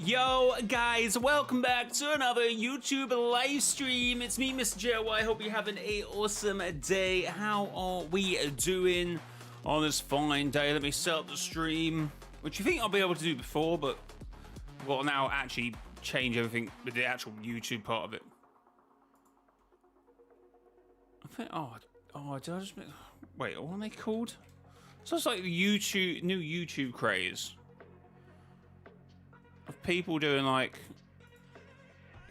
Yo guys, welcome back to another YouTube live stream. It's me, mrjayowhy. Hope you're having a awesome day. How are we doing on this fine day? Let me set up the stream, which you think I'll be able to do before, but we'll now actually change everything with the actual YouTube part of it. I think, did I just make, wait, what are they called? So it's like the YouTube, new YouTube craze of people doing like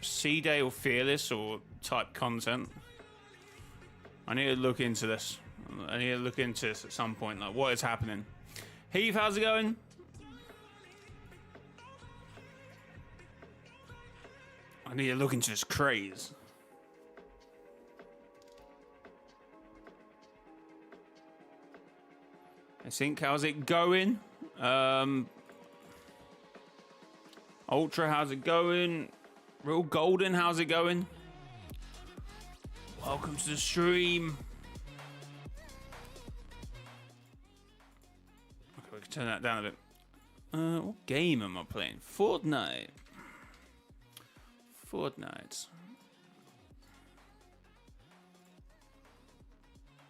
C-Day or Fearless or type content. I need to look into this. I need to look into this at some point, like what is happening. Heath, how's it going? I need to look into this craze. I think, how's it going? Ultra, how's it going? Real Golden, how's it going? Welcome to the stream. Okay, we can turn that down a bit. What game am I playing? Fortnite.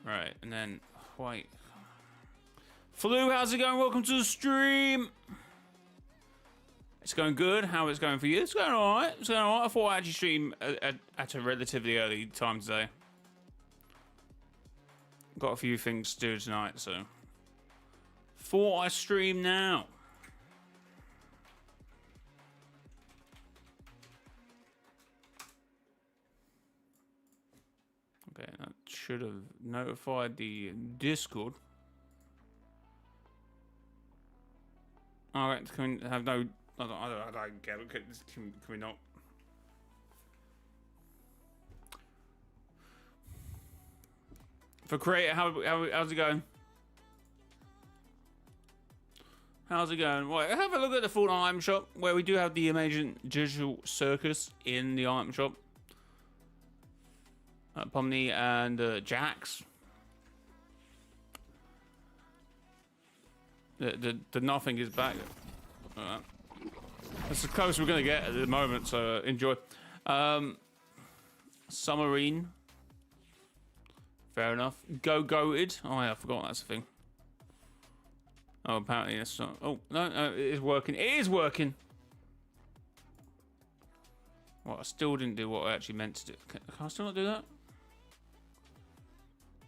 Right, and then white. Flu, how's it going? Welcome to the stream. It's going good. How it's going for you? It's going alright. It's going alright. I thought I'd actually stream at a relatively early time today. Got a few things to do tonight, so thought I stream now. Okay, that should have notified the Discord. Alright, can we have no... I don't get it. Can we not? For creator, how's it going? How's it going? Right, have a look at the full item shop where we do have the amazing digital circus in the item shop. Pomni and Jax. The nothing is back. Alright. That's as close as we're going to get at the moment, so enjoy. Submarine. Fair enough. Goated. Oh yeah, I forgot that's a thing. Oh, apparently it's not. Oh, no, it is working. It is working! Well, I still didn't do what I actually meant to do. Can I still not do that?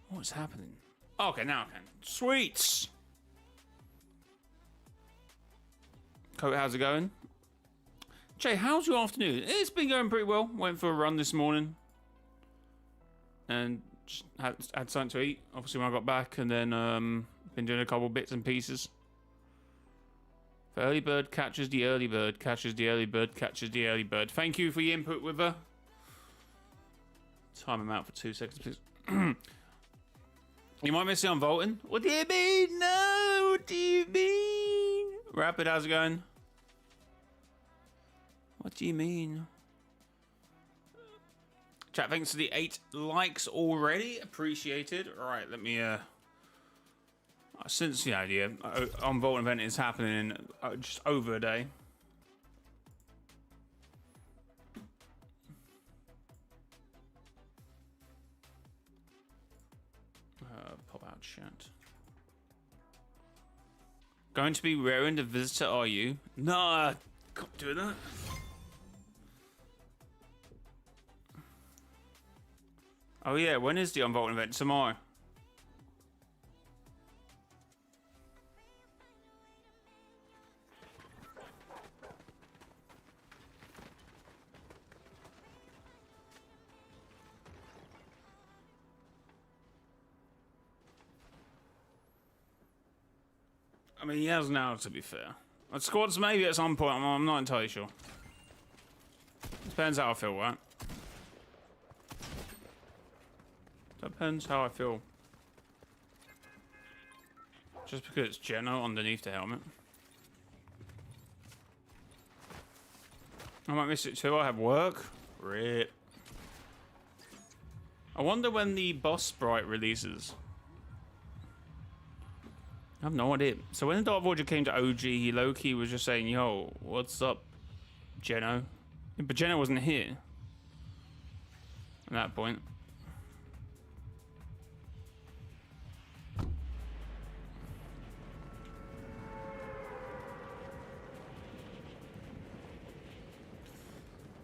What's happening? Oh, okay, now I can. Sweets! Coat, how's it going? Jay, how's your afternoon? It's been going pretty well. Went for a run this morning. And just had something to eat, obviously, when I got back. And then been doing a couple bits and pieces. The early bird catches the early bird, catches the early bird, catches the early bird. Thank you for your input with her. Time him out for 2 seconds, please. You might miss it on Volton. What do you mean? No, what do you mean? Rapid, how's it going? What do you mean? Chat, thanks for the 8 likes already. Appreciated. Alright, let me, since the idea on Volton event is happening in just over a day. Pop out chat. Going to be raring the visitor, are you? Nah, can't do that. Oh yeah, when is the Unvaulted event? Tomorrow. I mean, he has now, to be fair. Squads maybe at some point, I'm not entirely sure. Depends how I feel, right? Depends how I feel. Just because it's Geno underneath the helmet. I might miss it too, I have work. Rip. I wonder when the boss sprite releases. I have no idea. So when the Dark Voyager came to OG, he low-key was just saying, yo, what's up? Geno. Yeah, but Geno wasn't here at that point.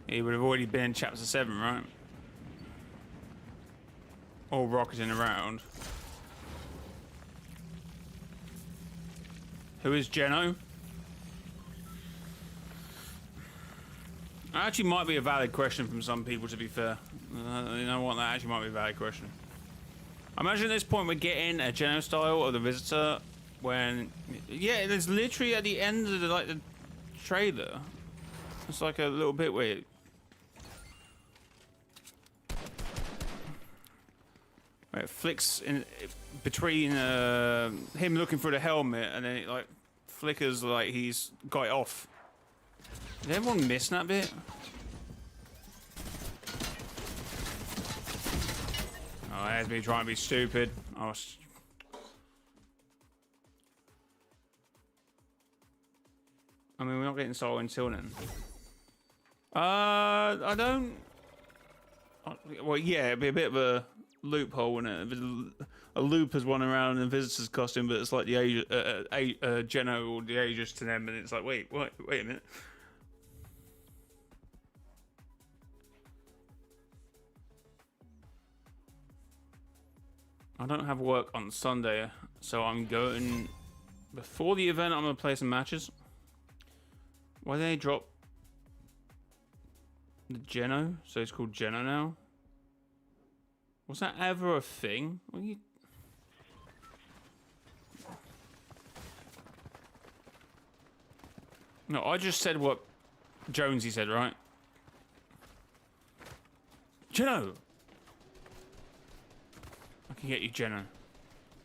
He would have already been in chapter 7, right? All rocketing around. Who is Geno? Actually might be a valid question from some people, to be fair. You know what, that actually might be a valid question. I imagine at this point we're getting a Geno style of the Visitor when... Yeah, it's literally at the end of the trailer. It's like a little bit where... It flicks in between him looking for the helmet, and then it like flickers like he's got it off. Did everyone miss that bit? Oh, there's me trying to be stupid. I mean, we're not getting solo until then. I don't. Well, yeah, it'd be a bit of a loophole in it. A loop has one around in a visitor's costume, but it's like the Geno or the Aegis to them, and it's like, wait a minute. I don't have work on Sunday, so I'm going before the event. I'm gonna play some matches. Why did they drop the Geno? So it's called Geno now. Was that ever a thing? What are you... No, I just said what Jonesy said, right? Geno! I can get you Geno.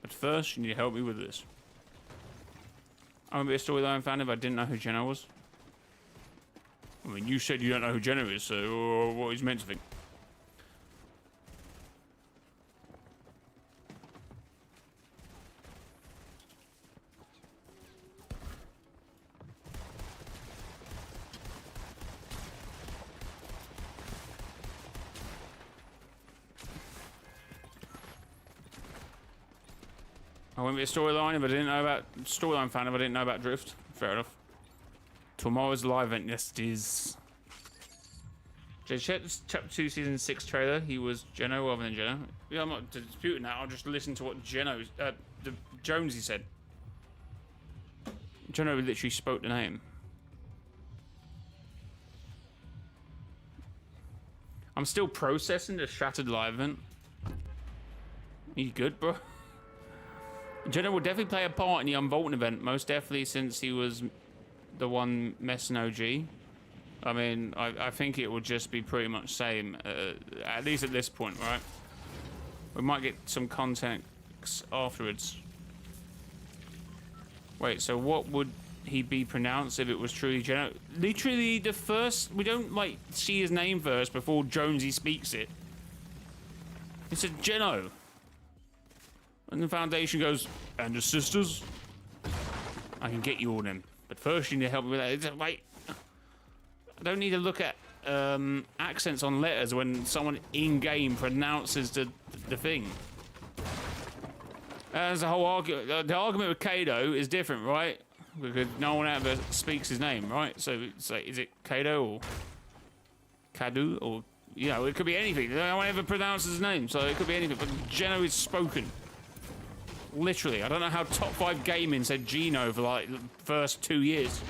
But first, you need to help me with this. I wouldn't be a storyline fan if I didn't know who Geno was. I mean, you said you don't know who Geno is, so what he's meant to think. I wouldn't be a storyline if I didn't know about storyline fan if I didn't know about Drift. Fair enough. Tomorrow's live event, yes it is. Check this chapter 2 season 6 trailer. He was Geno rather than Geno. Yeah, I'm not disputing that. I'll just listen to what the Jonesy said. Geno literally spoke the name. I'm still processing the shattered live event. Are you good, bro? Geno will definitely play a part in the Unvaulting event, most definitely, since he was the one messing OG. I mean, I think it will just be pretty much same, at least at this point, right? We might get some context afterwards. Wait, so what would he be pronounced if it was truly Geno? Literally the first, we don't like see his name first before Jonesy speaks it. He said Geno. And the Foundation goes, and the sisters? I can get you all them. But first you need to help me with that. Wait. I don't need to look at accents on letters when someone in-game pronounces the thing. There's a whole argument. The argument with Kado is different, right? Because no one ever speaks his name, right? So it's like, is it Kado or Kadu? Or, you know, it could be anything. No one ever pronounces his name, so it could be anything. But Geno is spoken. Literally, I don't know how Top 5 Gaming said Geno for like the first 2 years.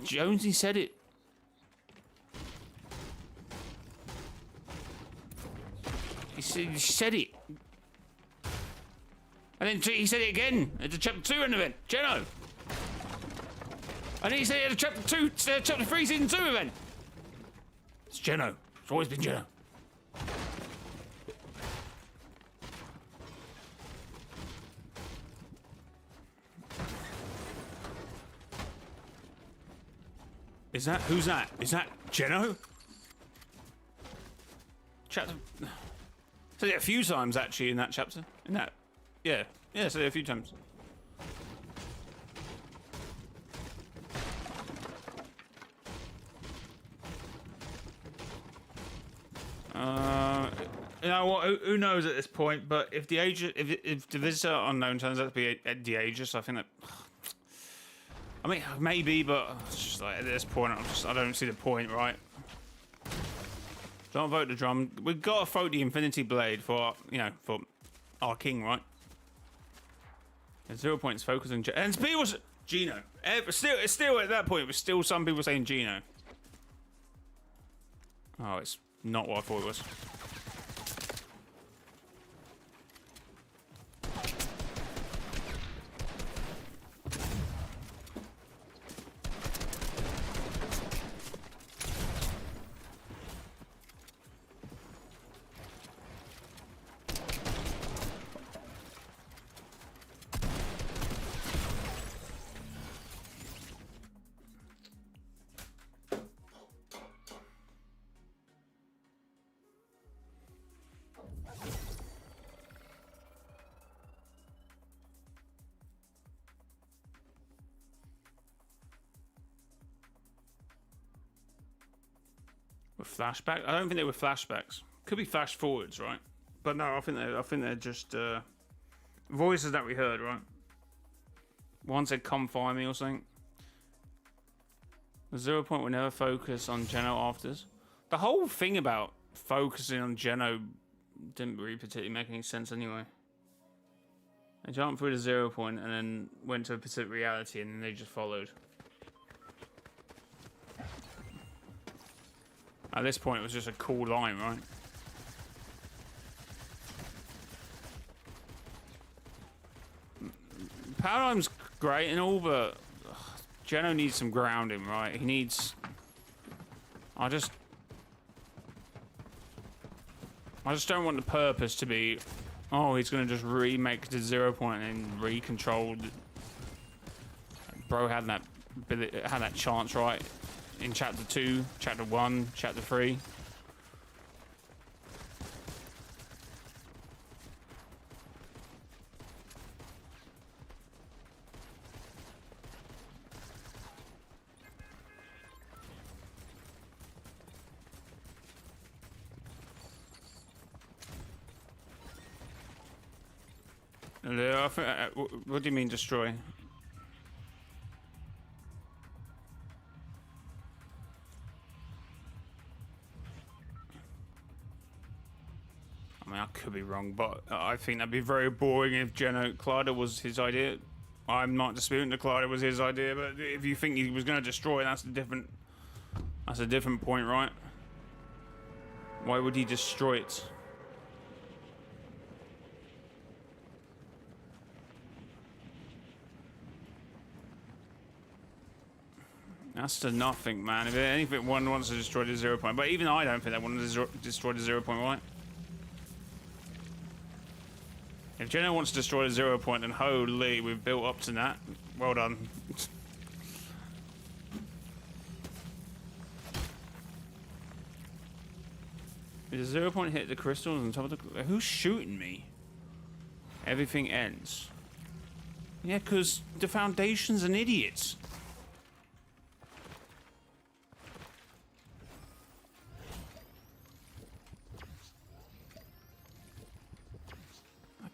Jonesy said it. He said it. And then he said it again at the chapter 2 event. Geno. And then he said it at the chapter 3 season 2 event. It's Geno. It's always been Geno. Is that, who's that? Is that Geno? Chapter, said it a few times actually in that chapter. In that, yeah, said it a few times. You know what? Who knows at this point? But if the Aegis, if the visitor unknown turns out to be the Aegis, I think that. I mean, maybe, but it's just like at this point, I don't see the point, right? Don't vote the drum. We've got to vote the Infinity Blade for, you know, for our king, right? And 0 points focus on and people Gino. Still at that point, it was still some people saying Gino. Oh, it's not what I thought it was. With flashback? I don't think they were flashbacks. Could be flash forwards, right? But no, I think they're just voices that we heard, right? One said "Come find me" or something. The 0 point will never focus on Geno afters. The whole thing about focusing on Geno didn't really particularly make any sense anyway. They jumped through the 0 point and then went to a specific reality, and then they just followed. At this point, it was just a cool line, right? Paradigm's great and all, but Geno needs some grounding, right? He needs... I just don't want the purpose to be, oh, he's going to just remake the 0 point and recontrol. Bro had that chance, right? In chapter 2, chapter 1, chapter 3. What do you mean destroy? I mean, I could be wrong, but I think that'd be very boring if Collider was his idea. I'm not disputing that Collider was his idea, but if you think he was going to destroy, that's a different point, right? Why would he destroy it? That's to nothing, man. If anything, one wants to destroy the 0 point, but even I don't think that one to destroy the 0 point, right? If Geno wants to destroy the 0 point, then holy, we've built up to that. Well done. If the 0 point hit the crystals on top of the... Who's shooting me? Everything ends. Yeah, because the Foundation's an idiot.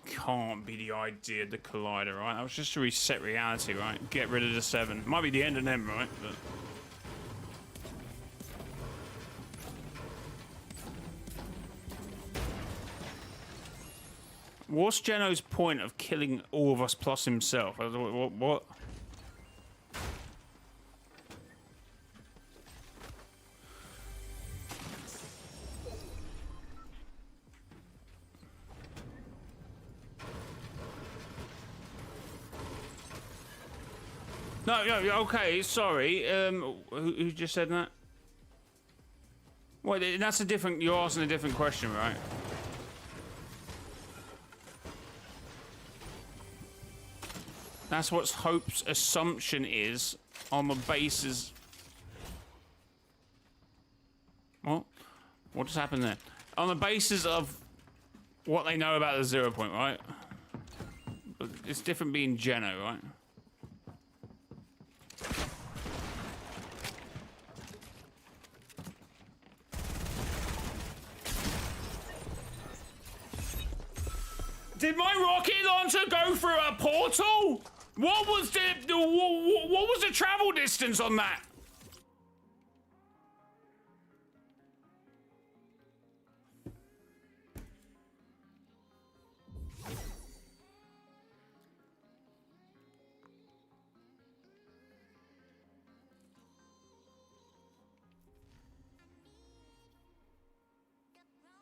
Can't be the idea of the Collider, right? That was just to reset reality, right? Get rid of the 7. Might be the end of them, right? But... what's Geno's point of killing all of us plus himself? What? No, okay, sorry. Who just said that? Wait, that's a different... You're asking a different question, right? That's what Hope's assumption is on the basis... What? What just happened there? On the basis of what they know about the 0 point, right? But it's different being Geno, right? Did my rocket launcher go through a portal? What was the travel distance on that?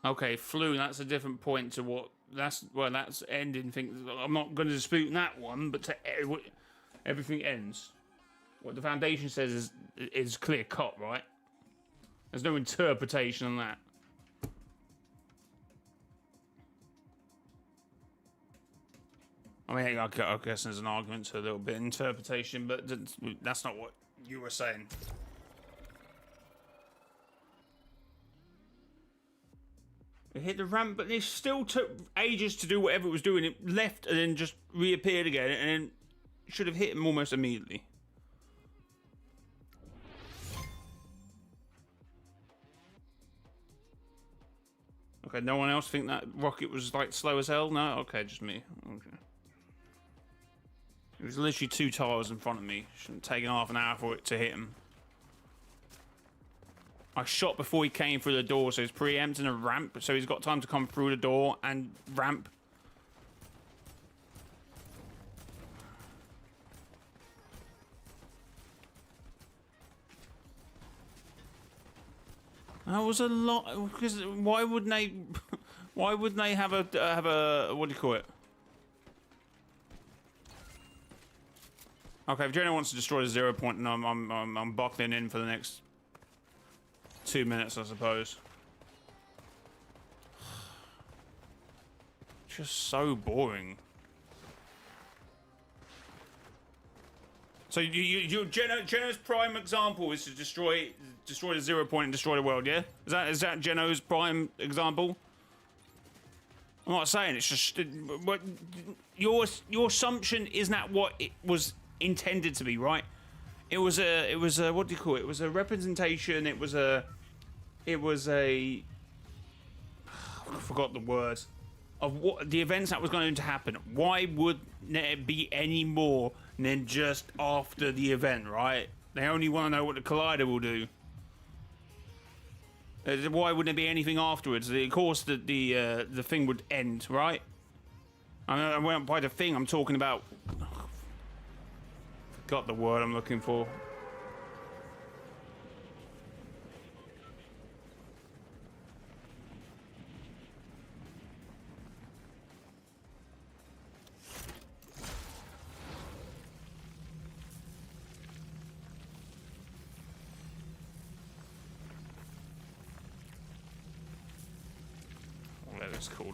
Okay, flew, that's a different point to what, that's ending things. I'm not going to dispute that one, but everything ends. What the Foundation says is clear cut, right? There's no interpretation on that. I mean, I guess there's an argument to a little bit of interpretation, but that's not what you were saying. It hit the ramp, but it still took ages to do whatever it was doing. It left and then just reappeared again, and then should have hit him almost immediately. Okay, no one else think that rocket was like slow as hell? No? Okay, just me. Okay. It was literally 2 towers in front of me. Shouldn't have taken half an hour for it to hit him. I shot before he came through the door, so he's preempting a ramp, so he's got time to come through the door and ramp. That was a lot, because why wouldn't they? Why wouldn't they have a what do you call it? Okay, if Jenna wants to destroy the 0 point, and I'm buckling in for the next 2 minutes, I suppose. Just so boring. So Geno's prime example is to destroy the 0 point and destroy the world, yeah? Is that Geno's prime example? I'm not saying it's just, but your assumption isn't that what it was intended to be, right? It was a what do you call it? It was a representation. It was a I forgot the word of what the events that was going to happen. Why would there be any more than just after the event, right? They only want to know what the collider will do. Why wouldn't there be anything afterwards? Of course, the thing would end, right? I went by the thing. I'm talking about. Forgot the word I'm looking for. Whatever it's called.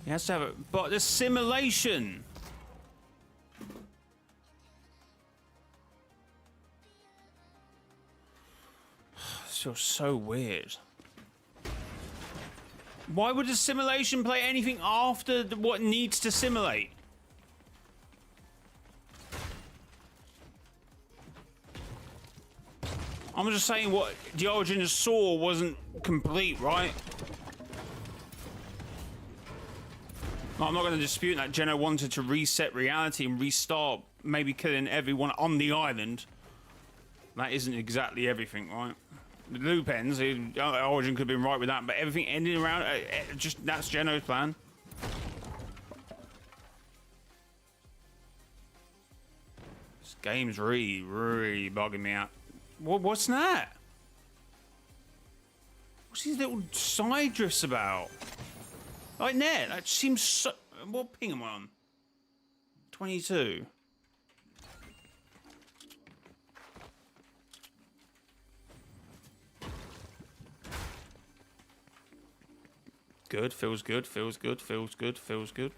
He has to have it, but the simulation. This feels so weird. Why would the simulation play anything after what needs to simulate? I'm just saying what the origin saw wasn't complete, right? I'm not going to dispute that Jenna wanted to reset reality and restart, maybe killing everyone on the island. That isn't exactly everything, right? The loop ends, Origin could have been right with that, but everything ending around, just that's Jenna's plan. This game's really bugging me out. What's that? What's these little side drifts about? Like there, that seems so... What ping am I on? 22. Good, feels good, feels good, feels good, feels good.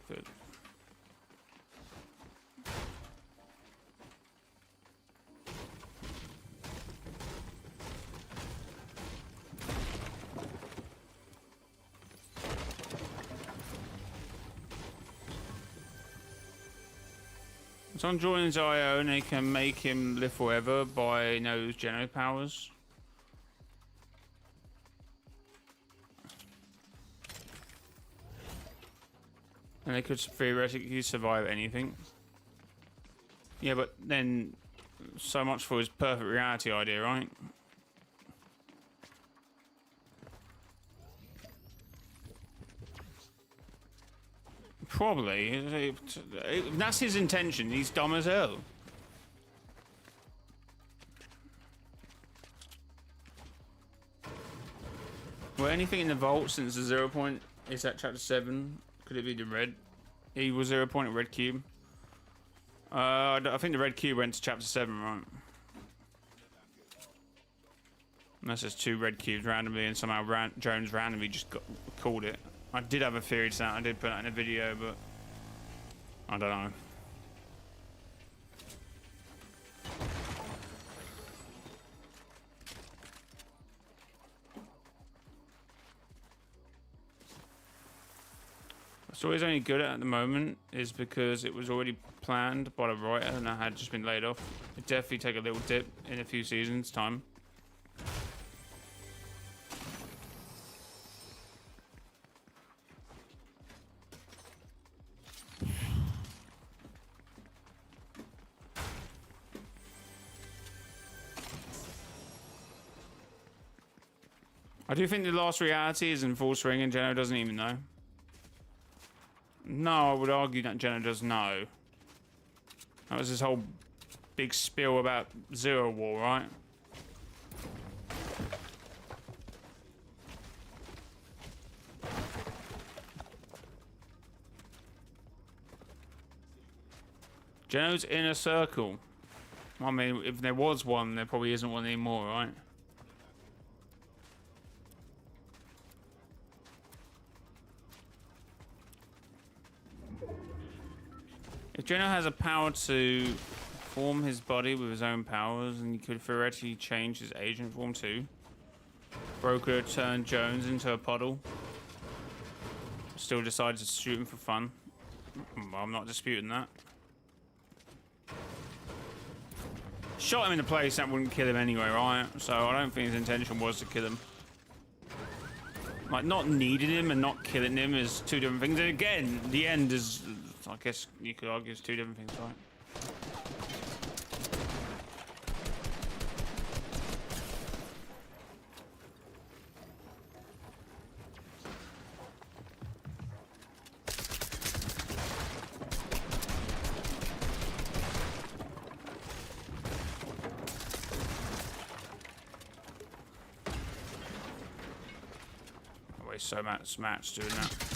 Someone joins IO and they can make him live forever by those Geno powers. And they could theoretically survive anything. Yeah, but then so much for his perfect reality idea, right? Probably. That's his intention. He's dumb as hell. Well, anything in the vault since the 0 point is at chapter 7? Could it be the red? He was 0 point at red cube. I think the red cube went to chapter 7, right? Unless there's 2 red cubes randomly and somehow Jones randomly just called it. I did have a theory to that. I did put that in a video, but I don't know. So what he's only good at the moment is because it was already planned by the writer and I had just been laid off. It'd definitely take a little dip in a few seasons' time. I do think the last reality is in full swing and Geno doesn't even know. No, I would argue that Geno does know. That was his whole big spiel about Zero War, right? Geno's inner circle. I mean, if there was one, there probably isn't one anymore, right? If Geno has a power to form his body with his own powers, and he could theoretically change his agent form too. Bro could turn Jones into a puddle. Still decided to shoot him for fun. Well, I'm not disputing that. Shot him in a place that wouldn't kill him anyway, right? So I don't think his intention was to kill him. Like, not needing him and not killing him is 2 different things. And again, the end is... I guess you could argue it's 2 different things, right? I waste so much match doing that.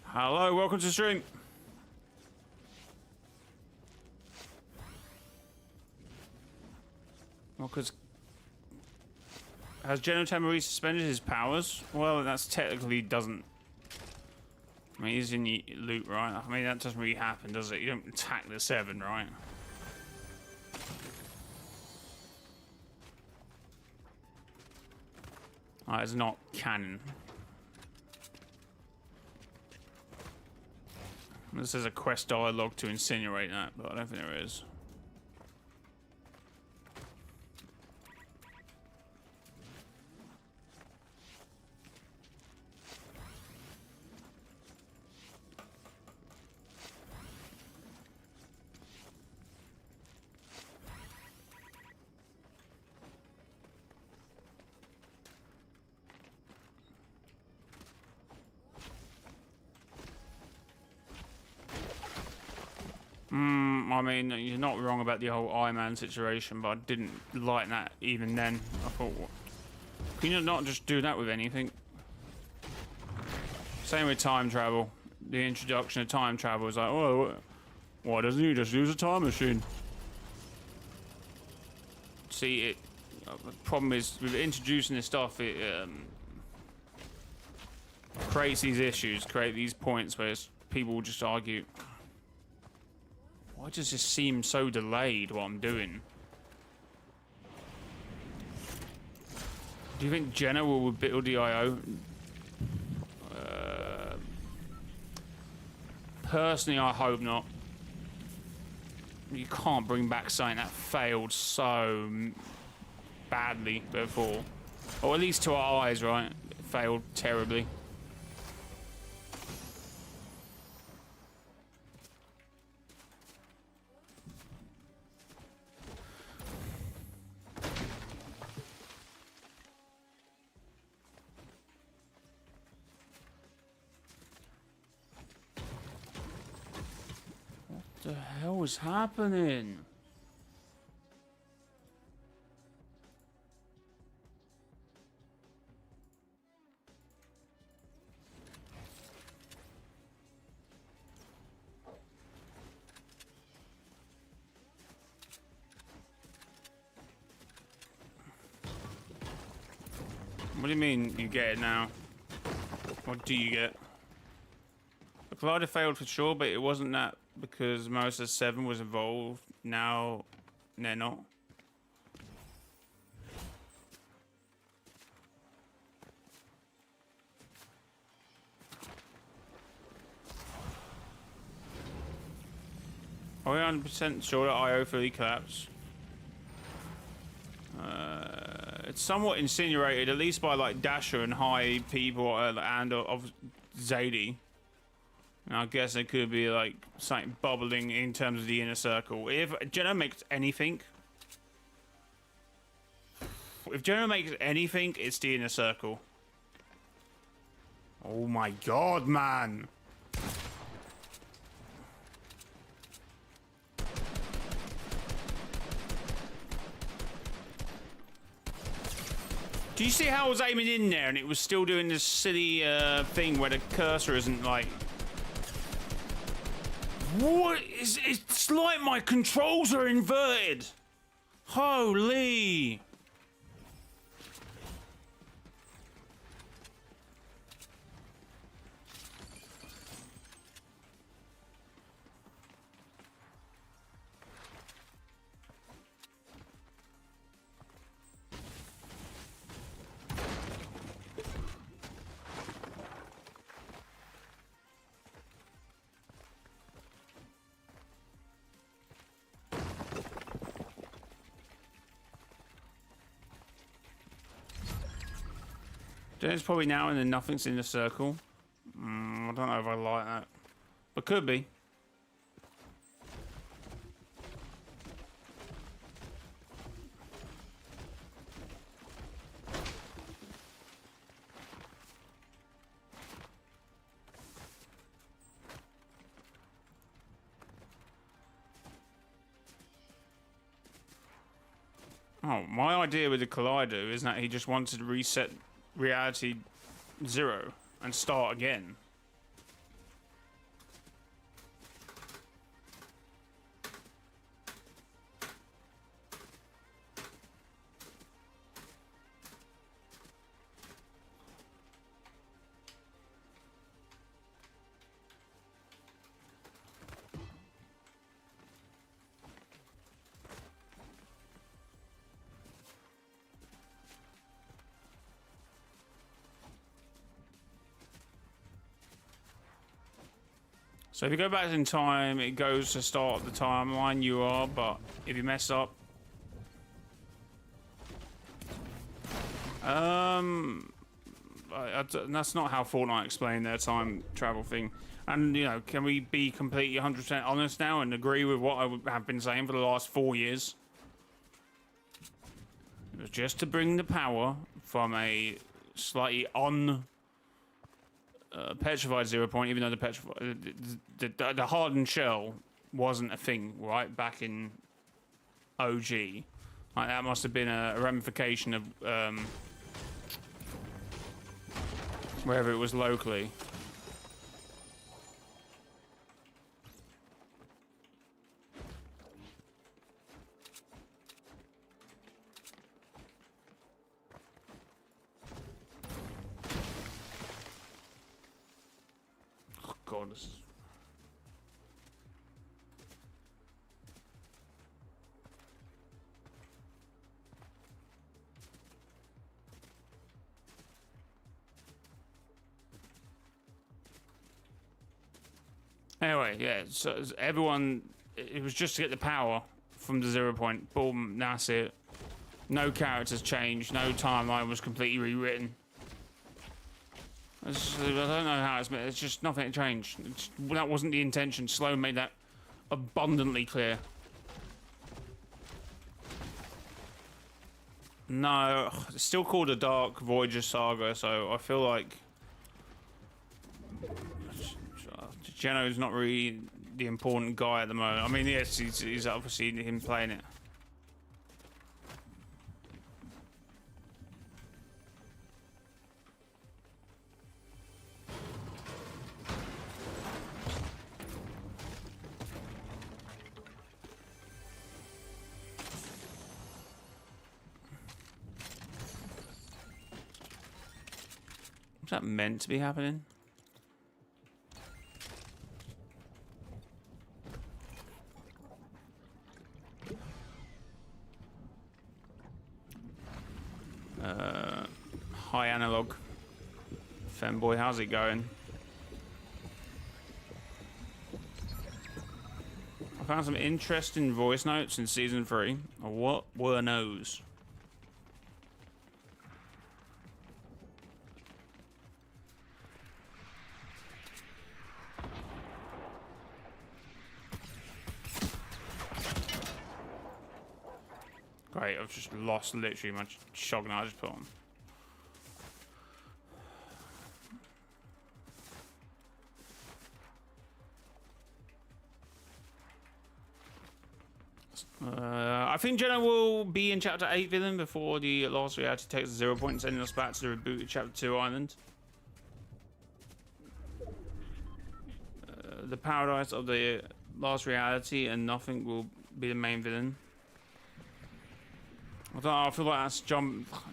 Hello, welcome to the stream. Well, because has Geno Tamari suspended his powers? Well, that's technically doesn't. I mean, he's in the loot, right? I mean, that doesn't really happen, does it? You don't attack the 7, right? That is not canon. This is a quest dialogue to insinuate that, but I don't think there is. I mean, you're not wrong about the whole Iron situation, but I didn't like that even then. I thought, what? Can you not just do that with anything? Same with time travel. The introduction of time travel is like, oh, why doesn't he just use a time machine? See, the problem is with introducing this stuff, it creates these issues, create these points where people will just argue. Why does this seem so delayed what I'm doing? Do you think Jenna will build the IO? Personally, I hope not. You can't bring back something that failed so badly before. Or at least to our eyes, right? It failed terribly. What the hell is happening? What do you mean you get it now? What do you get? The collider failed for sure, but it wasn't that because Mosa 7 was involved. Now they're not. Are we 100% sure that IO fully collapsed? It's somewhat insinuated, at least by like Dasher and high people and of Zadie. And I guess it could be like something bubbling in terms of the inner circle. If Jenna makes anything, it's the inner circle. Oh my god, man! Do you see how I was aiming in there and it was still doing this silly thing where the cursor isn't like... What is... It's like my controls are inverted. Holy... It's probably now and then nothing's in the circle. I don't know if I like that. But could be. Oh, my idea with the collider is that he just wanted to reset reality 0 and start again. So if you go back in time, it goes to start the timeline you are, but if you mess up... that's not how Fortnite explained their time travel thing. And, you know, can we be completely 100% honest now and agree with what I have been saying for the last 4 years? It was just to bring the power from a slightly petrified 0 point, even though the hardened shell wasn't a thing, right? Back in OG. Like, that must have been a ramification of wherever it was locally. God, this is... Anyway, yeah, so everyone, it was just to get the power from the 0 point. Boom, that's it. No characters changed, no timeline was completely rewritten. I don't know how it's just nothing changed. That wasn't the intention. Sloan made that abundantly clear. No, it's still called a Dark Voyager Saga, so I feel like Geno's not really the important guy at the moment. I mean, yes, he's obviously him playing it. Was that meant to be happening? Hi, Analog. Femboy, how's it going? I found some interesting voice notes in Season 3. What were those? Great, I've just lost literally my shotgun I just put on. I think Jenna will be in Chapter 8 villain before the last reality takes 0 point, sending us back to the rebooted Chapter 2 island. The paradise of the last reality and nothing will be the main villain. I feel like that's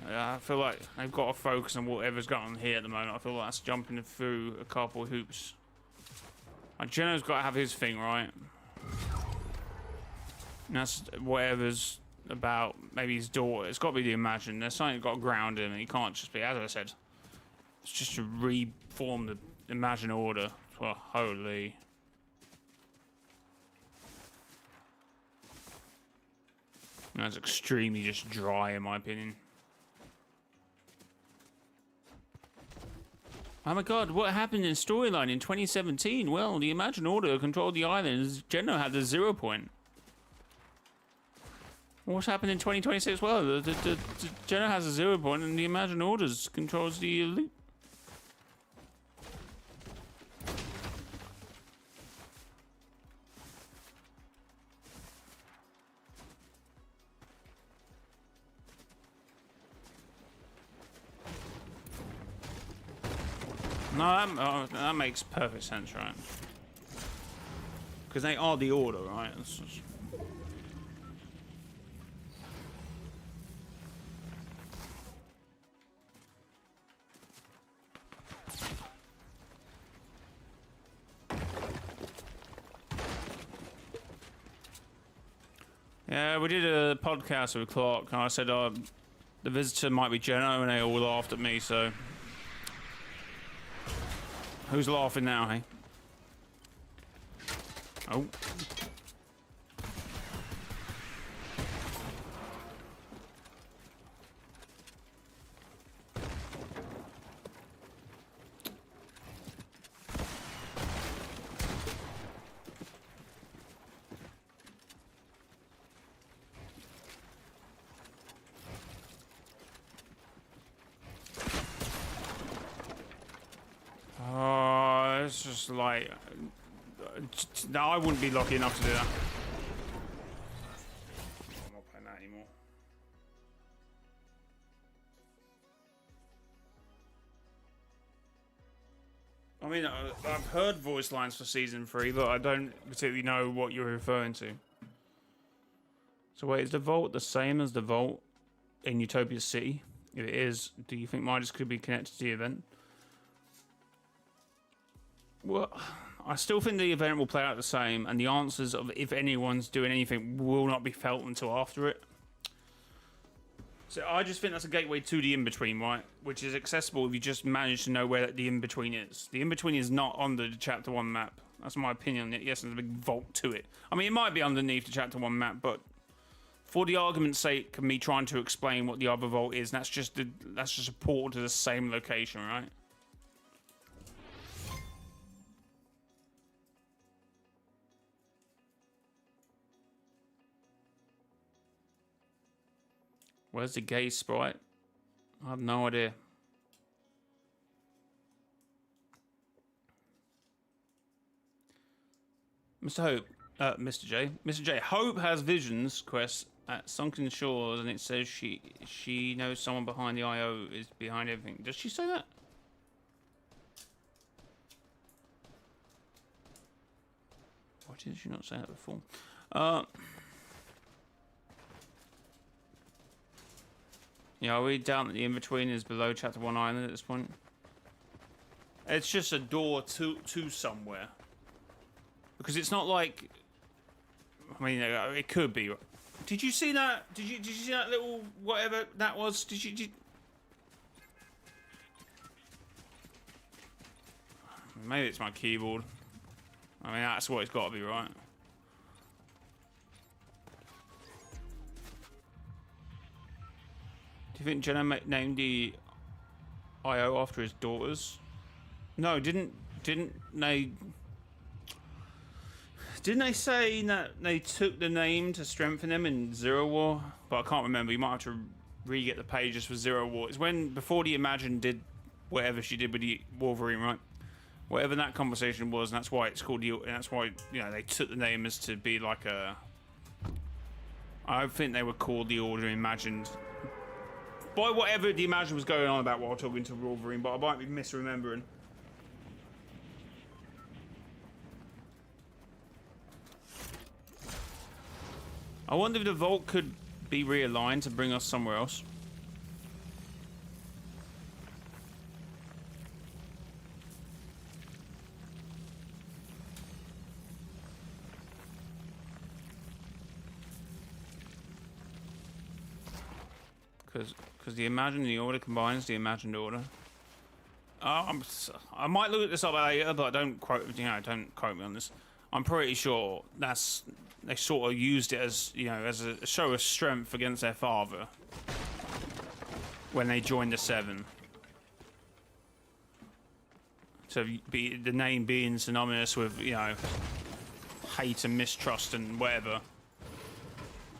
I feel like they've got to focus on whatever's going on here at the moment. I feel like that's jumping through a couple of hoops. Like, Geno's got to have his thing, right? And that's whatever's about, maybe his daughter. It's got to be the Imagine. There's something got to ground him, and he can't just be, as I said, it's just to reform the Imagine order. Well, holy. That's extremely just dry, in my opinion. Oh my god, what happened in storyline in 2017? Well, the Imagine Order controlled the islands. Geno had the 0 point. What's happened in 2026? Well, Geno has a 0 point and the Imagine Orders controls the elite. No, that makes perfect sense, right? Because they are the Order, right? Yeah, we did a podcast with Clark, and I said the visitor might be Geno, and they all laughed at me, so... Who's laughing now, hey? Oh. It's just like... No, I wouldn't be lucky enough to do that. I'm not playing that anymore. I mean, I've heard voice lines for Season 3, but I don't particularly know what you're referring to. So wait, is the vault the same as the vault in Utopia City? If it is, do you think Midas could be connected to the event? Well, I still think the event will play out the same, and the answers of if anyone's doing anything will not be felt until after it. So I just think that's a gateway to the in-between, right? Which is accessible if you just manage to know where the in-between is. The in-between is not on the Chapter 1 map. That's my opinion on it. Yes, there's a big vault to it. I mean, it might be underneath the Chapter 1 map, but for the argument's sake of me trying to explain what the other vault is, that's just a portal to the same location, right? Where's the gay Sprite? I have no idea. Mr. J. Hope has visions quest at Sunken Shores, and it says she knows someone behind the IO is behind everything. Does she say that? Why did she not say that before? Yeah, are we down at the in-between is below Chapter 1 Island at this point? It's just a door to somewhere. Because it's not like... I mean, it could be. Did you see that? Did you see that little whatever that was? Did you... Maybe it's my keyboard. I mean, that's what it's got to be, right? Do you think Jenna named the IO after his daughters? No, didn't they? Didn't they say that they took the name to strengthen them in Zero War? But I can't remember. You might have to re-get the pages for Zero War. It's when before the Imagine did whatever she did with the Wolverine, right? Whatever that conversation was, and that's why it's called the. And that's why they took the name as to be like a. I think they were called the Order Imagined. By whatever the Imagine was going on about while talking to Wolverine, but I might be misremembering. I wonder if the vault could be realigned to bring us somewhere else. Because the Imagined the Order combines the Imagined Order. I might look at this up later, but don't quote me on this. I'm pretty sure they sort of used it as as a show of strength against their father when they joined the Seven. So the name being synonymous with hate and mistrust and whatever,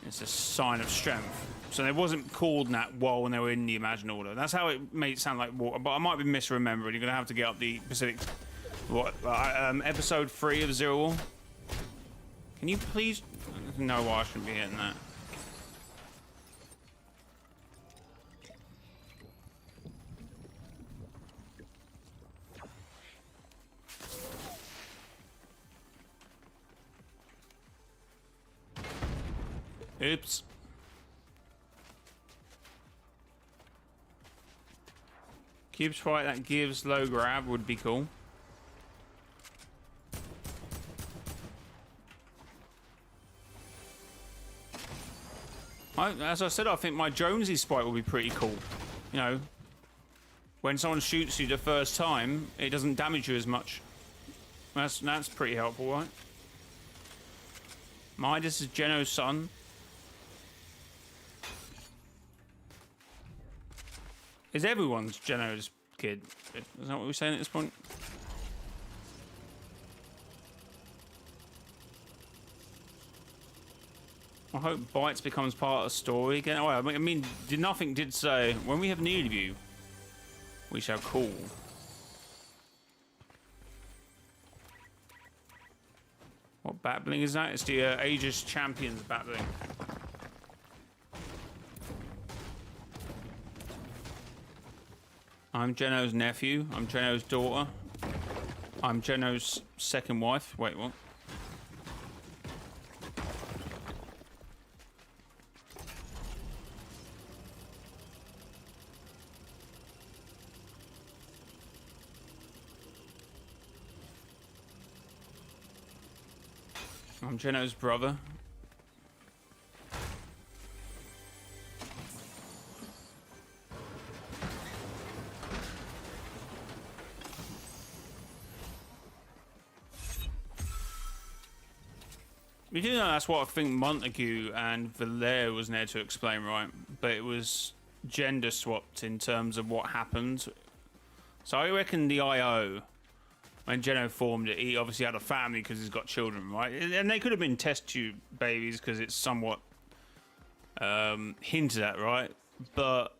it's a sign of strength. So they wasn't called that while they were in the Imagined Order. That's how it made it sound like water, but I might be misremembering. You're gonna have to get up the Pacific. Episode 3 of Zero War. Can you please? No, I shouldn't be hitting that. Oops. Cube Sprite that gives low grab would be cool. As I said, I think my Jonesy Sprite will be pretty cool. When someone shoots you the first time, it doesn't damage you as much. That's pretty helpful, right? Midas is Geno's son. Is everyone's Geno's kid? Is that what we're saying at this point? I hope Bites becomes part of the story again. Oh, I mean, nothing did say when we have need of you, we shall call. What battling is that? It's the Aegis Champions battling. I'm Geno's nephew. I'm Geno's daughter. I'm Geno's second wife. Wait, what? I'm Geno's brother. You do know that's what I think Montague and Valère was there to explain, right? But it was gender swapped in terms of what happened. So I reckon the IO, when Geno formed it, he obviously had a family because he's got children, right? And they could have been test tube babies because it's somewhat hinted at, right? But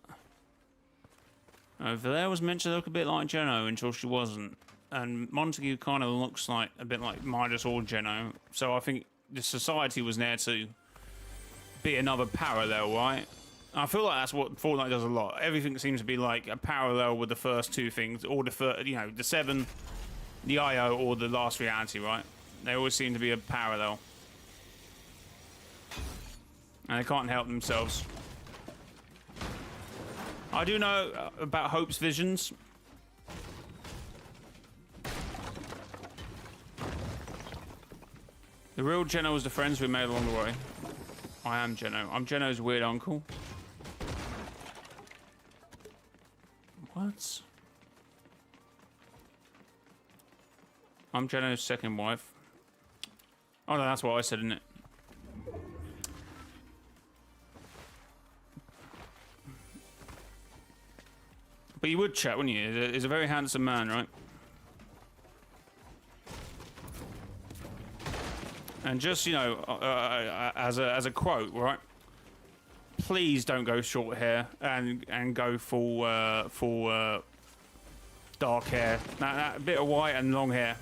Valère was meant to look a bit like Geno until she wasn't. And Montague kind of looks like a bit like Midas or Geno. So I think the society was there to be another parallel, right? I feel like that's what Fortnite does a lot. Everything seems to be like a parallel with the first two things, or the 7, the IO, or the last reality, right? They always seem to be a parallel, and they can't help themselves. I do know about Hope's visions. The real Geno was the friends we made along the way. I am Geno. I'm Geno's weird uncle. What? I'm Geno's second wife. Oh no, that's what I said, isn't it? But you would chat, wouldn't you? He's a very handsome man, right? And just, you know, as a quote, right? Please don't go short hair and go full dark hair. That bit of white and long hair.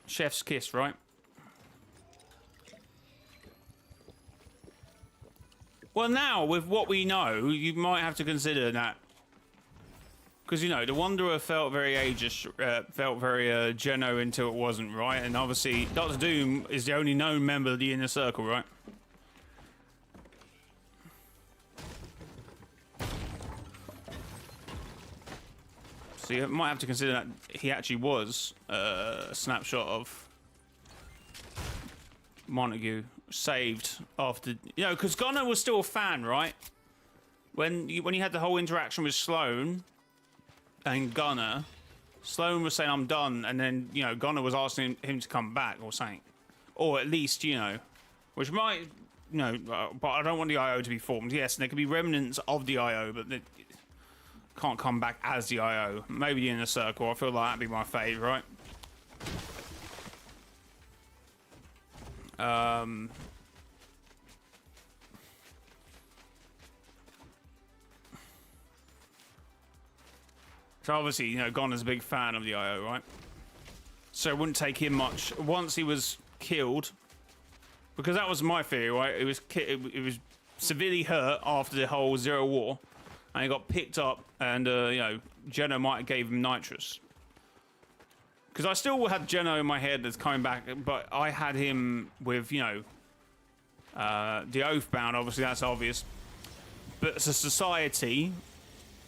Chef's kiss, right? Well, now with what we know, you might have to consider that. Because, you know, the Wanderer felt very ageist, felt very Geno until it wasn't, right? And obviously, Doctor Doom is the only known member of the Inner Circle, right? So you might have to consider that he actually was a snapshot of Montague, saved after... You know, because Gunnar was still a fan, right? When you had the whole interaction with Sloane... and Gunnar, Sloane was saying, I'm done, and then, you know, Gunnar was asking him to come back or something. Or at least, you know, which might, you know, but I don't want the IO to be formed. Yes, there could be remnants of the IO, but they can't come back as the IO. Maybe the Inner Circle, I feel like that'd be my favourite, right? So obviously, you know, Gonner's a big fan of the IO, right? So it wouldn't take him much. Once he was killed, because that was my theory, right? It was severely hurt after the whole Zero War, and he got picked up, and you know, Geno might have gave him nitrous. Because I still had Geno in my head that's coming back, but I had him with, you know, the Oathbound. Obviously, that's obvious. But as a society,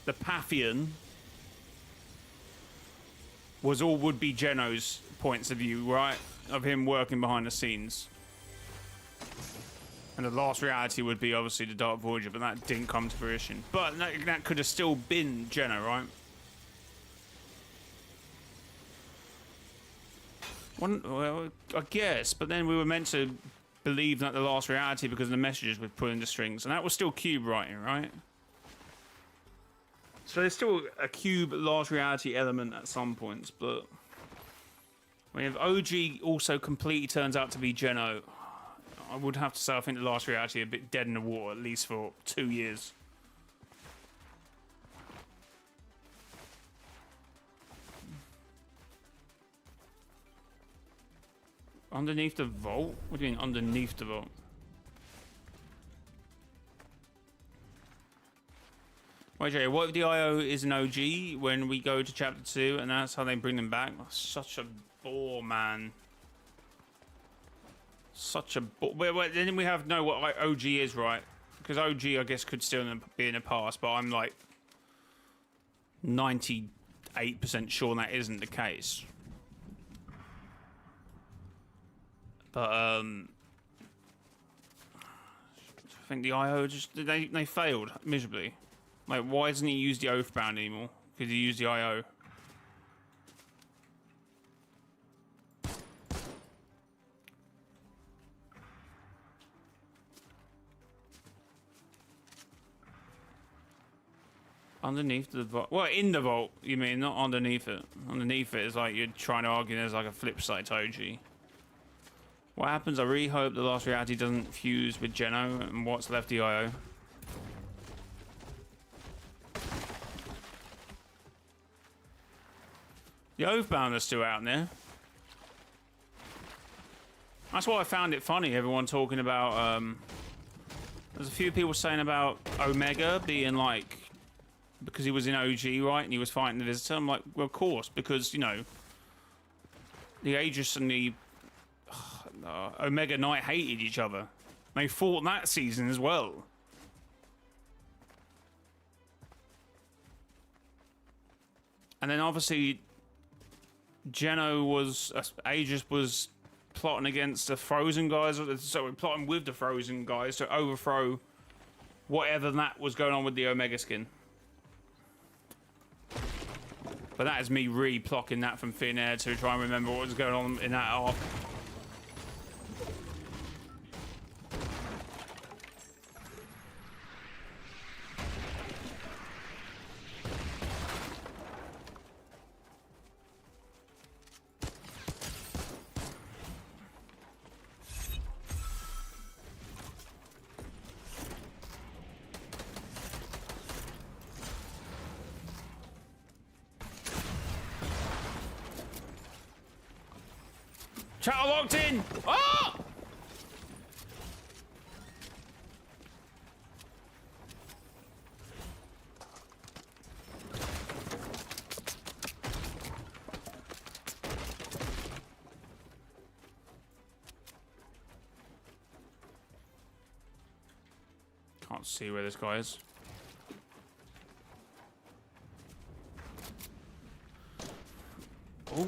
the Pathian would be Geno's points of view, right? Of him working behind the scenes. And the last reality would be obviously the Dark Voyager, but that didn't come to fruition. But that could have still been Geno, right? Well, I guess, but then we were meant to believe that the last reality because of the messages we'd put in the strings, and that was still Cube writing, right? So there's still a Cube last reality element at some points, but when you have OG also completely turns out to be Geno, I would have to say I think the last reality a bit dead in the water, at least for 2 years. Underneath the vault? What do you mean underneath the vault? Wait, Jay, what if the IO is an OG when we go to chapter 2 and that's how they bring them back? Oh, such a bore, man. Such a bore. Wait, then we have to know what OG is, right? Because OG, I guess, could still be in the past, but I'm like 98% sure that isn't the case. But, I think the IO just... They failed miserably. Like, why doesn't he use the Oathbound anymore? Because he used the IO. Underneath the vault. Well, in the vault, you mean, not underneath it. Underneath it is like you're trying to argue there's like a flip side to OG. What happens? I really hope the last reality doesn't fuse with Geno and what's left the IO. The Oathbound are still out there. That's why I found it funny, everyone talking about, there's a few people saying about Omega being like, because he was in OG, right, and he was fighting the Visitor. I'm like, well, of course, because, you know, the Aegis and the Omega Knight hated each other. They fought that season as well. And then obviously, Geno was, Aegis was plotting against the Frozen guys, so we're plotting with the Frozen guys to overthrow whatever that was going on with the Omega skin. But that is me re-plocking that from thin air to try and remember what was going on in that arc. Chat locked in! Oh! Can't see where this guy is. Oh.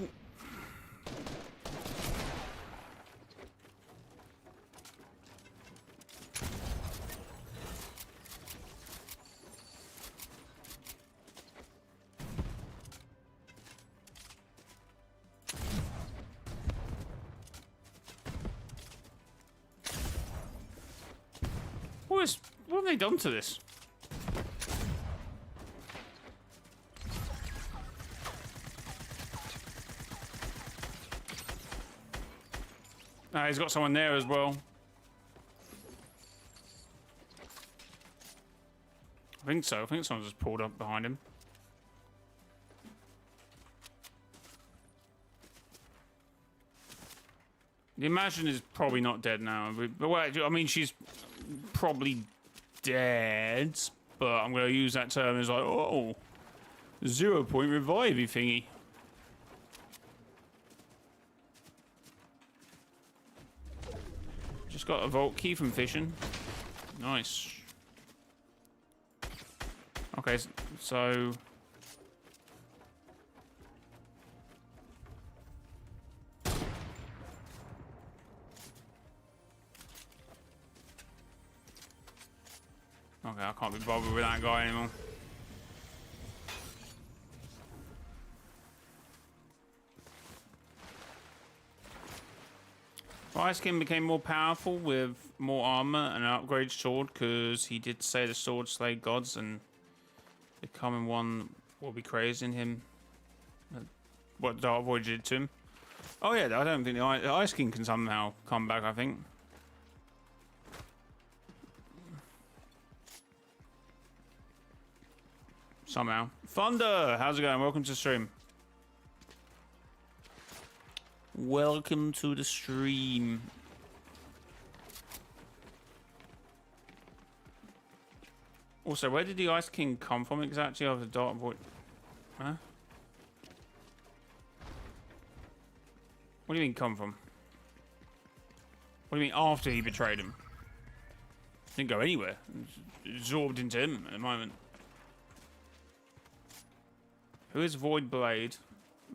What have they done to this? He's got someone there as well. I think so. I think someone just pulled up behind him. The Imagine is probably not dead now. But wait, I mean, she's probably dead, but I'm going to use that term as like, oh, 0 point revivey thingy. Just got a vault key from fishing. Nice. Okay, so... Okay, I can't be bothered with that guy anymore. Ice King became more powerful with more armor and an upgraded sword because he did say the sword slayed gods and becoming one will be crazy in him. What Dark Void did to him. Oh yeah, I don't think the Ice King can somehow come back, I think. Somehow. Thunder, how's it going? Welcome to the stream. Welcome to the stream. Also, where did the Ice King come from exactly? Of the Dark Void? Huh? What do you mean come from? What do you mean after he betrayed him? Didn't go anywhere. Absorbed into him at the moment. Who is Voidblade?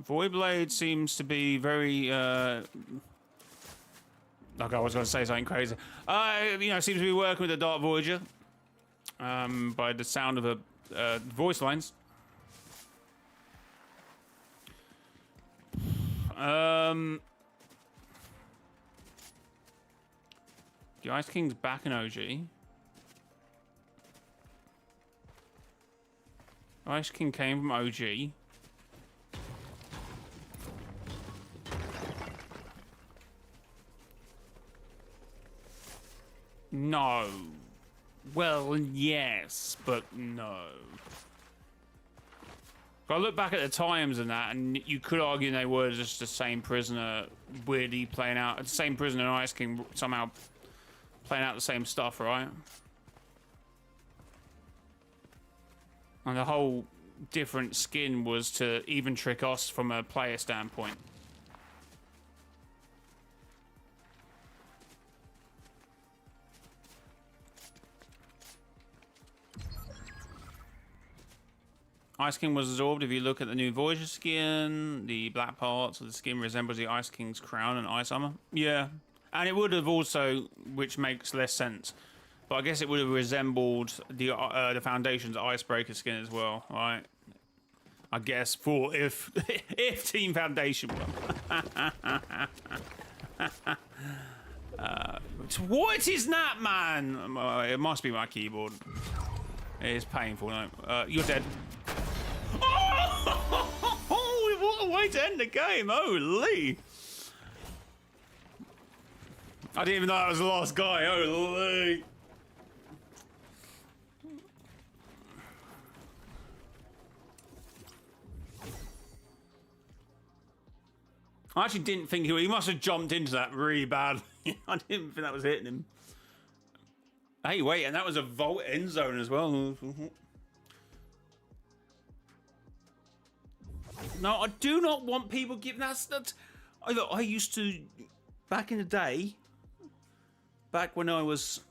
Voidblade seems to be very, like I was going to say something crazy. You know, seems to be working with the Dark Voyager. By the sound of the voice lines. The Ice King's back in OG. Ice King came from OG. No. Well, yes, but no. I look back at the times and that, and you could argue they were just the same prisoner weirdly playing out. The same prisoner and Ice King somehow playing out the same stuff, right? And the whole different skin was to even trick us from a player standpoint. Ice King was absorbed. If you look at the new Voyager skin, the black parts of the skin resembles the Ice King's crown and ice armor. Yeah, and it would have also, which makes less sense, but I guess it would have resembled the Foundation's Icebreaker skin as well, right? I guess for if Team Foundation won. What is that, man? It must be my keyboard. It is painful. No, you're dead. Oh, what a way to end the game! Holy! I didn't even know that was the last guy. Holy! I actually didn't think he must have jumped into that really bad. I didn't think that was hitting him. Hey, wait, and that was a vault end zone as well. No, I do not want people giving that. Look, I used to, back in the day, back when I was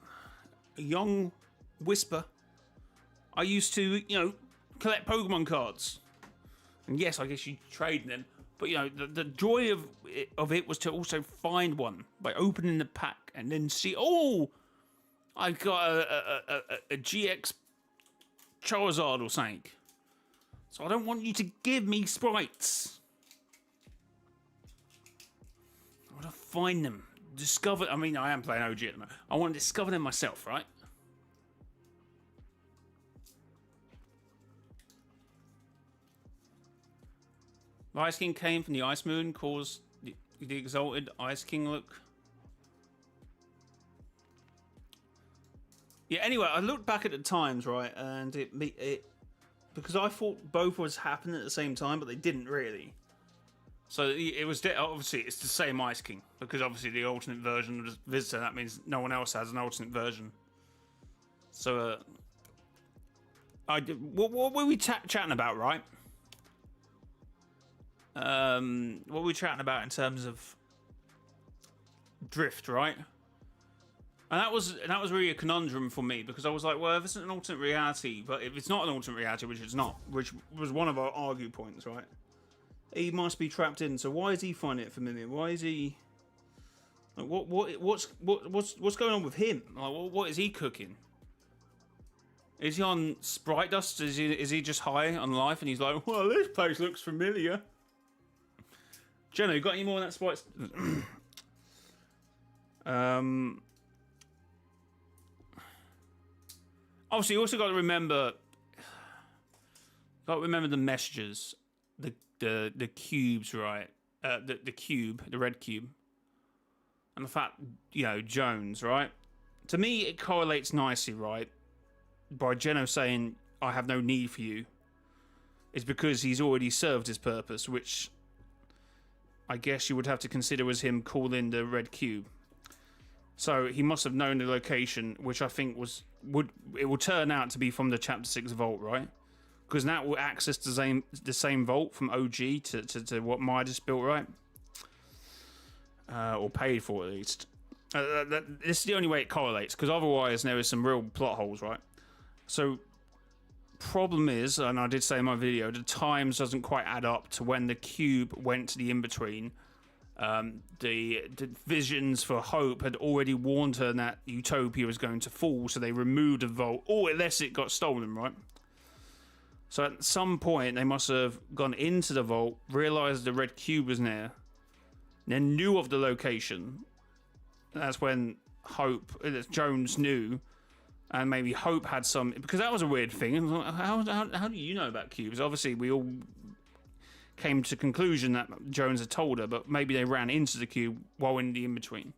a young whisper, I used to, you know, collect Pokemon cards. And yes, I guess you trade them. But, you know, the joy of it was to also find one by opening the pack and then see, oh, I've got a GX Charizard or something. So I don't want you to give me sprites. I want to find them. Discover... I mean, I am playing OG at the moment. I want to discover them myself, right? The Ice King came from the Ice Moon, caused the exalted Ice King look. Yeah, anyway, I looked back at the times, right, and it because I thought both was happening at the same time, but they didn't really. So it was obviously it's the same Ice King, because obviously the alternate version was Visitor. That means no one else has an alternate version. So what were we chatting about, right? What were we chatting about in terms of drift, right? And that was really a conundrum for me, because I was like, well, if it's an alternate reality, but if it's not an alternate reality, which it's not, which was one of our argue points, right? He must be trapped in. So why is he finding it familiar? Why is he? Like, what's going on with him? Like, what is he cooking? Is he on Sprite dust? Is he just high on life? And he's like, well, this place looks familiar. Jenna, you got any more on that Sprite? Obviously, you also got to remember the messages, the cubes, right? The cube, the red cube, and the fact, you know, Jones, right? To me, it correlates nicely, right? By Geno saying, "I have no need for you," is because he's already served his purpose, which I guess you would have to consider as him calling the red cube. So he must have known the location, which I think it will turn out to be from the Chapter 6 vault, right? Because that will access the same vault from OG to what Midas built, right? Or paid for, at least. This is the only way it correlates, because otherwise there is some real plot holes, right? So, problem is, and I did say in my video, the times doesn't quite add up to when the cube went to the in-between. The visions for Hope had already warned her that Utopia was going to fall, so they removed the vault, or unless it got stolen, right? So at some point, they must have gone into the vault, realised the red cube was there, then knew of the location. That's when Jones knew And maybe Hope had some, because that was a weird thing. How do you know about cubes? Obviously, we all came to conclusion that Jones had told her, but maybe they ran into the cube while in the in-between.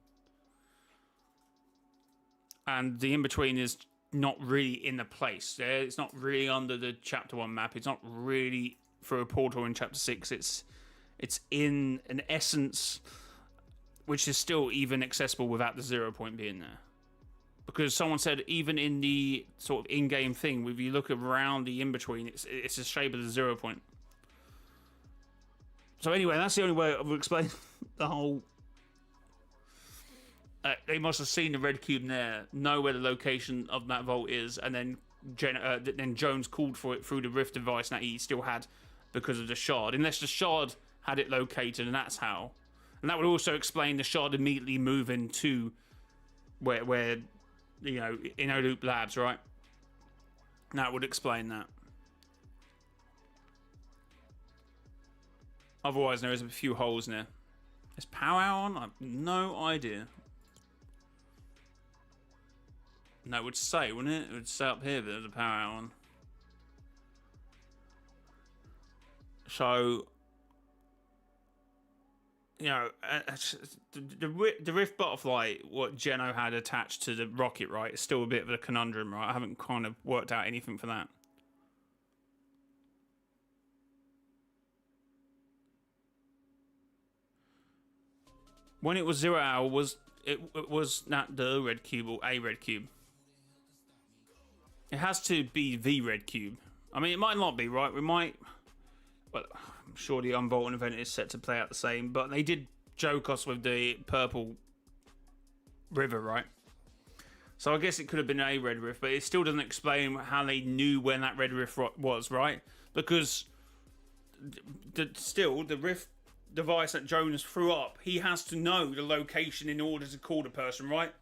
And the in-between is not really in the place. It's not really under the Chapter 1 map. It's not really through a portal in Chapter 6. It's in an essence which is still even accessible without the 0 point being there. Because someone said even in the sort of in-game thing, if you look around the in-between, it's the shape of the 0 point. So anyway, that's the only way I will explain the whole... they must have seen the red cube there, know where the location of that vault is, and then then Jones called for it through the rift device that he still had because of the shard. Unless the shard had it located, and that's how. And that would also explain the shard immediately moving to where you know, Inno Loop Labs, right? That would explain that. Otherwise, there is a few holes in there. Is power on? I have no idea. No, it would say, wouldn't it? It would say up here that there's a power on. So, you know, the Rift Butterfly, what Geno had attached to the rocket, right, is still a bit of a conundrum, right? I haven't kind of worked out anything for that. When it was 0 hour, it was not the red cube or a red cube. It has to be the red cube. I mean, it might not be, right? We might... Well, I'm sure the Unvaulting event is set to play out the same, but they did joke us with the purple river, right? So I guess it could have been a red rift, but it still doesn't explain how they knew when that red rift was, right? Because still, the rift device that Jonas threw up, he has to know the location in order to call the person, right?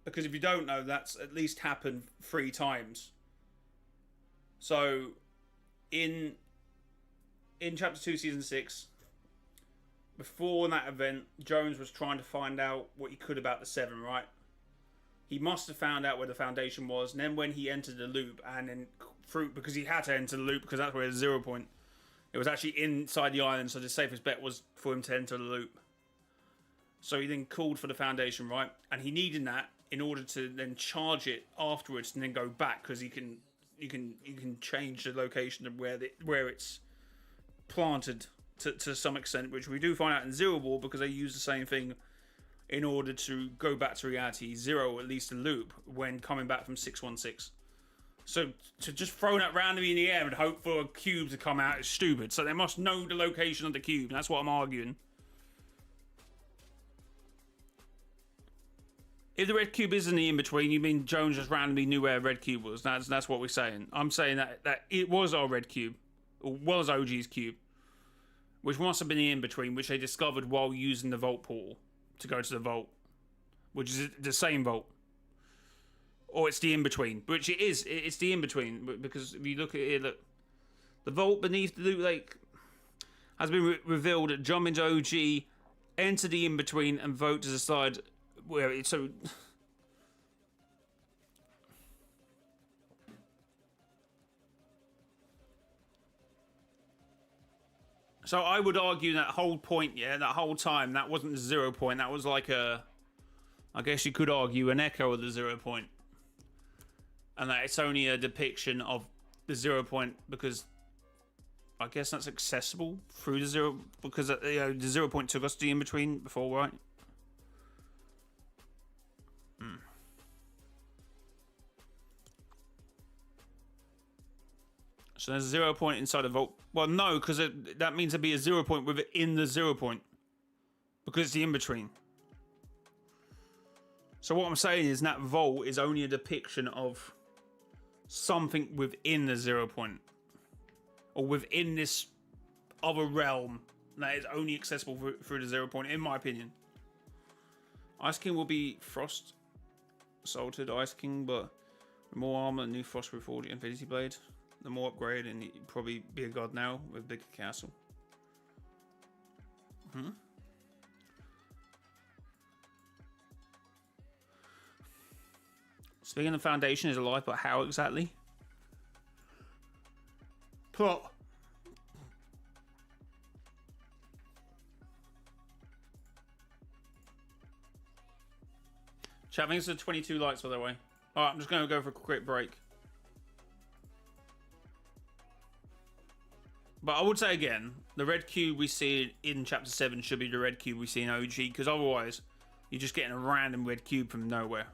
Because if you don't know, that's at least happened 3 times. So, in Chapter 2, Season 6, before that event, Jones was trying to find out what he could about the 7, right? He must have found out where the Foundation was, and then when he entered the loop, and then through, because he had to enter the loop, because that's where the 0 point, it was actually inside the island, so the safest bet was for him to enter the loop. So he then called for the Foundation, right? And he needed that in order to then charge it afterwards and then go back, because you can change the location of where it's planted to some extent, which we do find out in Zero Ball, because they use the same thing in order to go back to reality, zero at least a loop, when coming back from 616. So to just throw that randomly in the air and hope for a cube to come out is stupid. So they must know the location of the cube. That's what I'm arguing. If the red cube is in the in-between, you mean Jones just randomly knew where a red cube was. That's what we're saying. I'm saying that it was our red cube. Or was OG's cube. Which must have been the in-between, which they discovered while using the vault portal to go to the vault. Which is the same vault. Or it's the in-between, which it is. It's the in-between, because if you look at it, look, the vault beneath the loot lake has been revealed. Jump into OG, enter the in-between, and vote to decide where it's so. So I would argue that whole point, yeah, that whole time, that wasn't the 0 point. That was like a, I guess you could argue, an echo of the 0 point. And that it's only a depiction of the 0 point, because I guess that's accessible through the 0, because you know, the 0 point took us to the in-between before, right? So there's a 0 point inside the vault. Well, no, because that means there'd be a 0 point within the 0 point, because it's the in-between. So what I'm saying is that vault is only a depiction of something within the 0 point, or within this other realm that is only accessible through the 0 point, in my opinion. Ice King will be Frost Salted Ice King, but with more armor, new Frost Reforged Infinity Blade. The more upgrade, and he'd probably be a god now with bigger castle. Speaking of foundation is alive, but how exactly? Plot. Chat, I think it's 22 likes, by the way. Alright, I'm just going to go for a quick break. But I would say again, the red cube we see in Chapter 7 should be the red cube we see in OG, because otherwise, you're just getting a random red cube from nowhere.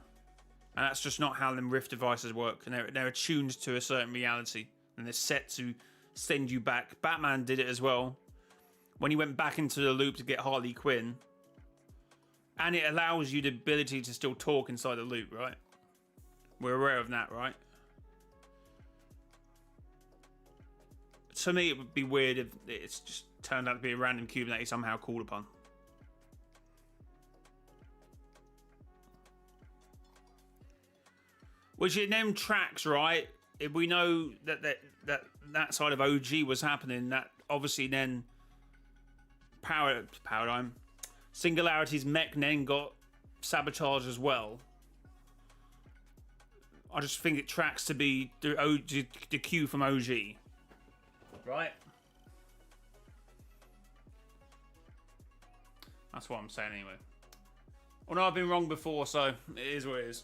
And that's just not how them Rift devices work. And they're attuned to a certain reality. And they're set to send you back. Batman did it as well. When he went back into the loop to get Harley Quinn. And it allows you the ability to still talk inside the loop, right? We're aware of that, right? To me, it would be weird if it's just turned out to be a random cube that he somehow called upon. Which in them tracks, right? If we know that side of OG was happening, that obviously then Paradigm Singularity's mech then got sabotaged as well. I just think it tracks to be the Q from OG. Right? That's what I'm saying anyway. Well, no, I've been wrong before, so it is what it is.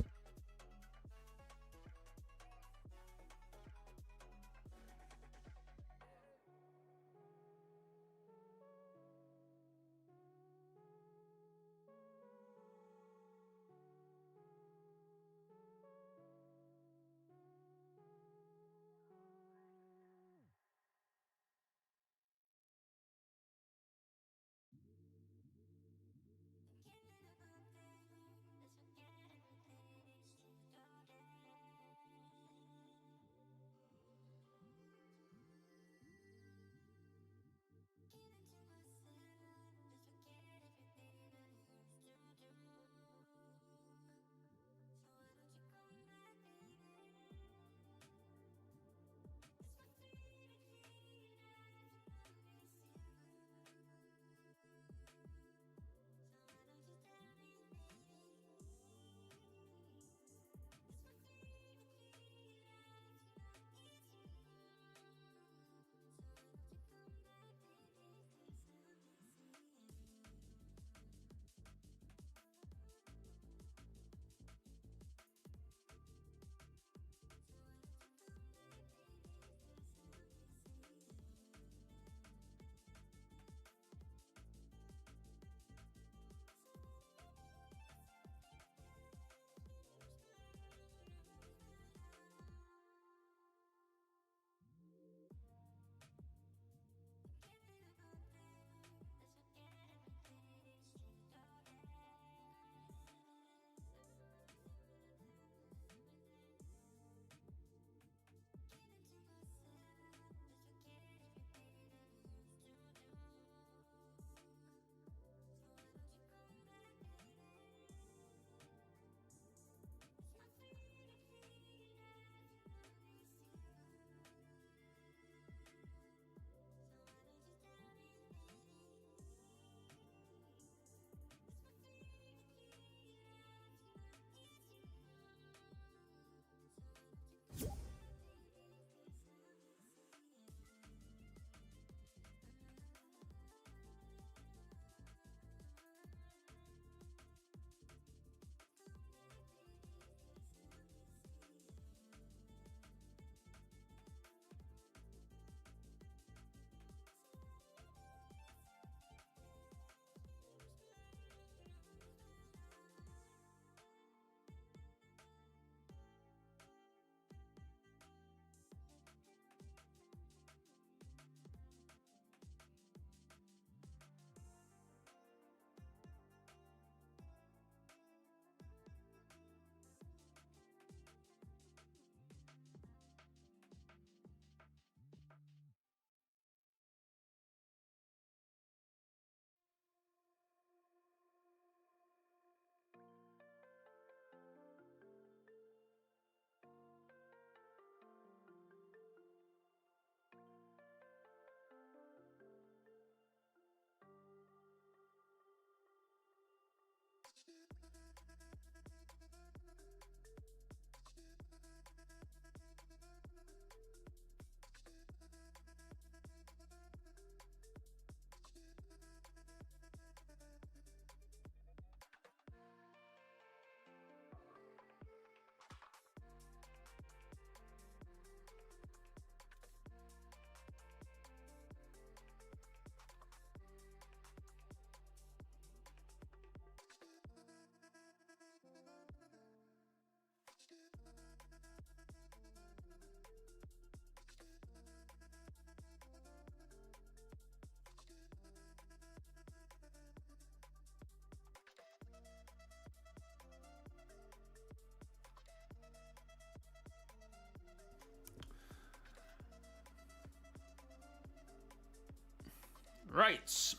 Right.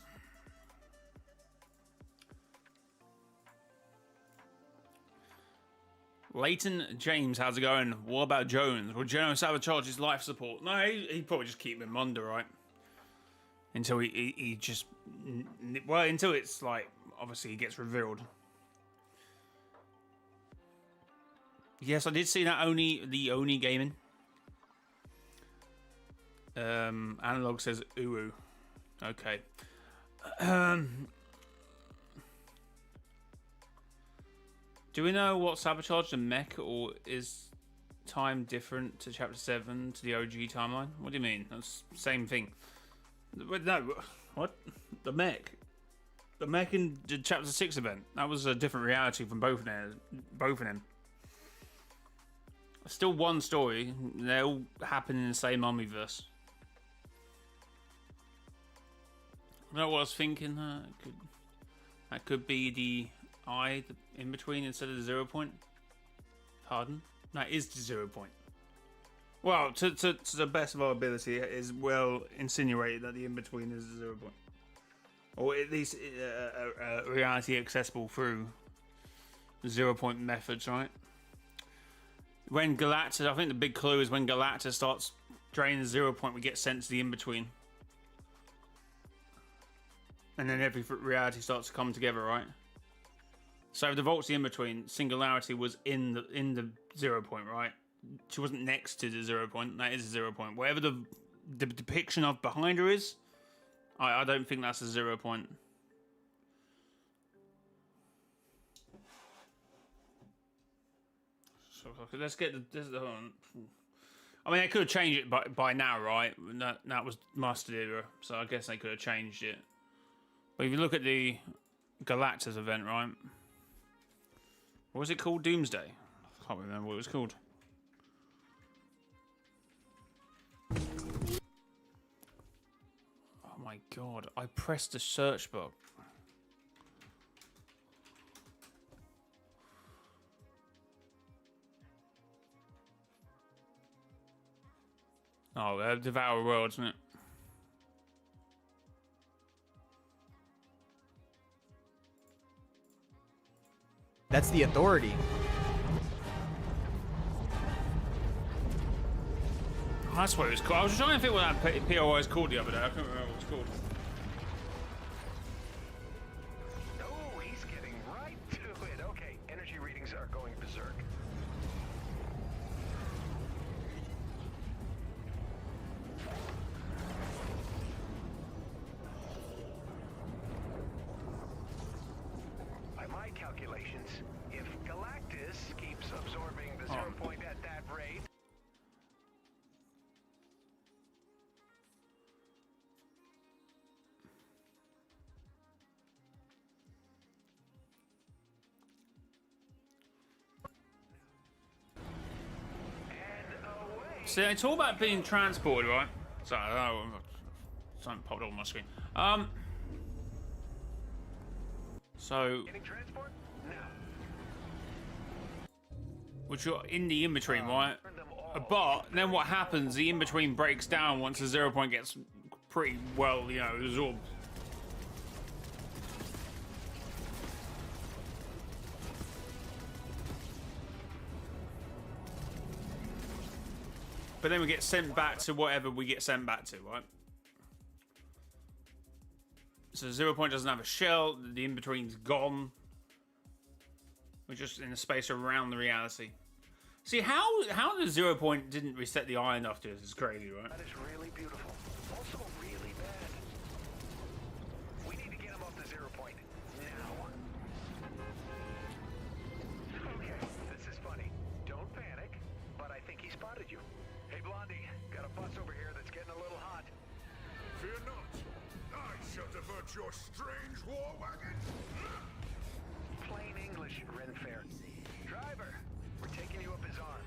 Leighton James, how's it going? What about Jones? Will Geno sabotage his life support? No, he'd probably just keep him under, right? Until he just... Well, until it's like, obviously he gets revealed. Yes, I did see that the Oni gaming. Analog says uwu. Okay. Do we know what sabotaged the mech, or is time different to Chapter 7 to the OG timeline? What do you mean? That's the same thing. No, what? The mech. The mech in the Chapter 6 event. That was a different reality from both of them. Still one story. They all happen in the same Omniverse. You know what I was thinking? That could be the eye in between instead of the 0 point. Pardon? That is the 0 point. Well, to the best of our ability, it is well insinuated that the in between is the 0 point, or at least reality accessible through the 0 point methods, right? When Galactus, I think the big clue is when Galactus starts draining the 0 point, we get sent to the in between. And then every reality starts to come together, right? So the Vault's the in-between. Singularity was in the 0 point, right? She wasn't next to the 0 point. That is a 0 point. Whatever the depiction of behind her is, I don't think that's a 0 point. So let's get the I mean, they could have changed it by now, right? That was Mustard Era, so I guess they could have changed it. But if you look at the Galactus event, right? What was it called? Doomsday? I can't remember what it was called. Oh my god, I pressed the search button. Oh, Devour Worlds, isn't it? That's the Authority. Oh, that's what it was called. I was trying to think what that POI was called the other day. I couldn't remember what it was called. Oh, he's getting right to it. Okay, energy readings are going berserk. By my calculations, if Galactus keeps absorbing the 0 point at that rate... See, it's all about being transported, right? Sorry, I don't know. Something popped up on my screen. So, Getting transport? No. which you're in the in-between, right? But then what happens, the in-between breaks down once the 0 point gets pretty well, you know, absorbed. But then we get sent back to whatever we get sent back to, right? So 0 point doesn't have a shell, the in-between's gone. We're just in a space around the reality. See, how the 0 point didn't reset the eye enough to this is crazy, right? That is really beautiful. Also really bad. We need to get him off the 0 point. Now. Okay, this is funny. Don't panic, but I think he spotted you. Hey, Blondie, got a bus over here that's getting a little hot. Fear not. I shall divert your strange war wagon. Plain English, Renfair. Driver, we're taking you up his arm.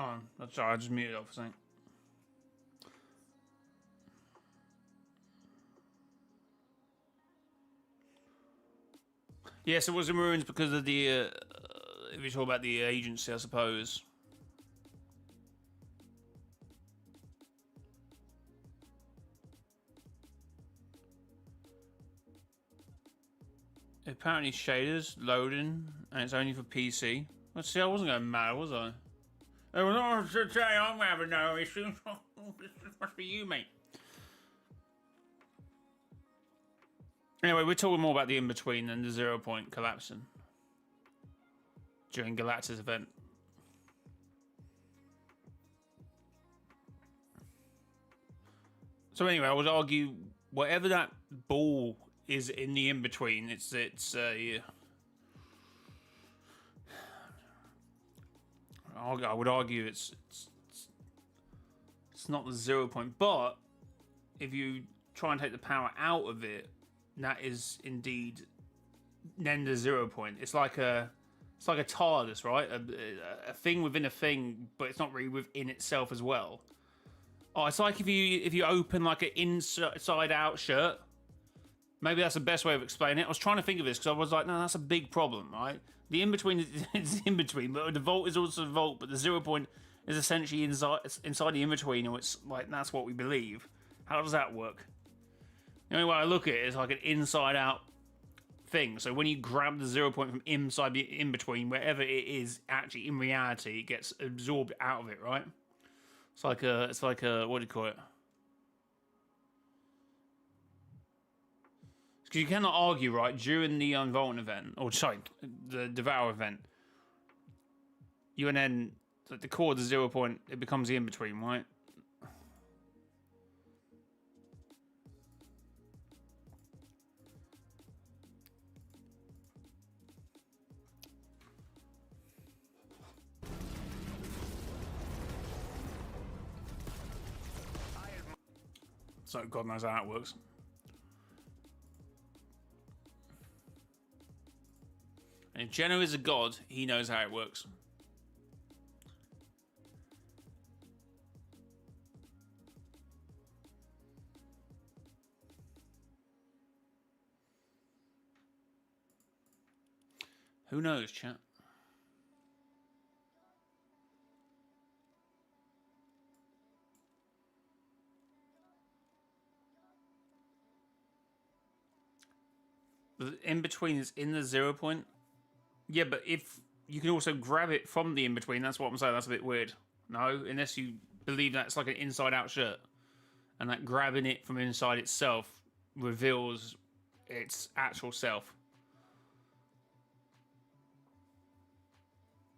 Oh, that's sorry, I just muted off, I think. Yes, it was in ruins because of the, if you talk about the agency, I suppose. Apparently shaders, loading, and it's only for PC. Let's see, I wasn't going mad, was I? I was not to say I'm having no issues. This must be you, mate. Anyway, we're talking more about the in-between and the 0 point collapsing during Galactus event. So anyway, I would argue whatever that ball is in the in-between, it's I would argue it's not the 0 point, but if you try and take the power out of it, that is indeed then the 0 point. It's like a TARDIS, right? A thing within a thing, but it's not really within itself as well. Oh, it's like if you open like an inside out shirt. Maybe that's the best way of explaining it. I was trying to think of this because I was like, no, that's a big problem, right? The in-between is in-between, but the vault is also the vault, but the 0 point is essentially inside the in-between, or it's like, that's what we believe. How does that work? The only way I look at it is like an inside-out thing. So when you grab the 0 point from inside the in-between, wherever it is, actually in reality, it gets absorbed out of it, right? It's like a what do you call it? Because you cannot argue, right, during the Unvaulting event, or sorry, the Devour event, you and then the core of the 0 point, it becomes the in-between, right? So God knows how that works. And if Geno is a god, he knows how it works. Who knows, chat? The in-between is in the 0 point. Yeah, but if you can also grab it from the in-between, that's what I'm saying. That's a bit weird. No, unless you believe that it's like an inside-out shirt. And that grabbing it from inside itself reveals its actual self.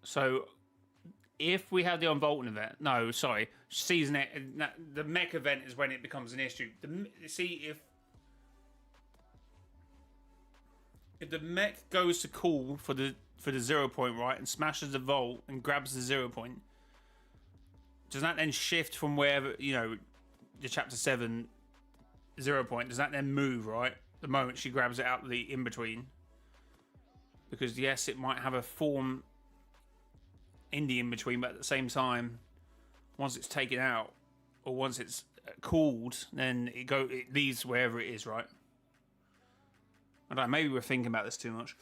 So, if we have the Unvaulting event... No, sorry. Season 8... The mech event is when it becomes an issue. See, if the mech goes to call for the 0 point, right, and smashes the vault and grabs the 0 point, does that then shift from wherever, you know, the chapter 7 0 point, does that then move, right, the moment she grabs it out of the in-between? Because yes, it might have a form in the in-between, but at the same time, once it's taken out or once it's called, then it leaves wherever it is, right? I don't know, maybe we're thinking about this too much.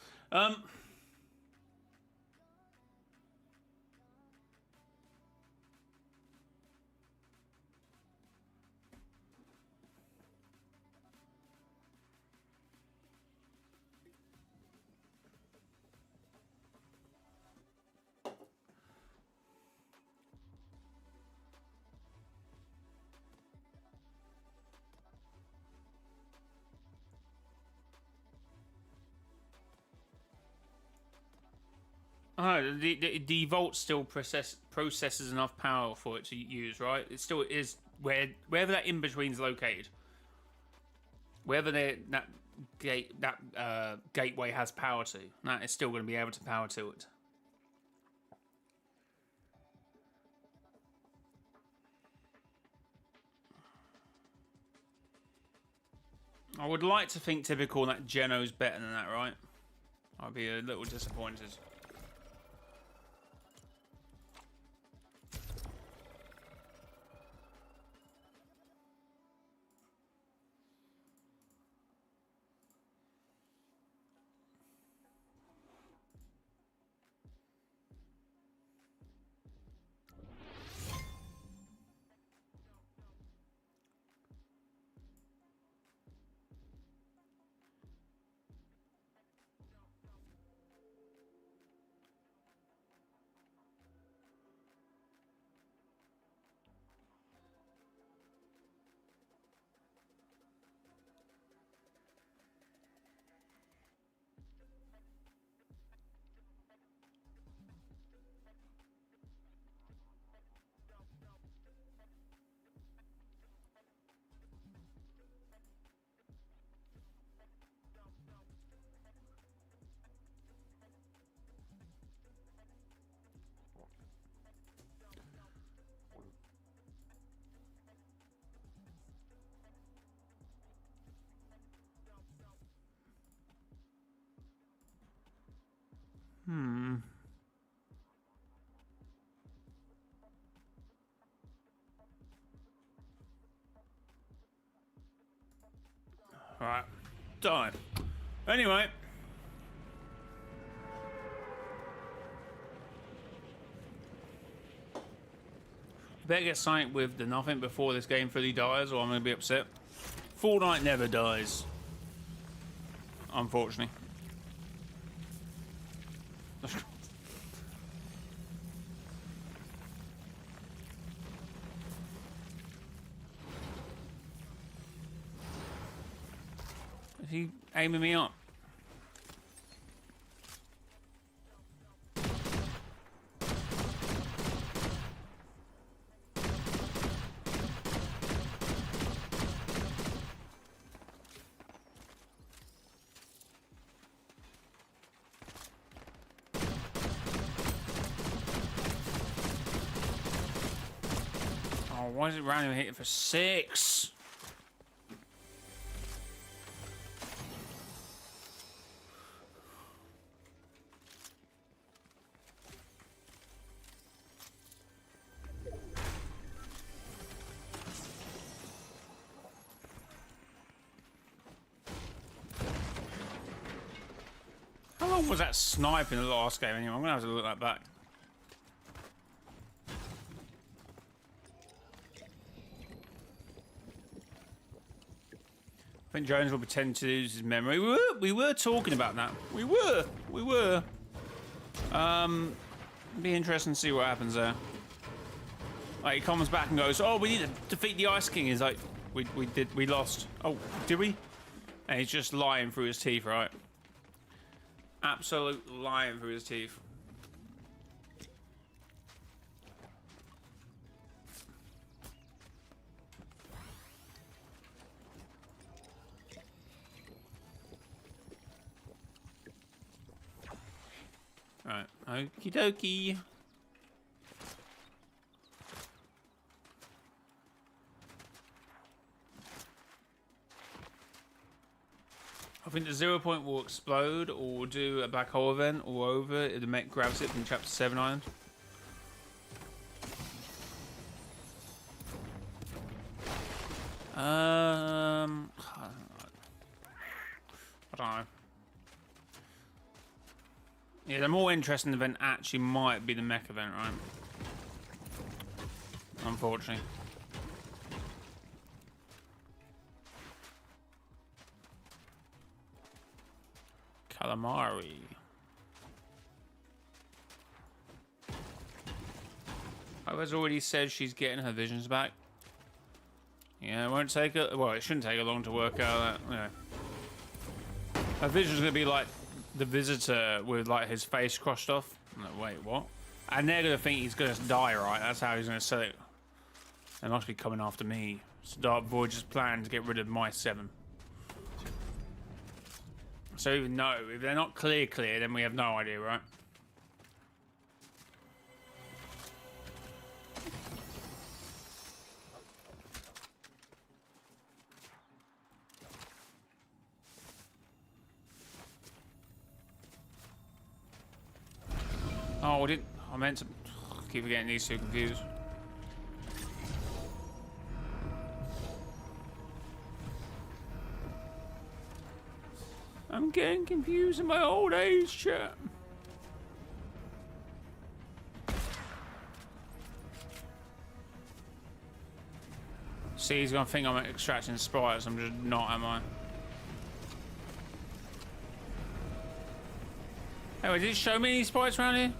Oh, the vault still processes enough power for it to use, right? It still is wherever that in between is located, wherever that gateway has power to, that is still going to be able to power to it. I would like to think typical that Geno's better than that, right? I'd be a little disappointed. Right. Die. Anyway. Better get something with the nothing before this game fully dies, or I'm going to be upset. Fortnite never dies. Unfortunately. Is he aiming me up? Oh, why is it randomly hitting for 6? How long was that snipe in the last game anyway? I'm gonna have to look that back. I think Jones will pretend to lose his memory. We were talking about that. We were. Be interesting to see what happens there. Like, he comes back and goes, "Oh, we need to defeat the Ice King." He's like, we lost. Oh, did we? And he's just lying through his teeth, right? Absolute lying through his teeth. Right, okie dokie. I think the 0 point will explode or do a black hole event or over if the mech grabs it from chapter 7 Island. I don't know. Yeah, the more interesting event actually might be the mech event, right? Unfortunately. Calamari. I was already said she's getting her visions back. Yeah, it won't take her. Well, it shouldn't take her long to work out that. Yeah. Her vision's gonna be like the visitor with like his face crossed off. I'm like, wait, what? And they're gonna think he's gonna die, right? That's how he's gonna sell it. They must be coming after me. It's Dark Voyage's plan to get rid of my 7. So even though if they're not clear, then we have no idea, right? Oh, I meant to keep getting these two confused. I'm getting confused in my old age, chat. See, he's gonna think I'm extracting sprites. I'm just not, am I? Anyway, did it show me any sprites around here?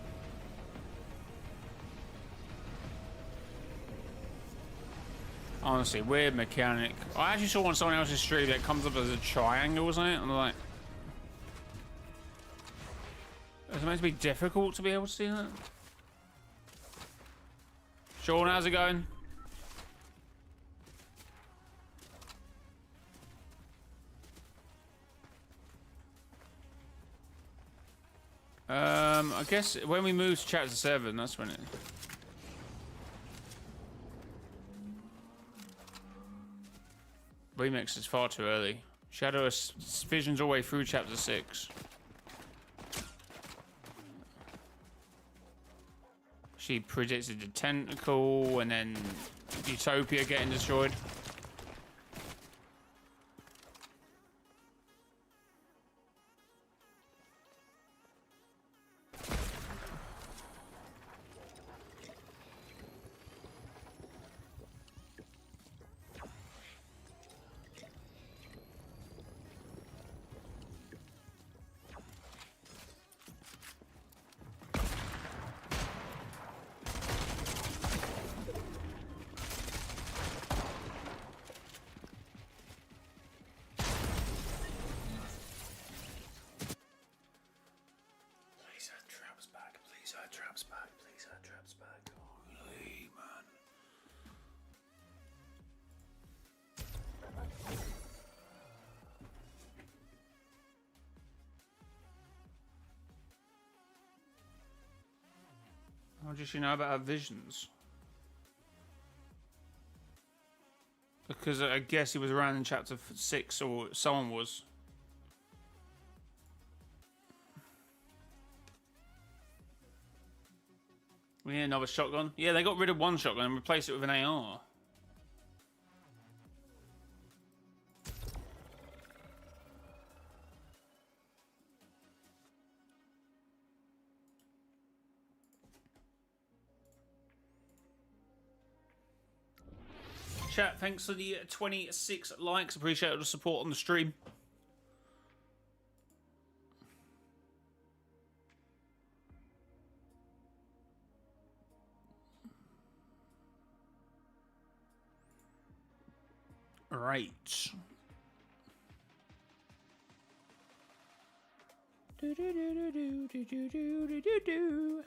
Honestly, weird mechanic. I actually saw on someone else's stream that comes up as a triangle or something. I'm like, is it meant to be difficult to be able to see that? Sean, how's it going? I guess when we move to chapter 7, that's when it. Remix is far too early. Shadow visions all the way through chapter 6. She predicted the tentacle and then Utopia getting destroyed. Traps back, please. Traps back. Holy man. How does she know about her visions? Because I guess he was around in chapter 6, or someone was. We need another shotgun. Yeah, they got rid of one shotgun and replaced it with an AR. Chat, thanks for the 26 likes. Appreciate all the support on the stream. Right. Do do do do do do do do do do.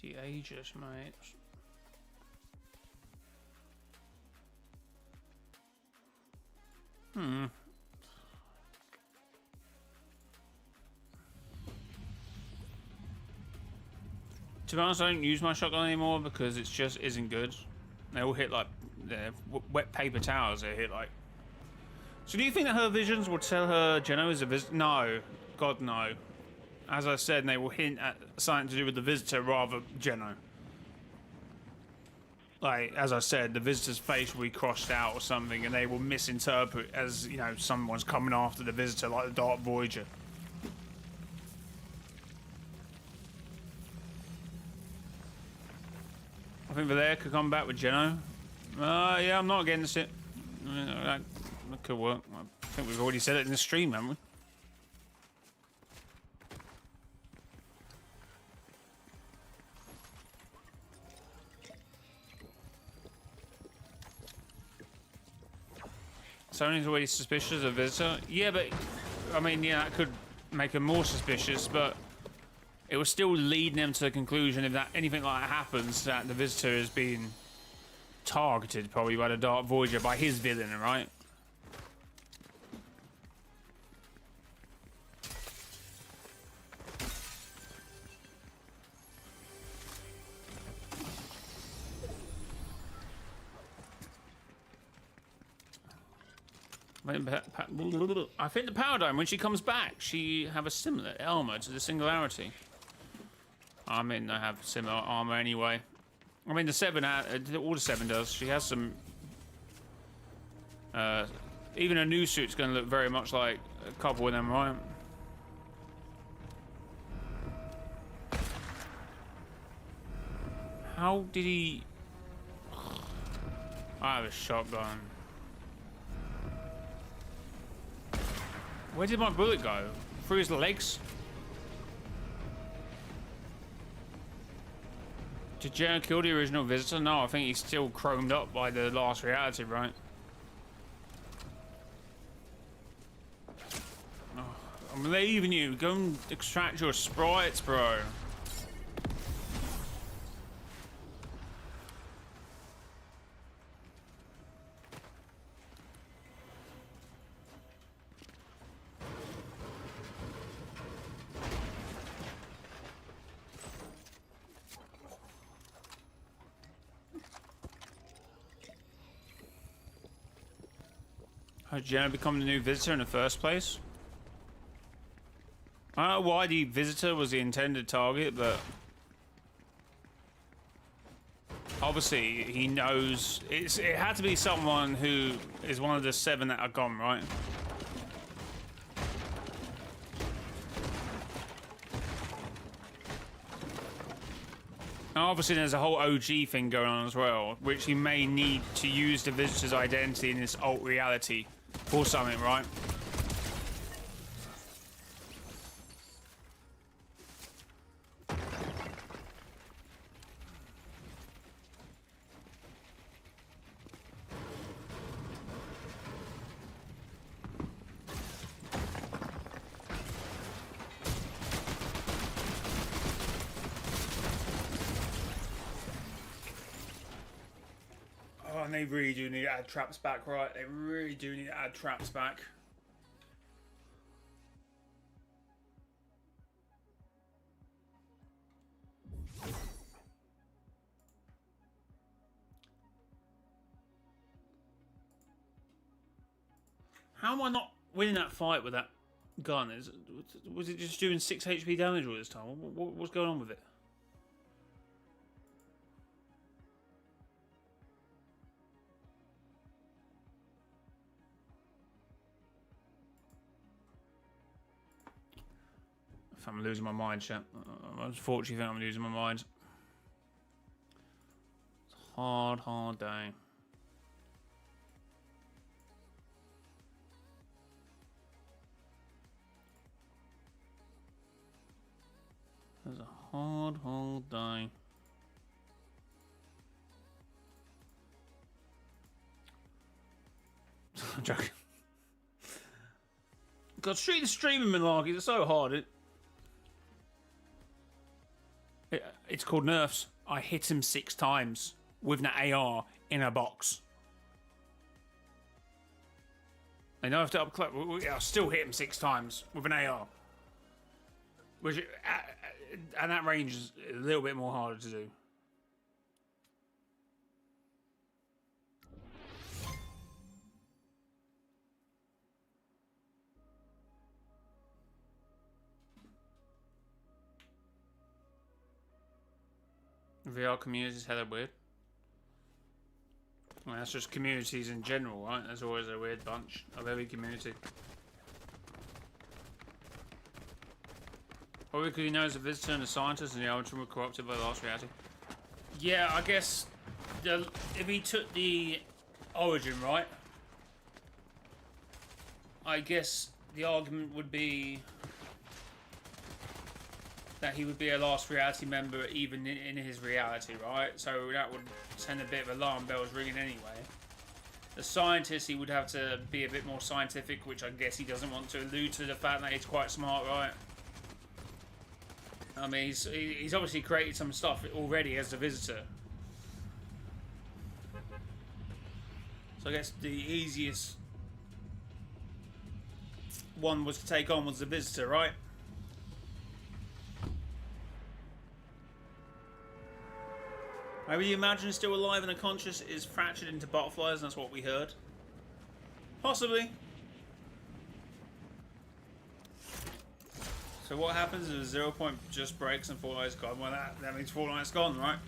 The ages, mate. To be honest, I don't use my shotgun anymore because it just isn't good. They all hit like wet paper towels. They hit like. So do you think that her visions will tell her Geno is a visitor? No, God no. As I said, they will hint at something to do with the visitor rather Geno. Like, as I said, the visitor's face will be crossed out or something and they will misinterpret as, you know, someone's coming after the visitor, like the Dark Voyager. I think Valère could come back with Geno. Yeah, I'm not against it. I mean, that could work. I think we've already said it in the stream, haven't we? Sony's already suspicious of visitor. Yeah, but I mean, yeah, that could make them more suspicious, but it will still lead them to the conclusion if that anything like that happens, that the visitor is being targeted probably by the Dark Voyager, by his villain, right? I think the Paradigm, when she comes back, she have a similar armor to the Singularity. I mean, I have similar armor anyway. I mean, the 7, all the 7 does. She has some... even a new suit's going to look very much like a couple of them, right? How did he... I have a shotgun. Where did my bullet go? Through his legs? Did Geno kill the original visitor? No, I think he's still chromed up by the last reality, right? Oh, I'm leaving you. Go and extract your sprites, bro. How did Jenna become the new visitor in the first place? I don't know why the visitor was the intended target, but obviously he knows it had to be someone who is one of the 7 that are gone, right? And obviously there's a whole OG thing going on as well, which he may need to use the visitor's identity in this alt reality for something, right? Oh, and they really do need to add traps back, right? They really do need to add traps back. How am I not winning that fight with that gun? Was it just doing 6 HP damage all this time? What's going on with it? I'm losing my mind, chat. Unfortunately, I think I'm losing my mind. It's a hard, hard day. It's a hard, hard day. I'm joking. God, streaming malarkey, it's so hard. It's called nerfs. I hit him 6 times with an AR in a box. I know I have to up close. I'll still hit him 6 times with an AR. Which, and that range is a little bit more harder to do. VR communities hella weird. Well, that's just communities in general, right? There's always a weird bunch of every community. Probably because he knows the visitor and the scientist and the Ultron were corrupted by the last reality. Yeah, I guess if he took the origin, right? I guess the argument would be that he would be a last reality member even in his reality, right? So that would send a bit of alarm bells ringing anyway. The scientist, he would have to be a bit more scientific, which I guess he doesn't want to allude to the fact that he's quite smart, right? I mean, he's obviously created some stuff already as the visitor. So I guess the easiest one was to take on was the visitor, right? Maybe the Imagine is still alive and the conscious is fractured into butterflies, and that's what we heard. Possibly. So what happens if 0 point just breaks and Fortnite's gone? Well, that means Fortnite's gone, right?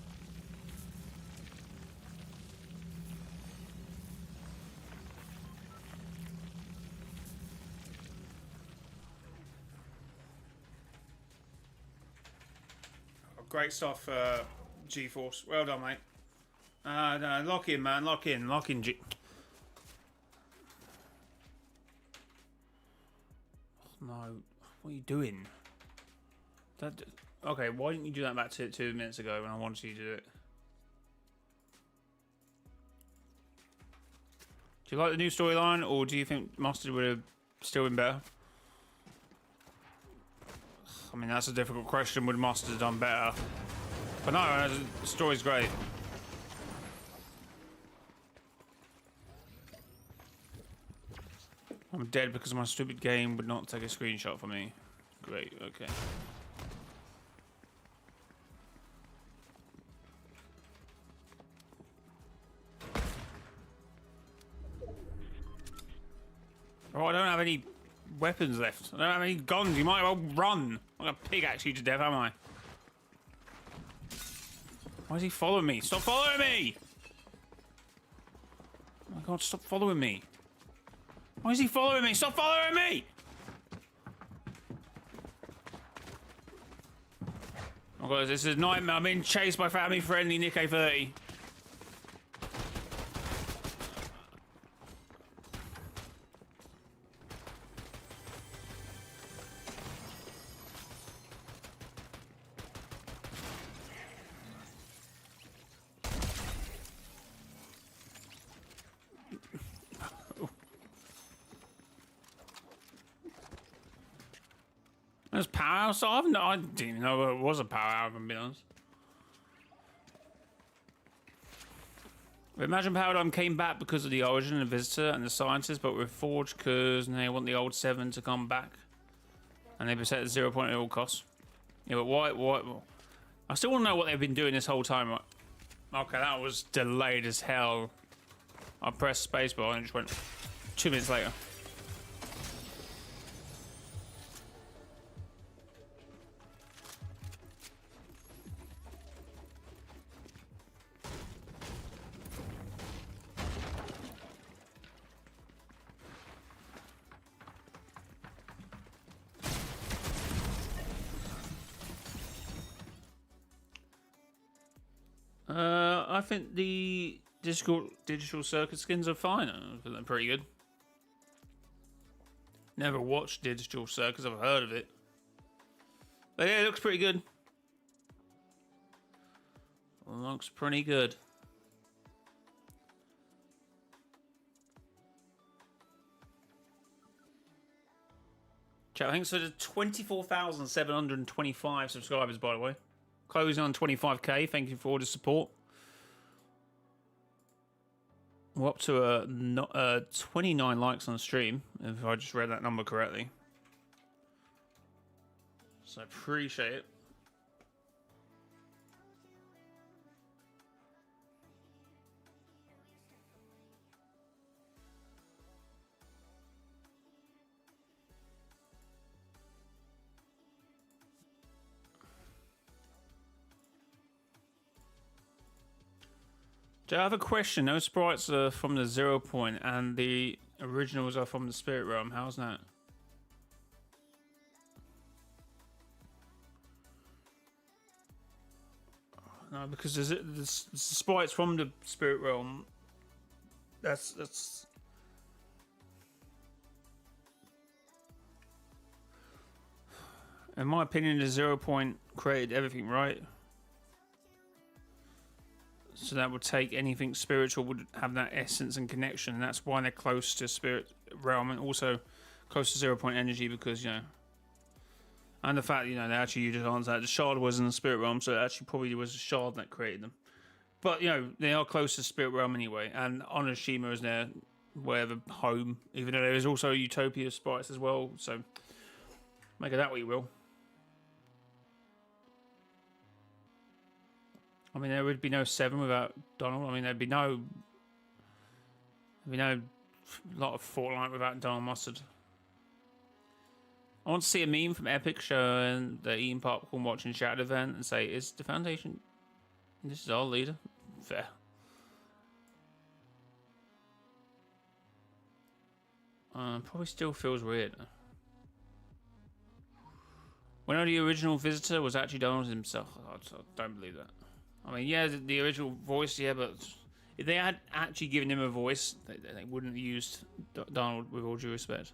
Oh, great stuff, G-Force. Well done, mate. No, lock in, man. Lock in, G... Oh, no. What are you doing? Okay, why didn't you do that back 2 minutes ago when I wanted you to do it? Do you like the new storyline, or do you think Mustard would have still been better? I mean, that's a difficult question. Would Mustard have done better? But no, the story's great. I'm dead because my stupid game would not take a screenshot for me. Great, okay. Oh, I don't have any weapons left. I don't have any guns. You might well run. I'm gonna pickaxe you to death, am I? Why is he following me? Stop following me! Oh my god, stop following me. Why is he following me? Stop following me! Oh god, this is a nightmare. I'm being chased by family friendly Nick A30. There's powerhouse. I didn't even know it was a powerhouse, if I'm being honest. Imagine Paradigm came back because of the Origin and the Visitor and the Scientist, but we're Forged because they want the old 7 to come back. And they've set at 0 point at all costs. Yeah, but why? I still want to know what they've been doing this whole time. Okay, that was delayed as hell. I pressed spacebar and it just went 2 minutes later. I think the digital circuit skins are fine. I think they're pretty good. Never watched digital circuits. I've heard of it. But yeah, it looks pretty good. Looks pretty good. Chat, thanks for the 24,725 subscribers, by the way. Closing on 25k. Thank you for all the support. We're up to 29 likes on the stream, if I just read that number correctly. So I appreciate it. Do I have a question? No sprites are from the 0 point and the originals are from the Spirit Realm. How's that? No, because the sprites from the Spirit Realm. That's. In my opinion, the 0 point created everything, right? So that would take anything spiritual would have that essence and connection, and that's why they're close to Spirit Realm and also close to 0 point energy, because and the fact they actually you just answered that the shard was in the Spirit Realm, so it actually probably was a shard that created them. But they are close to Spirit Realm anyway, and Onishima is their wherever home, even though there is also Utopia sprites as well. So make it that way you will. I mean, there would be no 7 without Donald. I mean, there'd be no lot of Fortnite without Donald Mustard. I want to see a meme from Epic showing the eating popcorn watching Shattered event and say, "Is the Foundation? This is our leader." Fair. Probably still feels weird. When the original Visitor was actually Donald himself, I don't believe that. I mean, yeah, the original voice, yeah, but if they had actually given him a voice, they wouldn't have used Donald, with all due respect.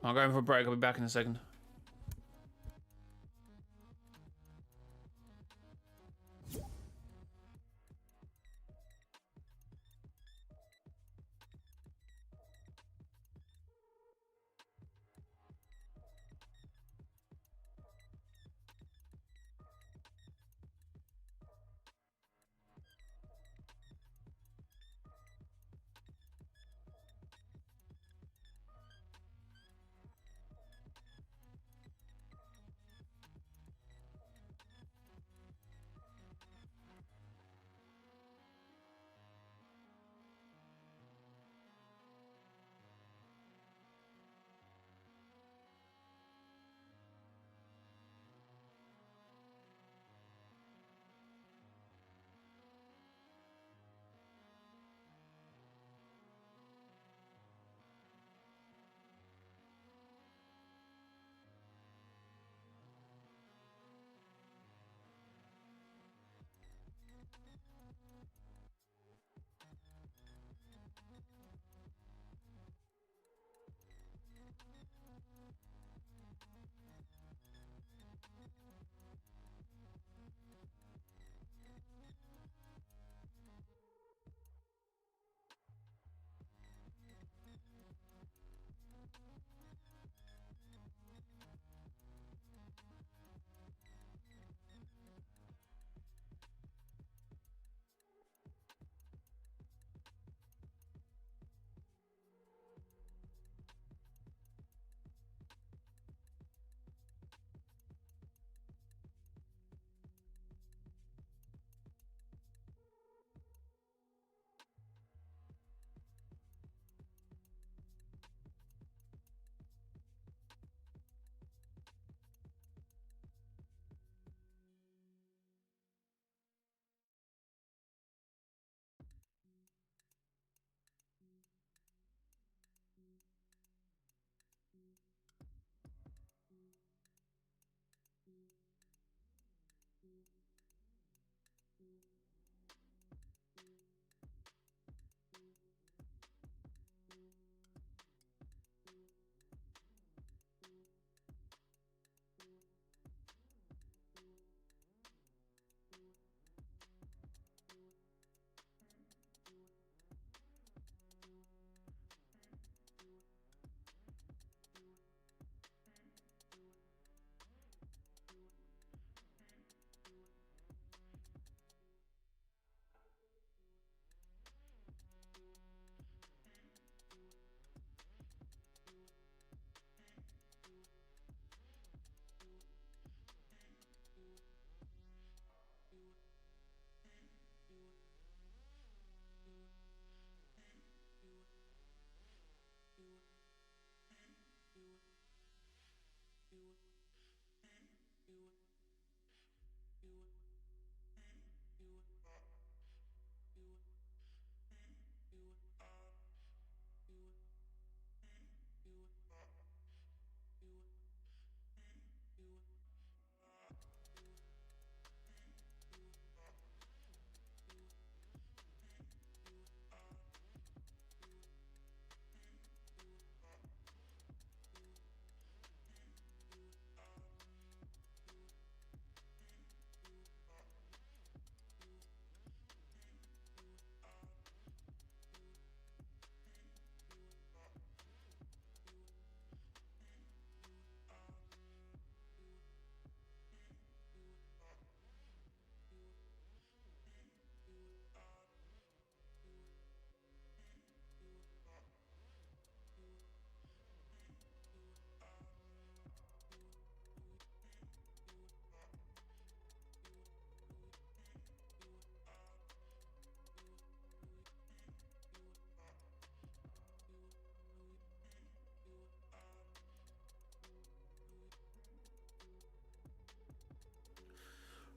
I'm going for a break. I'll be back in a second.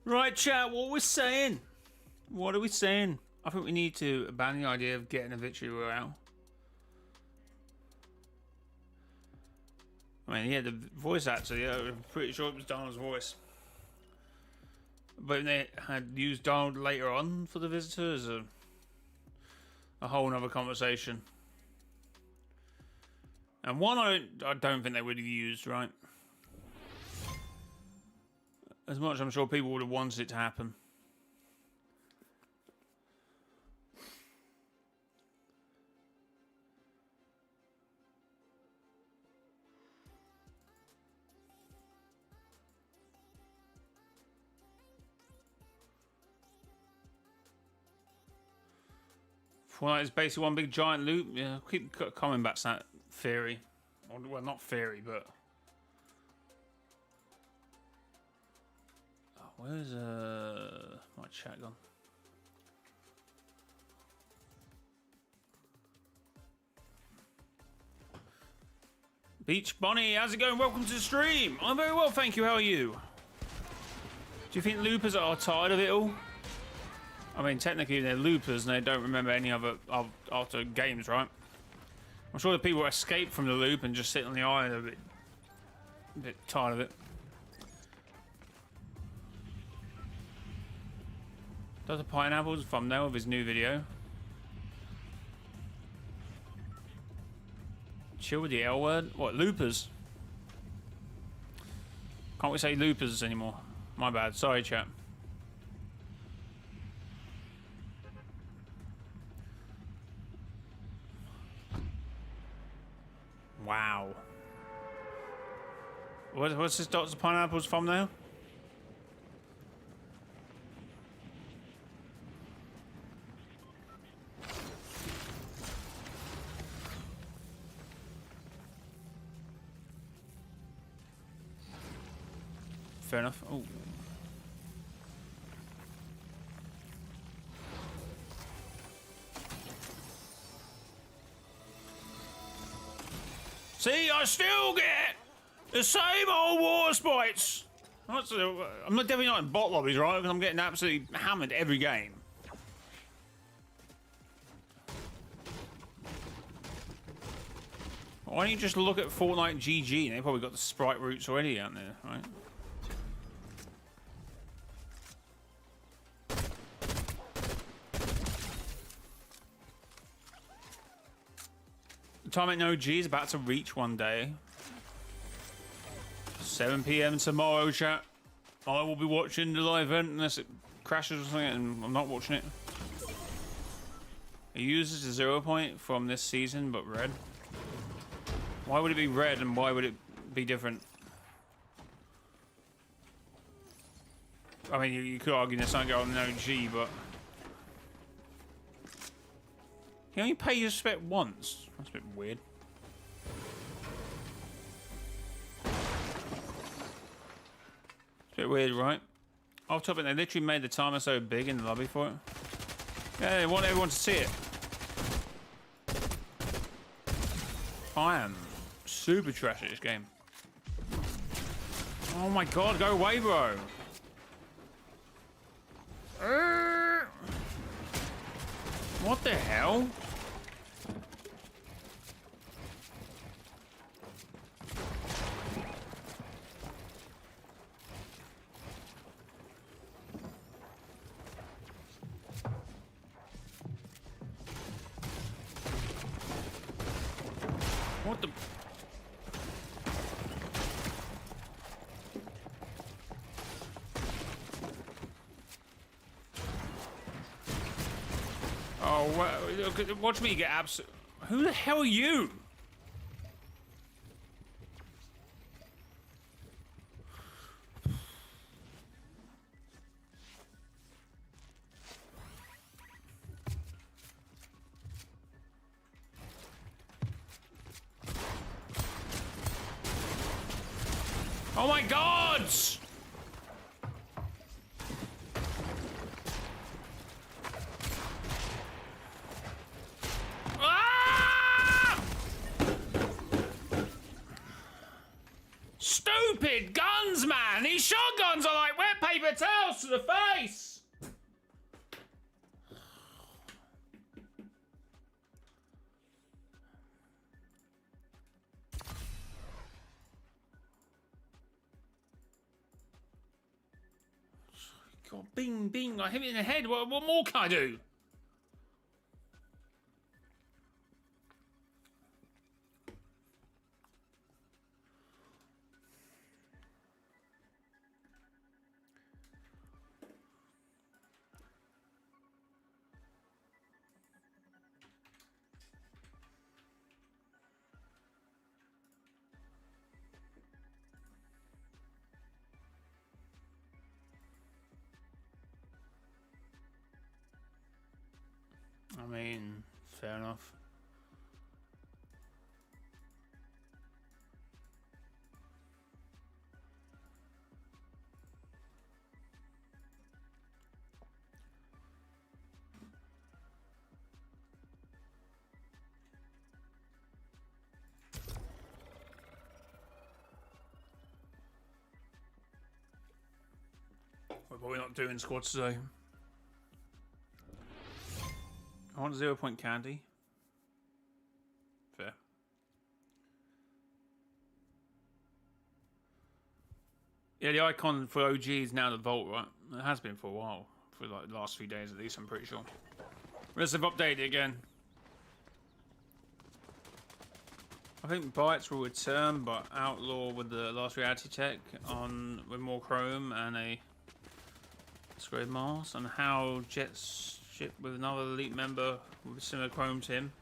Right, chat, what we're saying? What are we saying? I think we need to abandon the idea of getting a victory royale. I mean, yeah, the voice actor, yeah, I'm pretty sure it was Donald's voice. But they had used Donald later on for the visitors, a whole nother conversation. And one I don't think they would have used, right? As much I'm sure people would have wanted it to happen. Well, it's basically one big giant loop. Yeah, keep coming back to that theory. Well, not theory, but... Oh, where's my chat gone? Beach Bonnie, how's it going? Welcome to the stream. I'm very well, thank you. How are you? Do you think loopers are tired of it all? I mean, technically they're loopers and they don't remember any other after games, right? I'm sure the people escape from the loop and just sit on the island a bit tired of it. Does the pineapples thumbnail of his new video? Chill with the L word? What, loopers? Can't we say loopers anymore? My bad, sorry chat. Wow. What's this Dr. Pineapple's thumbnail? Fair enough. Oh. See, I still get the same old water sprites. I'm definitely not in bot lobbies, right? Because I'm getting absolutely hammered every game. Why don't you just look at Fortnite GG? They probably got the Sprite routes already out there, right? Time at No G is about to reach one day. 7 PM tomorrow, chat. I will be watching the live event unless it crashes or something, and I'm not watching it. It uses a 0 point from this season, but red. Why would it be red and why would it be different? I mean, you could argue there's something on No G, but he only pays respect once. That's a bit weird. It's a bit weird, right? Off topic, they literally made the timer so big in the lobby for it. Yeah, they want everyone to see it. I am super trash at this game. Oh my god, go away, bro. What the hell? What the... Oh, watch me get absolute... Who the hell are you? Oh my god! Ah! Stupid guns, man! These shotguns are like wet paper Sprite's house to the face! God, bing, bing, I hit it in the head. What more can I do? I mean, fair enough. We're probably not doing squads today. I want 0 point candy. Fair. Yeah, the icon for OG is now the Vault, right? It has been for a while. For like the last few days at least, I'm pretty sure. Unless they've updated it again. I think Bytes will return, but Outlaw with the last reality check on with more Chrome and a Squid Mars, and how Jet's ship with another elite member with similar Chrome to him.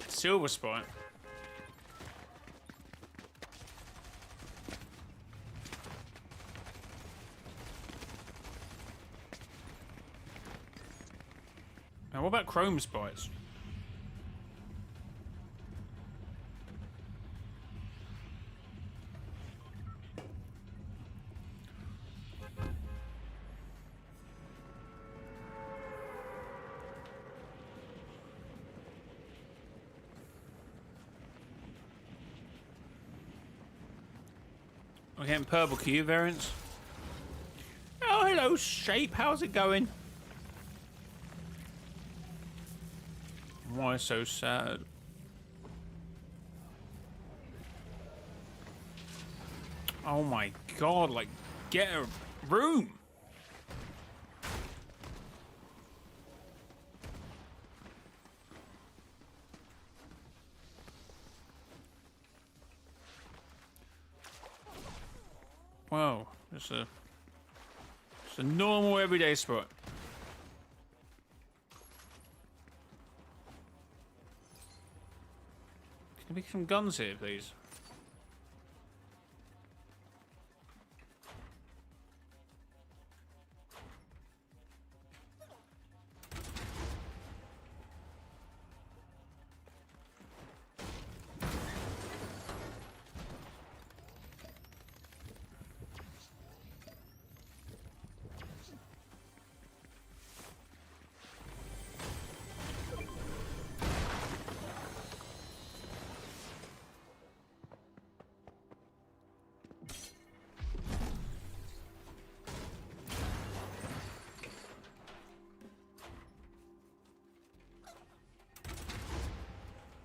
Silver Sprite. Now, what about Chrome Sprites? We're getting purple Q variants. Oh, hello, Shape. How's it going? Why so sad? Oh my god, like, get a room! Wow, just a normal everyday spot. Can we get some guns here, please?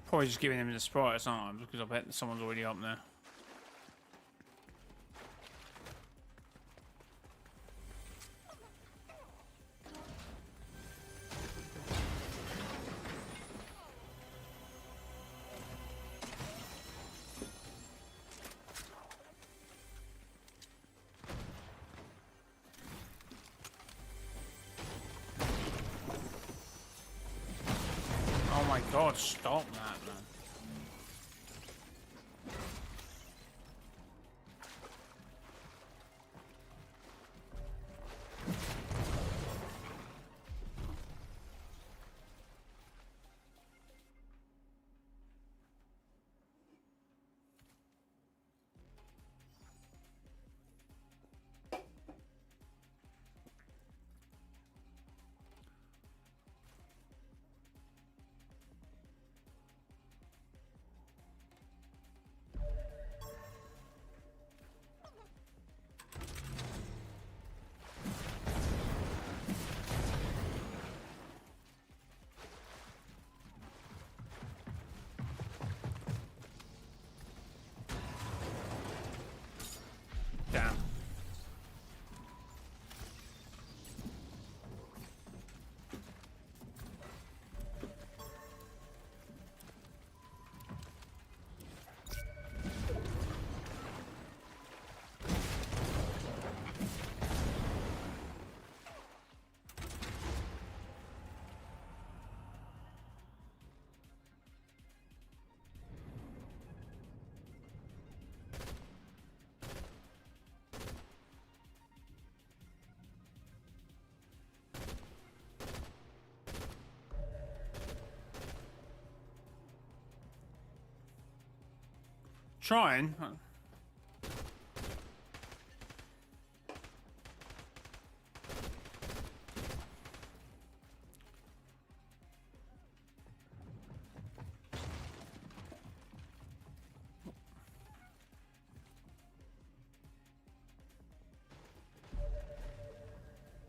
Probably just giving him the Sprite sometimes because I bet someone's already up there. Oh my god, stop that, man. Trying.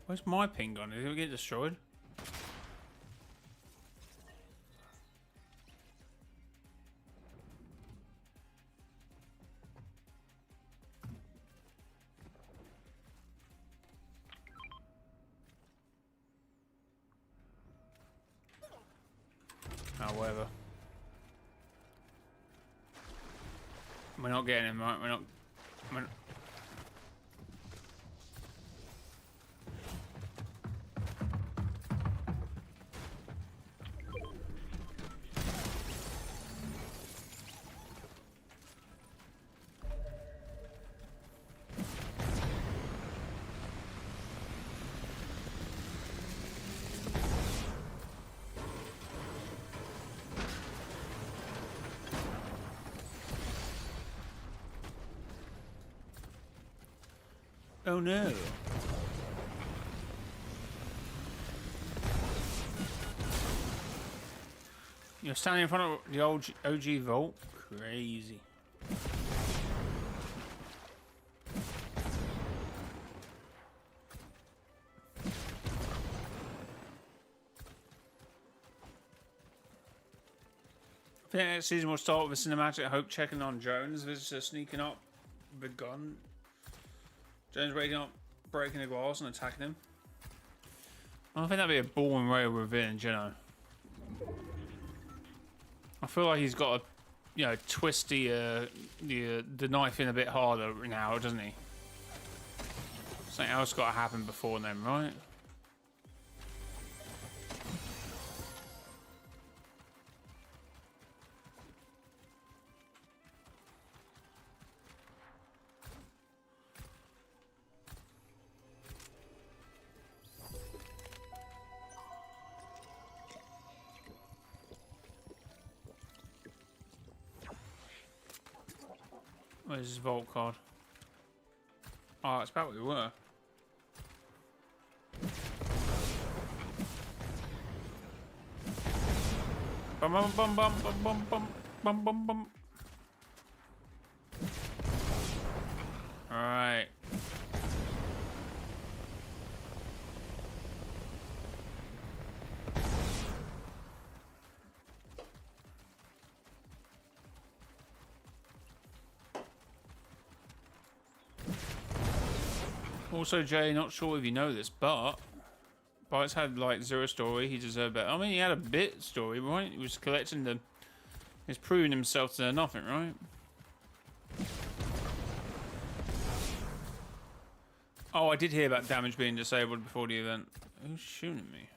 Where's my ping gone? Did it get destroyed? Oh, whatever. We're not getting him, right? We're not... Oh no. You're standing in front of the old OG vault? Crazy. I think next season will start with a cinematic Hope checking on Jones, visitor sneaking up with a gun. Jones waking up, breaking the glass and attacking him. I don't think that'd be a boring way of revenge, you know. I feel like he's got to, you know, twist the knife in a bit harder now, doesn't he? Something else got to happen before then, right? Where's his vault card? Oh, it's about where we were. Bum bum bum bum bum bum bum bum bum bum. All right. Also, Jay, not sure if you know this, but Bytes had like 0 story. He deserved better. I mean, he had a bit story, right? He was collecting the. He's proving himself to nothing, right? Oh, I did hear about damage being disabled before the event. Who's shooting at me?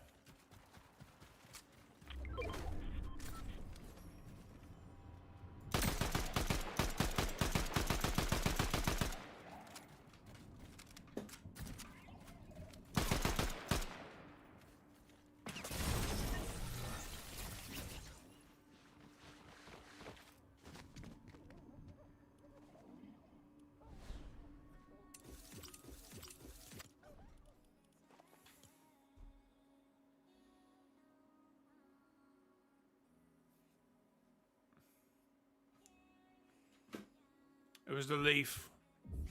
It was the leaf.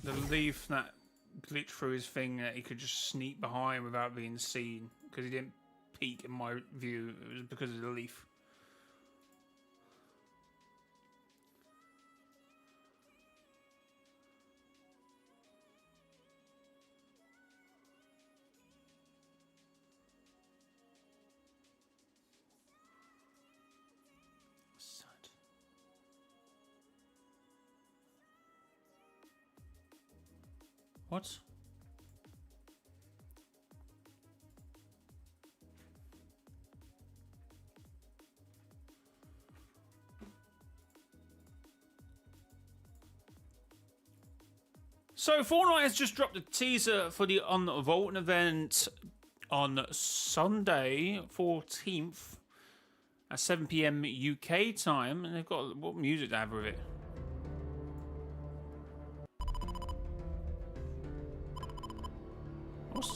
The leaf that glitched through his thing that he could just sneak behind without being seen. Because he didn't peek in my view. It was because of the leaf. What? So Fortnite has just dropped a teaser for the Unvaulting event on Sunday 14th at 7 PM UK time, and they've got what music to have with it.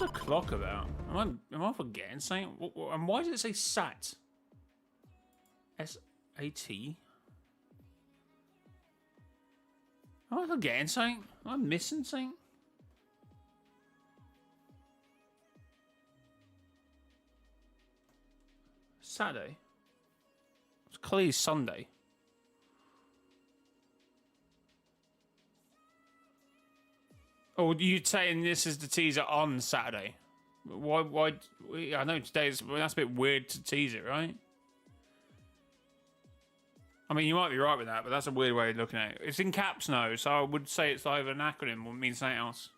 the clock about? Am I forgetting something? And why does it say SAT? S-A-T? Am I forgetting something? Am I missing something? Saturday? It's clearly Sunday. Oh, you saying this is the teaser on Saturday? Why? I know today's... Well, that's a bit weird to tease it, right? I mean, you might be right with that, but that's a weird way of looking at it. It's in caps now, so I would say it's either an acronym or means something else.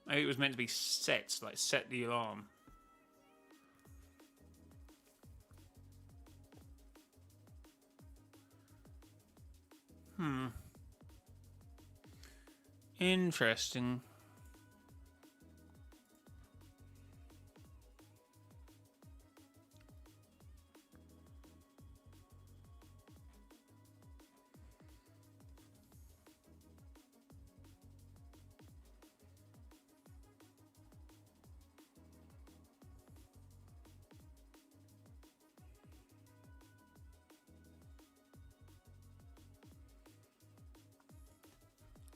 Maybe it was meant to be set, like set the alarm. Interesting.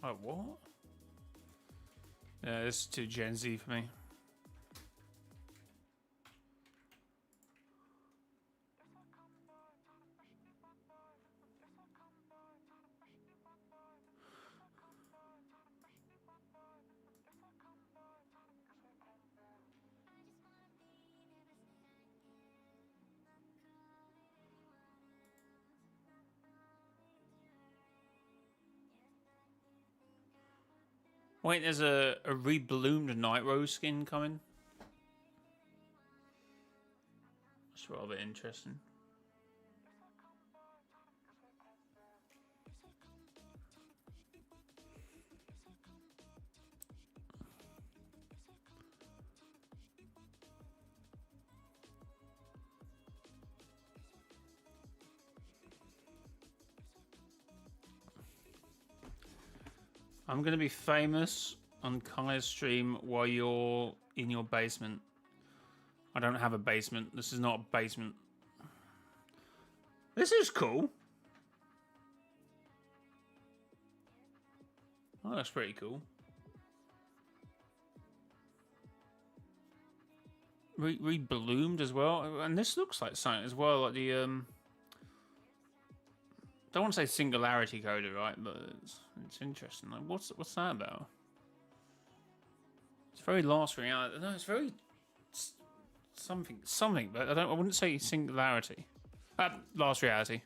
Oh, what? Yeah, this is too Gen Z for me. Wait, there's a rebloomed Night Rose skin coming. That's rather interesting. I'm gonna be famous on Kai's stream while you're in your basement. I don't have a basement. This is not a basement. This is cool. Oh, that's pretty cool. Rebloomed as well, and this looks like something as well, like the don't want to say singularity coder, right? But it's interesting. Like, what's that about? It's very last reality. No, it's very something. But I wouldn't say singularity. Last reality.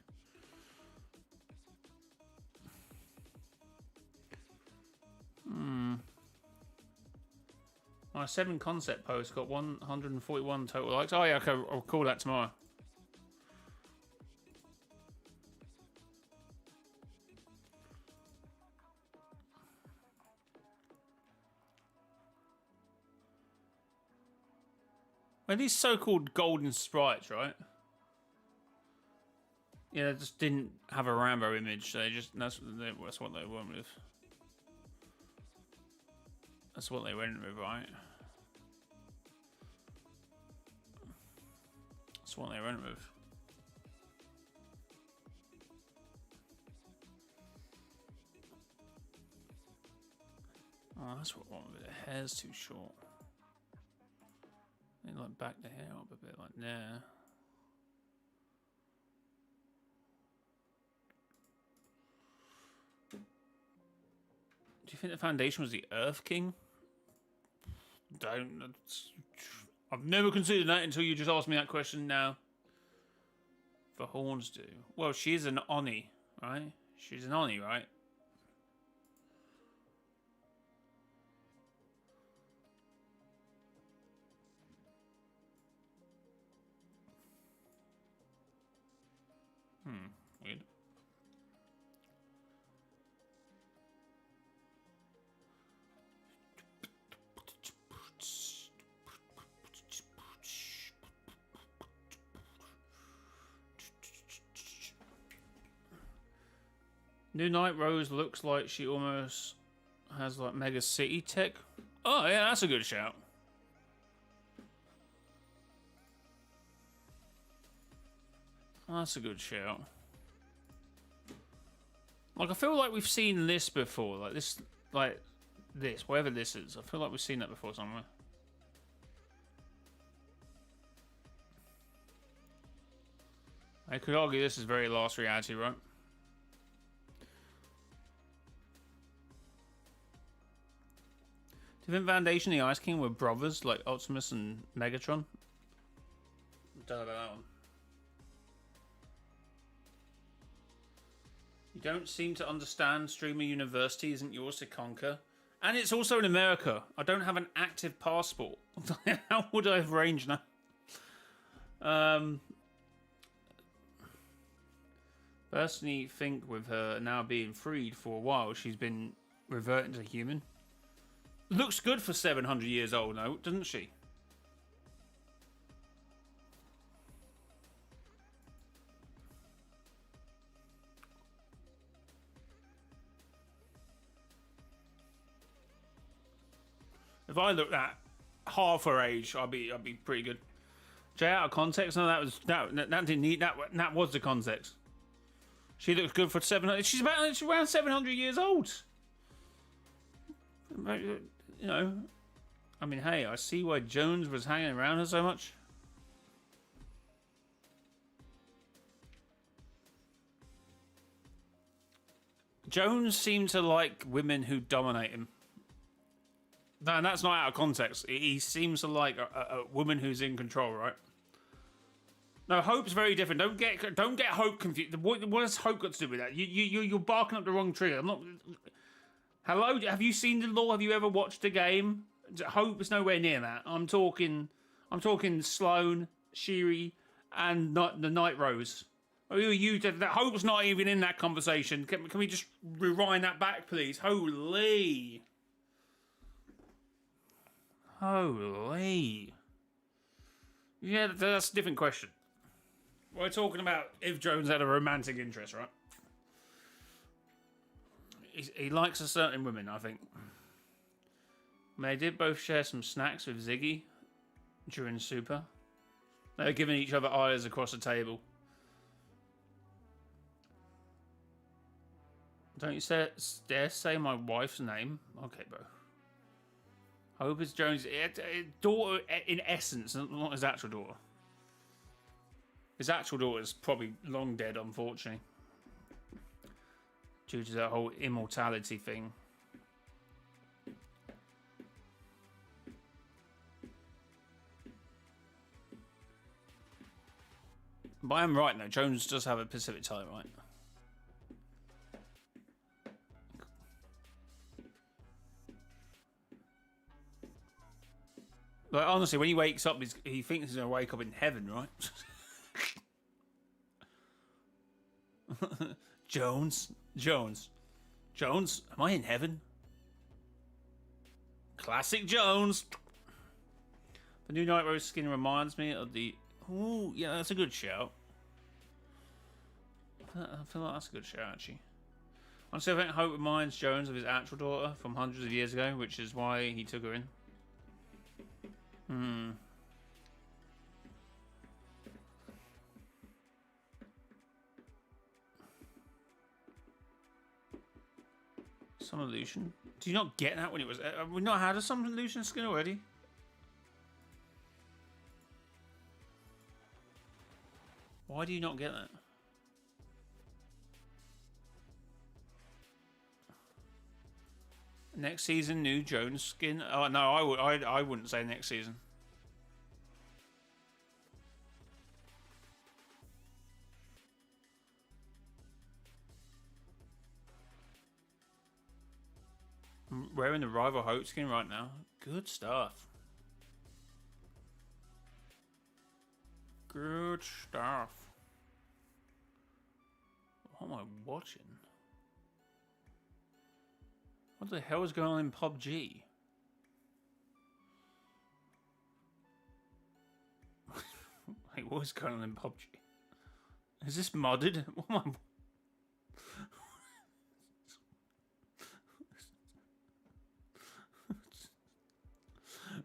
My 7 concept post got 141 total likes. Oh yeah, okay, I'll call that tomorrow. Well, these so-called golden sprites, right? Yeah, they just didn't have a Rambo image. So that's what they went with. That's what they went with, right? That's what they went with. Oh, that's what one with. The hair's too short. They like back the hair up a bit, like there. Do you think the foundation was the Earth King? I've never considered that until you just asked me that question now. The horns do. Well, she's an Oni, right? She's an Oni, right? Weird. New Night Rose looks like she almost has like Mega City tech. Oh, yeah, that's a good shout. That's a good shout. Like, I feel like we've seen this before. Like this, whatever this is. I feel like we've seen that before somewhere. I could argue this is very Last Reality, right? Do you think Foundation and the Ice King were brothers, like Optimus and Megatron? Don't know about that one. You don't seem to understand Streamer University isn't yours to conquer. And it's also in America. I don't have an active passport. How would I have range now? Personally think with her now being freed for a while, she's been reverting to human. Looks good for 700 years old, though, doesn't she? If I looked at half her age, I'd be pretty good. Jay, out of context? No, that didn't need that was the context. She looks good for 700. She's around 700 years old. You know, I mean, hey, I see why Jones was hanging around her so much. Jones seemed to like women who dominate him. No, that's not out of context. He seems to like a woman who's in control, right? No, Hope's very different. Don't get Hope confused. What has Hope got to do with that? You're barking up the wrong tree. I'm not. Hello, have you seen the law? Have you ever watched a game? Hope is nowhere near that. I'm talking Sloane, Shiri, and the Night Rose. That Hope's not even in that conversation. Can we just rewind that back, please? Holy. Yeah, that's a different question. We're talking about if Jones had a romantic interest, right? He likes a certain women, I think. They did both share some snacks with Ziggy during Super. They were giving each other eyes across the table. Don't you dare say my wife's name? Okay, bro. Hope is Jones' daughter in essence, not his actual daughter. His actual daughter is probably long dead, unfortunately. Due to that whole immortality thing. But I'm right now, Jones does have a Pacific type, right? Like, honestly, when he wakes up, he thinks he's going to wake up in heaven, right? Jones, am I in heaven? Classic Jones. The new Night Rose skin reminds me of the... Ooh, yeah, that's a good shout. I feel like that's a good shout, actually. Honestly, I think Hope reminds Jones of his actual daughter from hundreds of years ago, which is why he took her in. Some illusion. Do you not get that when it was... Have we not had a some illusion skin already? Why do you not get that? Next season, new Jones skin. Oh no, I wouldn't say next season. I'm wearing the Rival Hope skin right now. Good stuff. Good stuff. What am I watching? What the hell is going on in PUBG? Wait, what is going on in PUBG? Is this modded? What am I...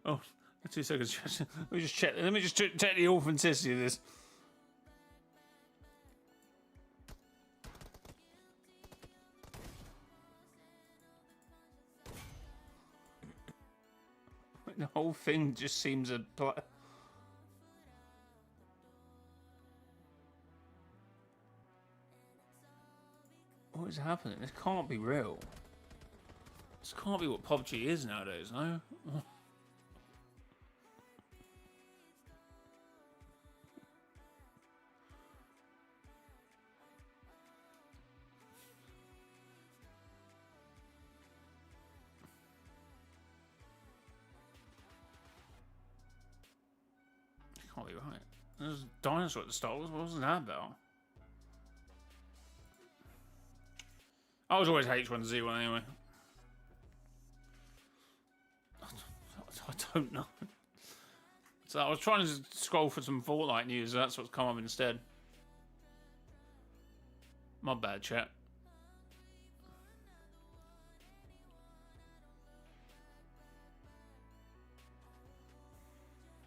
Oh, 2 seconds. Let me just check. Let me just check the authenticity of this. The whole thing just seems a. What is happening? This can't be real. This can't be what PUBG is nowadays, no? Can't be right. There's a dinosaur at the start. What was that about? I was always H1Z1 anyway. I don't know. So I was trying to scroll for some Fortnite news, and that's what's come up instead. My bad, chat.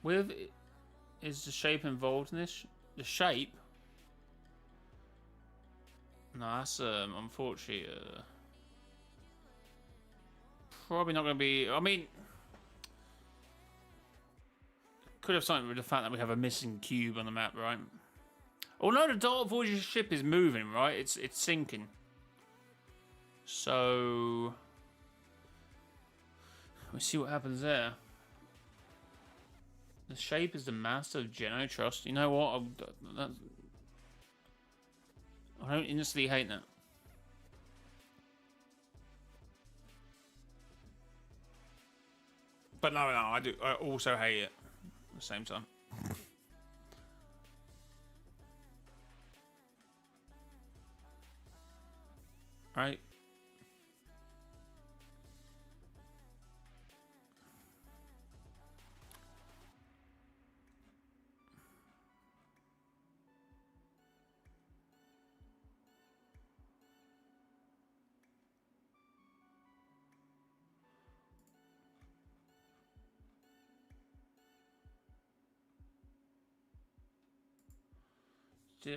With is the shape involved in this? The shape? No, that's unfortunately probably not going to be. I mean, could have something with the fact that we have a missing cube on the map, right? Oh no, the Dark Voyager ship is moving, right? It's sinking. So let's see what happens there. The shape is the master of Geno Trust. You know what? I don't instantly hate that. But no, I do. I also hate it at the same time. Right.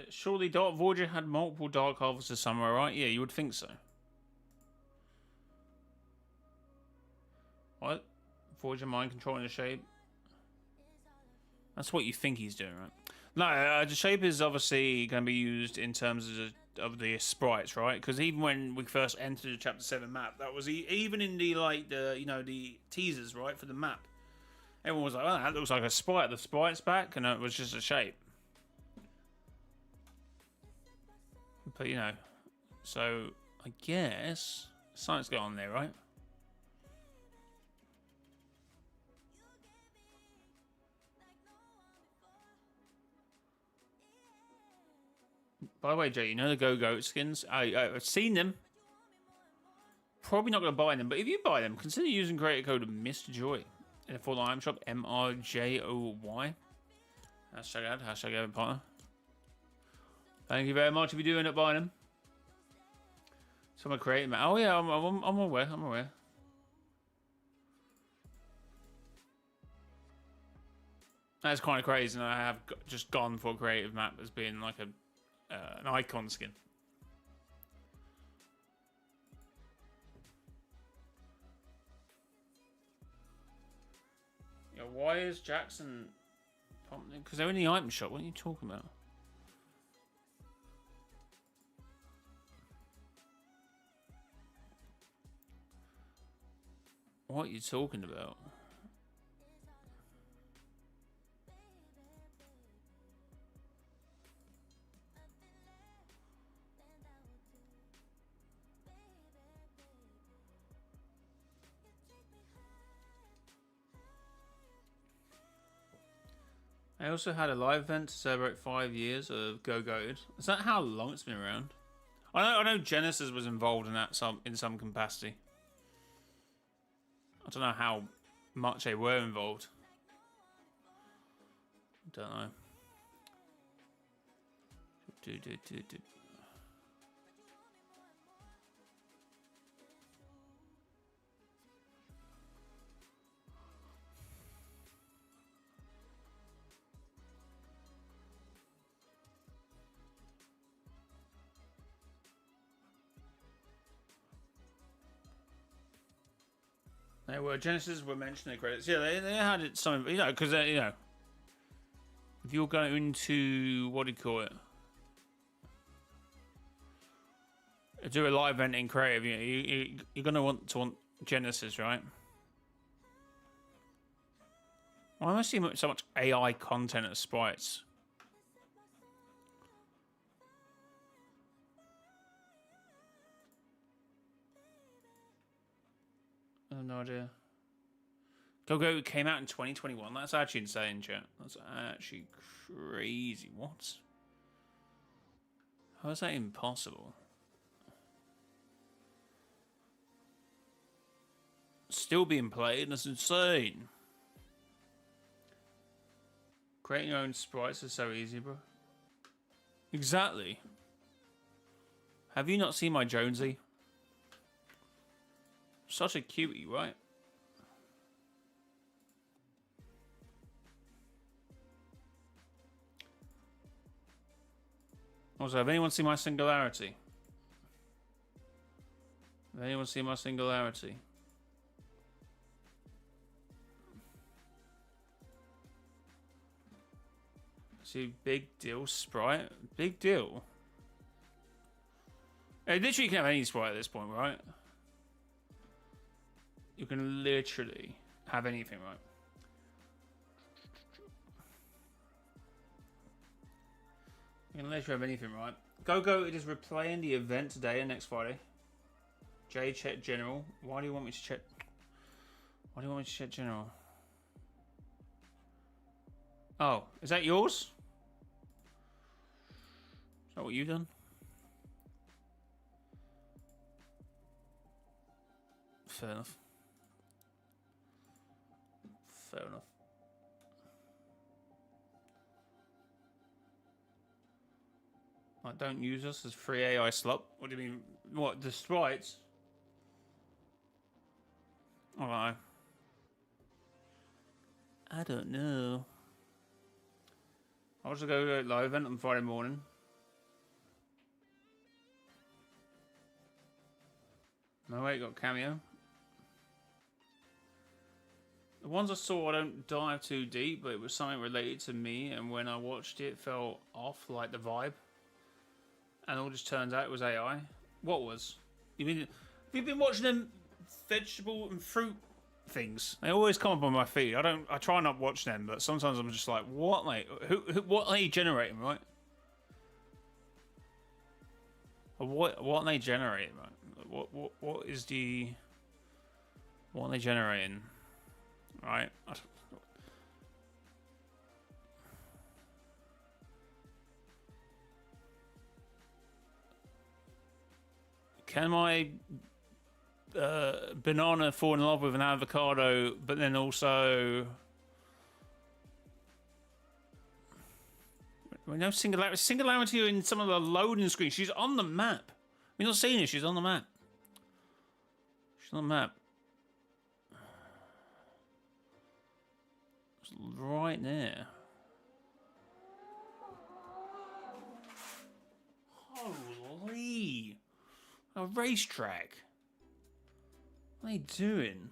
Surely Dark Voyager had multiple Dark Harvesters somewhere, right? Yeah, you would think so. What? Voyager mind controlling the shape? That's what you think he's doing, right? No, the shape is obviously going to be used in terms of the sprites, right? Because even when we first entered the Chapter 7 map, that was even in the the teasers, right, for the map. Everyone was like, "Oh, that looks like a sprite." The sprite's back, and it was just a shape. But you know, so I guess something's going on there, right? By the way, Jay, you know the Go-Goat skins? I've seen them. Probably not going to buy them, but if you buy them, consider using creator code MrJayowhy in the full item shop, mrjayowhy. Hashtag ad partner. Thank you very much if you do end up buying them. Someone creating them. Oh yeah, I'm aware. I'm aware. That's kind of crazy, and I have just gone for a creative map as being like an icon skin. Yeah, why is Jackson pumping? Because they're in the item shop. What are you talking about? What are you talking about? I also had a live event to celebrate 5 years of Go-Goated. Is that how long it's been around? I know Genesis was involved in that in some capacity. I don't know how much they were involved. I don't know. They were Genesis were mentioned in the credits. Yeah, they had it something, you know, because you know, if you're going to what do you call it? Do a live event in creative, you're gonna want Genesis, right? Why am I seeing so much AI content as sprites? I have no idea. Go came out in 2021. That's actually insane, chat. That's actually crazy. What? How is that impossible? Still being played? That's insane. Creating your own sprites is so easy, bro. Exactly. Have you not seen my Jonesy? Such a cutie, right? Also, have anyone seen my singularity? Have anyone seen my singularity? See, big deal, Sprite. Big deal. Hey, literally, you can have any Sprite at this point, right? You can literally have anything, right? You can literally have anything, right? Go, it is replaying the event today and next Friday. J check general. Why do you want me to check? Why do you want me to check general? Oh, is that yours? Is that what you've done? Fair enough. Fair enough. I don't use us as free AI slop. What do you mean? What, the sprites? I don't know. I don't know. I'll just go to a live event on Friday morning. No way, got cameo. The ones I saw, I don't dive too deep, but it was something related to me, and when I watched it, it felt off, like the vibe. And it all just turns out it was AI. What was? You mean, have you been watching them vegetable and fruit things? They always come up on my feed. I try not to watch them, but sometimes I'm just like, what, mate? What are they generating, right? What are they generating, right? What is the... What are they generating? Right? Can my banana fall in love with an avocado, but then also... No singularity. Singularity in some of the loading screens. She's on the map. We're not seeing her. She's on the map. She's on the map. It's right there. Holy. A racetrack. What are they doing?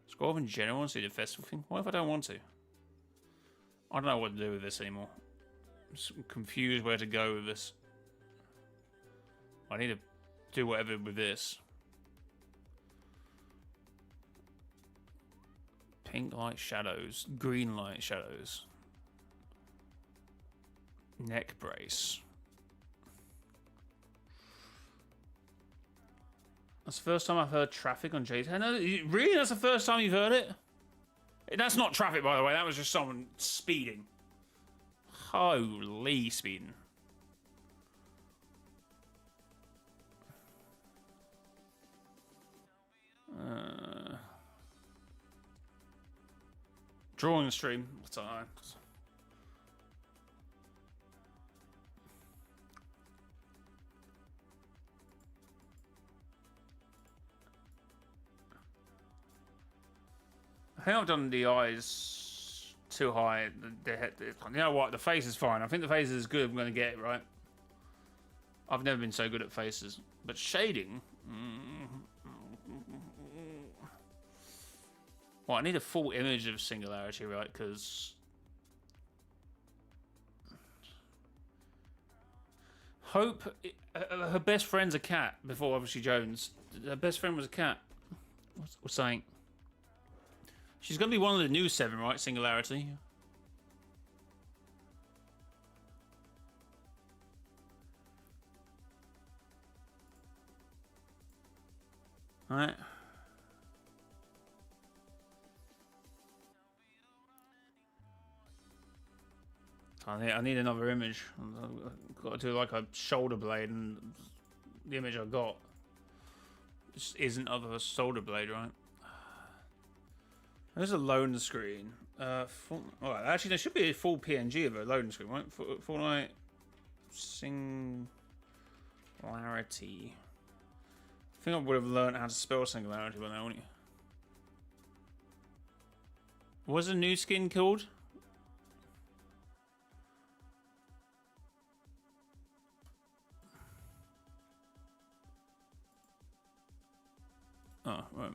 Scroll up in general and see the festival thing. What if I don't want to? I don't know what to do with this anymore. I'm just confused where to go with this. I need to do whatever with this. Pink light shadows, green light shadows. Neck brace. That's the first time I've heard traffic on JT. No, really? That's the first time you've heard it? That's not traffic, by the way. That was just someone speeding. Holy speeding. Drawing the stream. I don't know. I think I've done the eyes too high. The head, you know what? The face is fine. I think the face is good. I'm going to get it right. I've never been so good at faces. But shading... Well, I need a full image of Singularity, right? Because Hope, her best friend's a cat. Before obviously Jones, her best friend was a cat. What's saying? She's gonna be one of the new 7, right? Singularity. All right. I need another image. I've got to do like a shoulder blade, and the image I got just isn't of a shoulder blade, right? There's a loading screen. Alright, actually, there should be a full PNG of a loading screen, right? Fortnite Singularity. I think I would have learned how to spell Singularity by now, wouldn't you? What's the new skin called? Oh, right.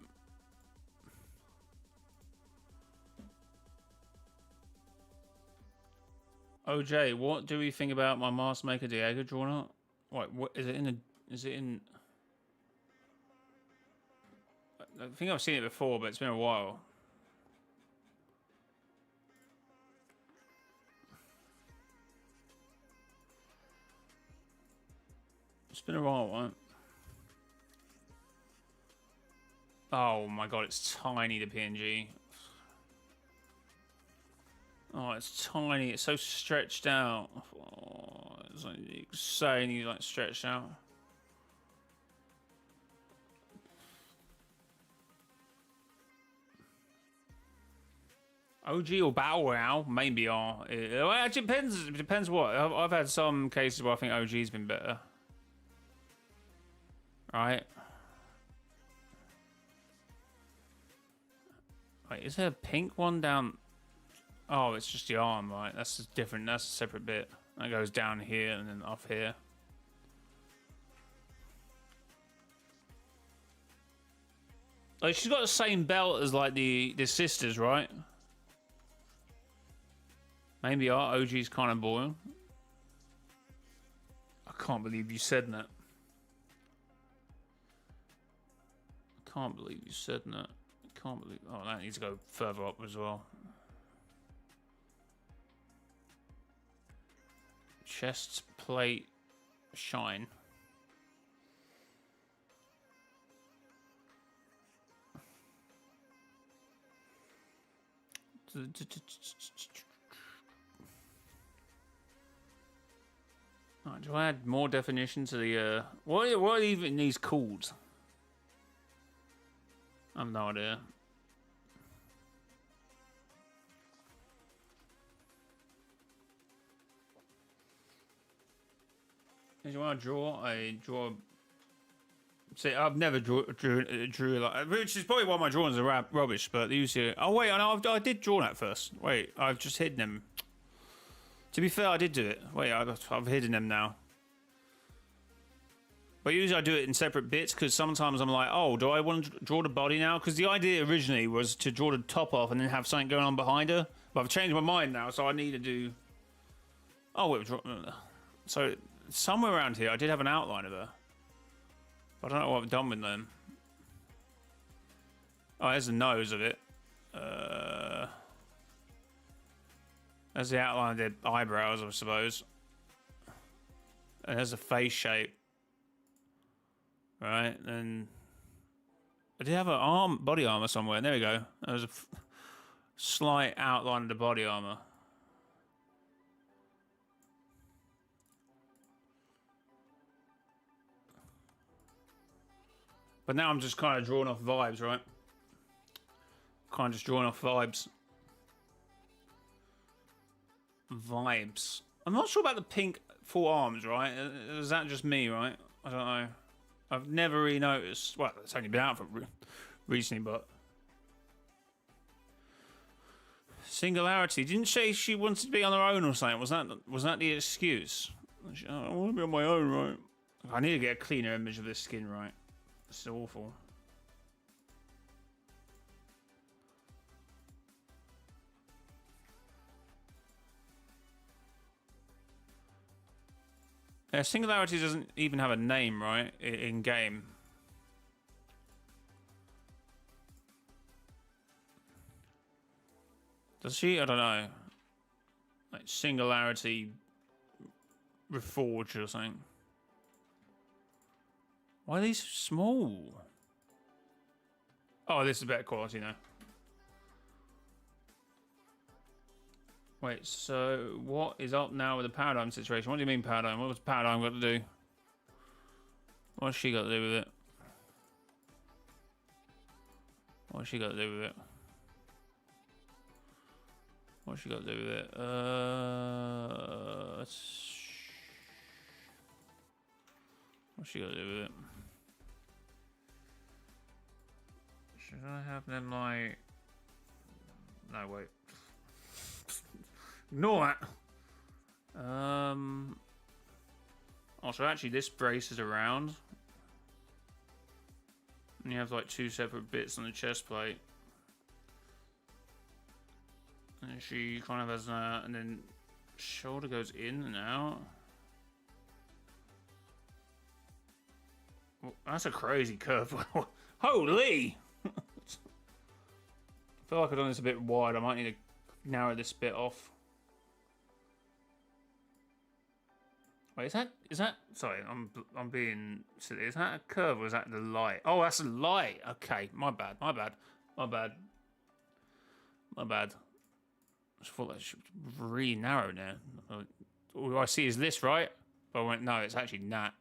OJ, what do we think about my Mask Maker Diego drawn up? Wait, what is it in the? Is it in? I think I've seen it before, but it's been a while. It's been a while, right? Oh my god, it's tiny, the PNG. Oh, it's tiny. It's so stretched out. Oh, it's like insanely like stretched out. OG or Battle Royale? Maybe are. Well, it depends. It depends what. I've had some cases where I think OG's been better. Right. Wait, is there a pink one down? Oh, it's just the arm, right? That's different. That's a separate bit. That goes down here and then off here. Like, she's got the same belt as like the sisters, right? Maybe our OG's kind of boring. I can't believe you said that. I can't believe you said that. I can't believe. Oh, that needs to go further up as well. Chest plate shine. Right, do I add more definition to the what are even these called? I have no idea. If you want to draw, I draw. See, I've never drew like, which is probably why my drawings are rubbish. But usually, oh wait, I did draw that first. Wait, I've just hidden them. To be fair, I did do it. Wait, I've hidden them now. But usually I do it in separate bits because sometimes I'm like, oh, do I want to draw the body now? Because the idea originally was to draw the top off and then have something going on behind her. But I've changed my mind now, so I need to do. Oh wait, so somewhere around here I did have an outline of her. I don't know what I've done with them. Oh, there's the nose of it. There's the outline of the eyebrows, I suppose. And there's a face shape. Right, then I did have an body armor somewhere. There we go. There's a slight outline of the body armor. But now I'm just kind of drawing off vibes, right? Kind of just drawing off vibes. Vibes. I'm not sure about the pink full arms, right? Is that just me, right? I don't know. I've never really noticed. Well, it's only been out for recently, but Singularity didn't say she wanted to be on her own or something. Was that the excuse? I want to be on my own, right? I need to get a cleaner image of this skin, right? It's awful. Singularity doesn't even have a name, right? In game. Does she? I don't know. Like Singularity Reforged or something. Why are these so small? Oh, this is better quality now. Wait, so what is up now with the Paradigm situation? What do you mean Paradigm? What was Paradigm got to do? What's she got to do with it? What's she got to do with it? What's she got to do with it? What's she got to do with it? Should I have them like... No, wait. Ignore that. Oh, so actually this brace is around. And you have like two separate bits on the chest plate. And she kind of has that, and then shoulder goes in and out. Well, that's a crazy curve. Holy! I feel like I've done this a bit wide. I might need to narrow this bit off. Wait, is that? Sorry, I'm being silly. Is that a curve or is that the light? Oh, that's a light. Okay, my bad. I just thought that should really narrow now. All I see is this, right? But I went, no, it's actually that.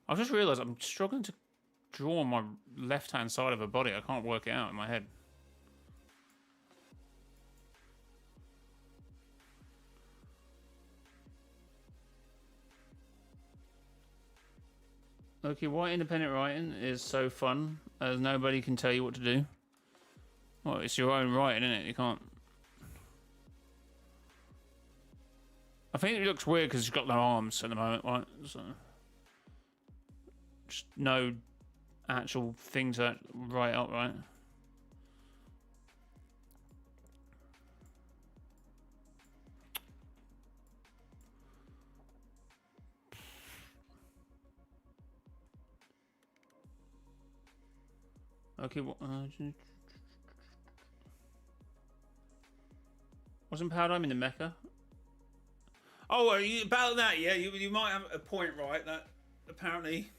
I just realised I'm struggling to draw on my left-hand side of her body. I can't work it out in my head. Okay, why independent writing is so fun, as nobody can tell you what to do. Well, it's your own writing, isn't it? You can't... I think it looks weird because it's got no arms at the moment, right? So... Just no actual thing to write up, right? Okay, what? Wasn't Paradigm in the Mecha? Oh, about that, yeah. You might have a point, right? That apparently,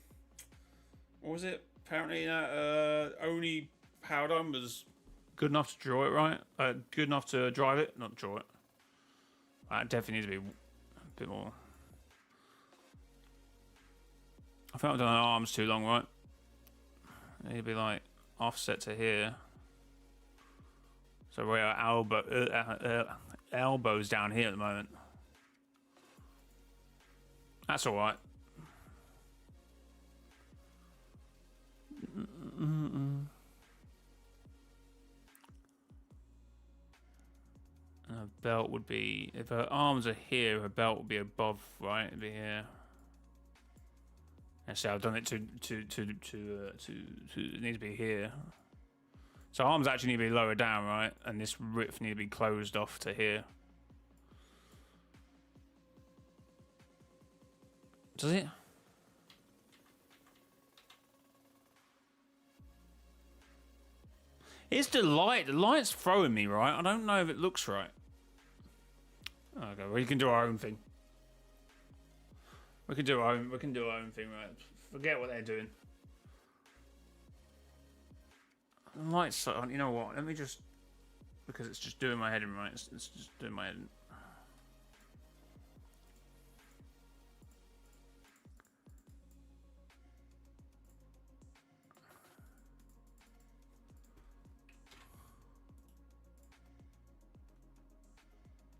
what was it? Apparently, only Paradigm was good enough to draw it, right? Good enough to drive it, not draw it. That definitely needs to be a bit more. I think I've done arms too long, right? It'd be like offset to here. So where our elbow's down here at the moment. That's all right. And her belt would be, if her arms are here, her belt would be above, right? It'd be here. And so I've done it to it needs to be here. So arms actually need to be lower down, right? And this width needs to be closed off to here. Does it? It's the light. The light's throwing me, right? I don't know if it looks right. Okay, we can do our own thing. We can do our own thing, right? Forget what they're doing. The light's so, you know what? Let me just, because it's just doing my head in, right? It's just doing my head in.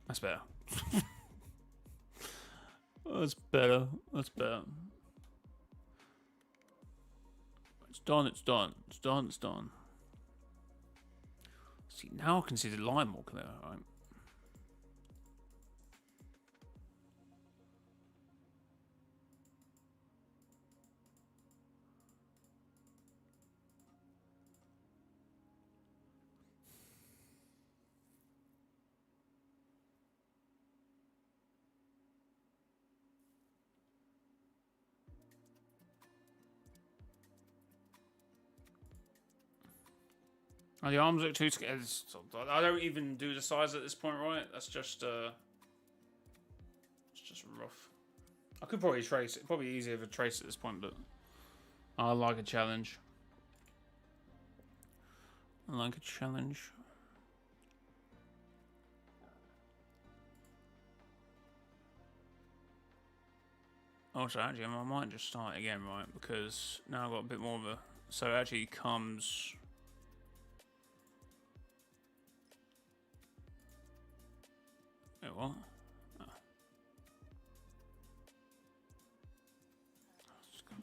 That's better. That's better. That's better. It's done. It's done. It's done. It's done. See, now I can see the line more clear, right? Oh, the arms look too scared. I don't even do the size at this point, right? That's just it's just rough. I could probably trace it. Probably easier to trace at this point, but I like a challenge. I like a challenge. Also, actually, I might just start again, right? Because now I've got a bit more of a... So it actually comes... Wait, what? Oh.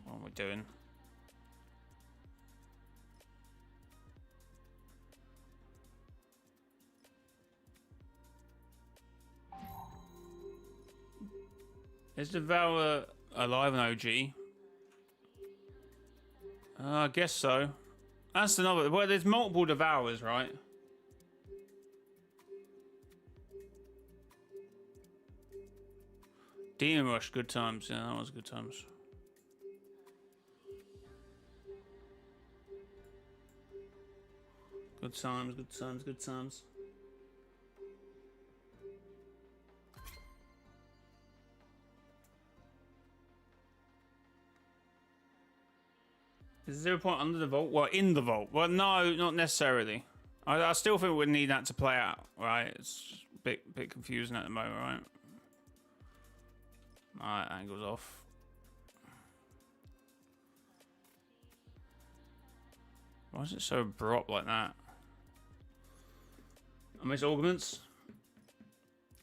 What are we doing? Is Devour alive in OG? I guess so. That's another... Well, there's multiple Devourers, right? Demon Rush, good times. Yeah, that was good times. Good times, good times, good times. Is 0 point under the vault? Well, in the vault. Well, no, not necessarily. I still think we need that to play out, right? It's a bit confusing at the moment, right? Alright, angle's off. Why is it so abrupt like that? I miss augments.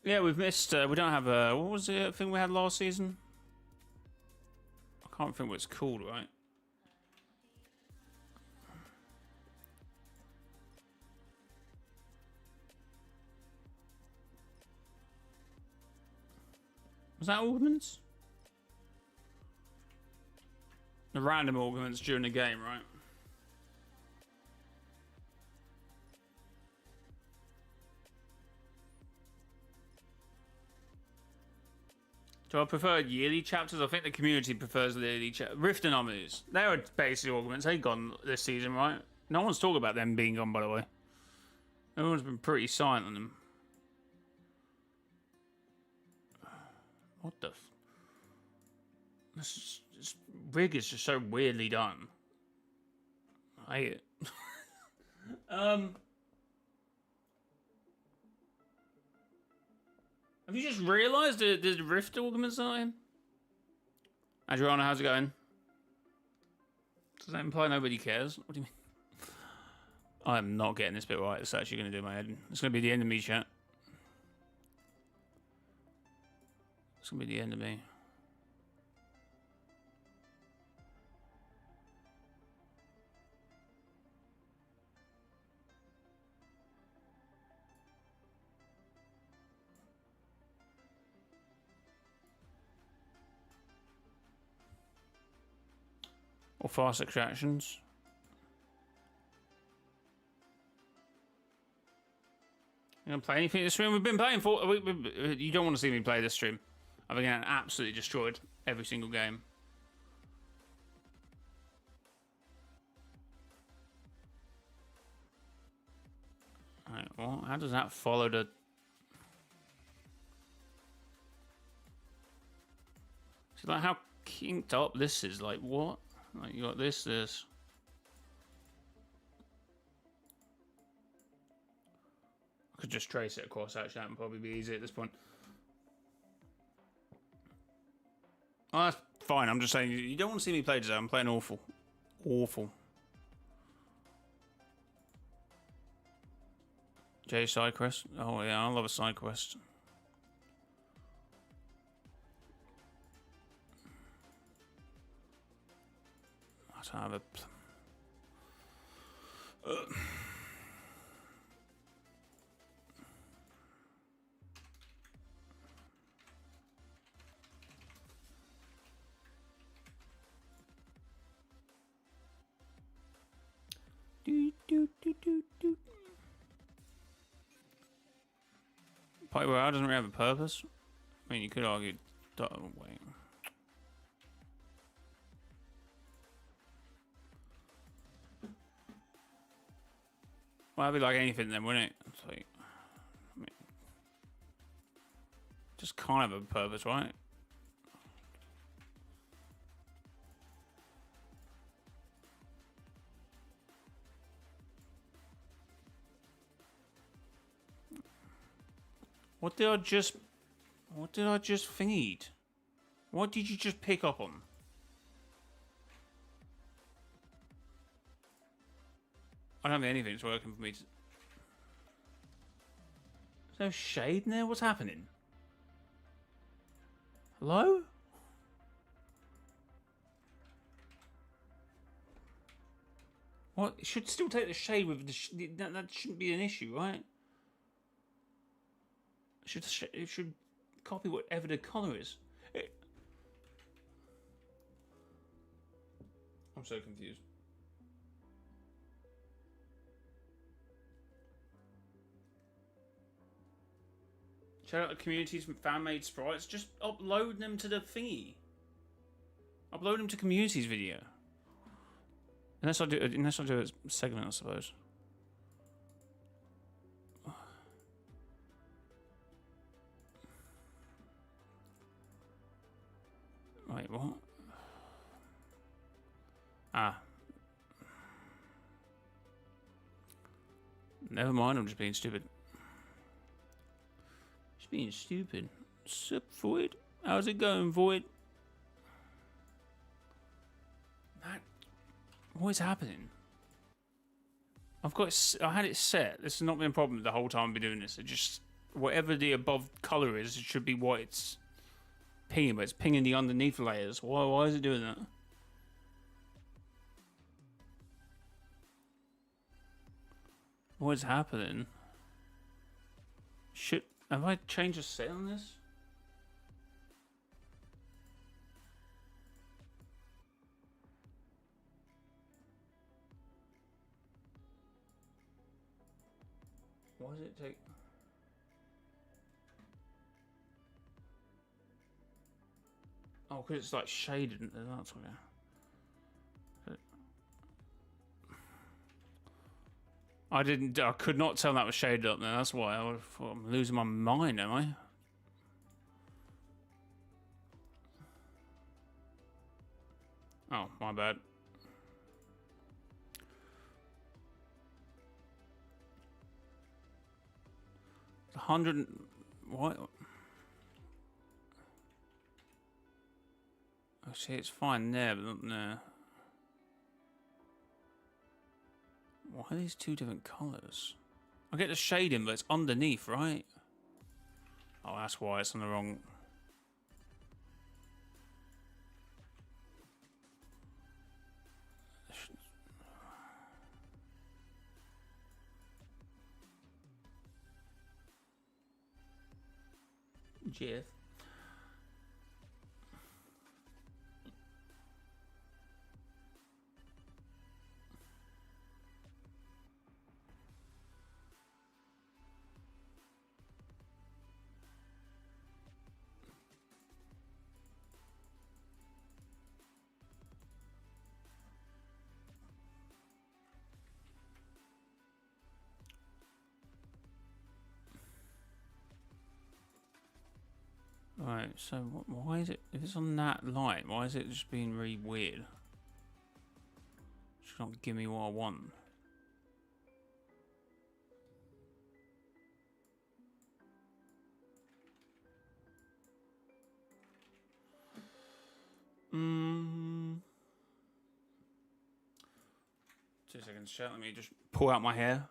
Yeah, we've missed. We don't have a. What was the thing we had last season? I can't think what it's called, right? Was that augments? The random augments during the game, right? Do I prefer yearly chapters? I think the community prefers yearly chapters. Rift Anomalies. They were basically augments. They've gone this season, right? No one's talking about them being gone, by the way. Everyone's been pretty silent on them. What the this rig is just so weirdly done. I hate it. Have you just realised that there's Rift augments on him? Adriana, how's it going? Does that imply nobody cares? What do you mean? I'm not getting this bit right. It's actually going to do my head. It's going to be the end of me, chat. It's going to be the end of me. Or fast extractions. You gonna play anything this stream? We've been playing for. You don't want to see me play this stream. I've again absolutely destroyed every single game. Alright, well, how does that follow the... See, like how kinked up this is. Like, what? Like, you got this. I could just trace it across, actually. That would probably be easy at this point. Oh, that's fine. I'm just saying, you don't want to see me play today. I'm playing awful. Awful. Jay side quest? Oh, yeah, I love a side quest. I don't have a... Pipe Royale doesn't really have a purpose. I mean, you could argue... Oh, wait. Well, that'd be like anything then, wouldn't it? It's like, I mean, just kind of a purpose, right? What did I just feed? What did you just pick up on? I don't think anything's working for me. There's no shade in there? What's happening? Hello? What? It should still take the shade with the that shouldn't be an issue, right? It should copy whatever the color is. I'm so confused. Shout out to communities from fan-made sprites. Just upload them to the thingy. Upload them to communities video. Unless I do a segment, I suppose. Wait, what? Ah. Never mind, I'm just being stupid. Just being stupid. Sup, Void? How's it going, Void? What is happening? I had it set. This has not been a problem the whole time I've been doing this. It just, whatever the above color is, it should be what it's pinging, but it's pinging the underneath layers. Why is it doing that? What is happening? Have I changed the set on this? Why does it take... Oh, because it's like shaded. That's why. I could not tell that was shaded up there. That's why I'm losing my mind, am I? Oh, my bad. What? I see it's fine there, but not there. Why are these two different colours? I get the shading, but it's underneath, right? Oh, that's why it's on the wrong... Jeff. Right, so why is it, if it's on that light, why is it just being really weird? Should not give me what I want. Mm. 2 seconds, chat, let me just pull out my hair.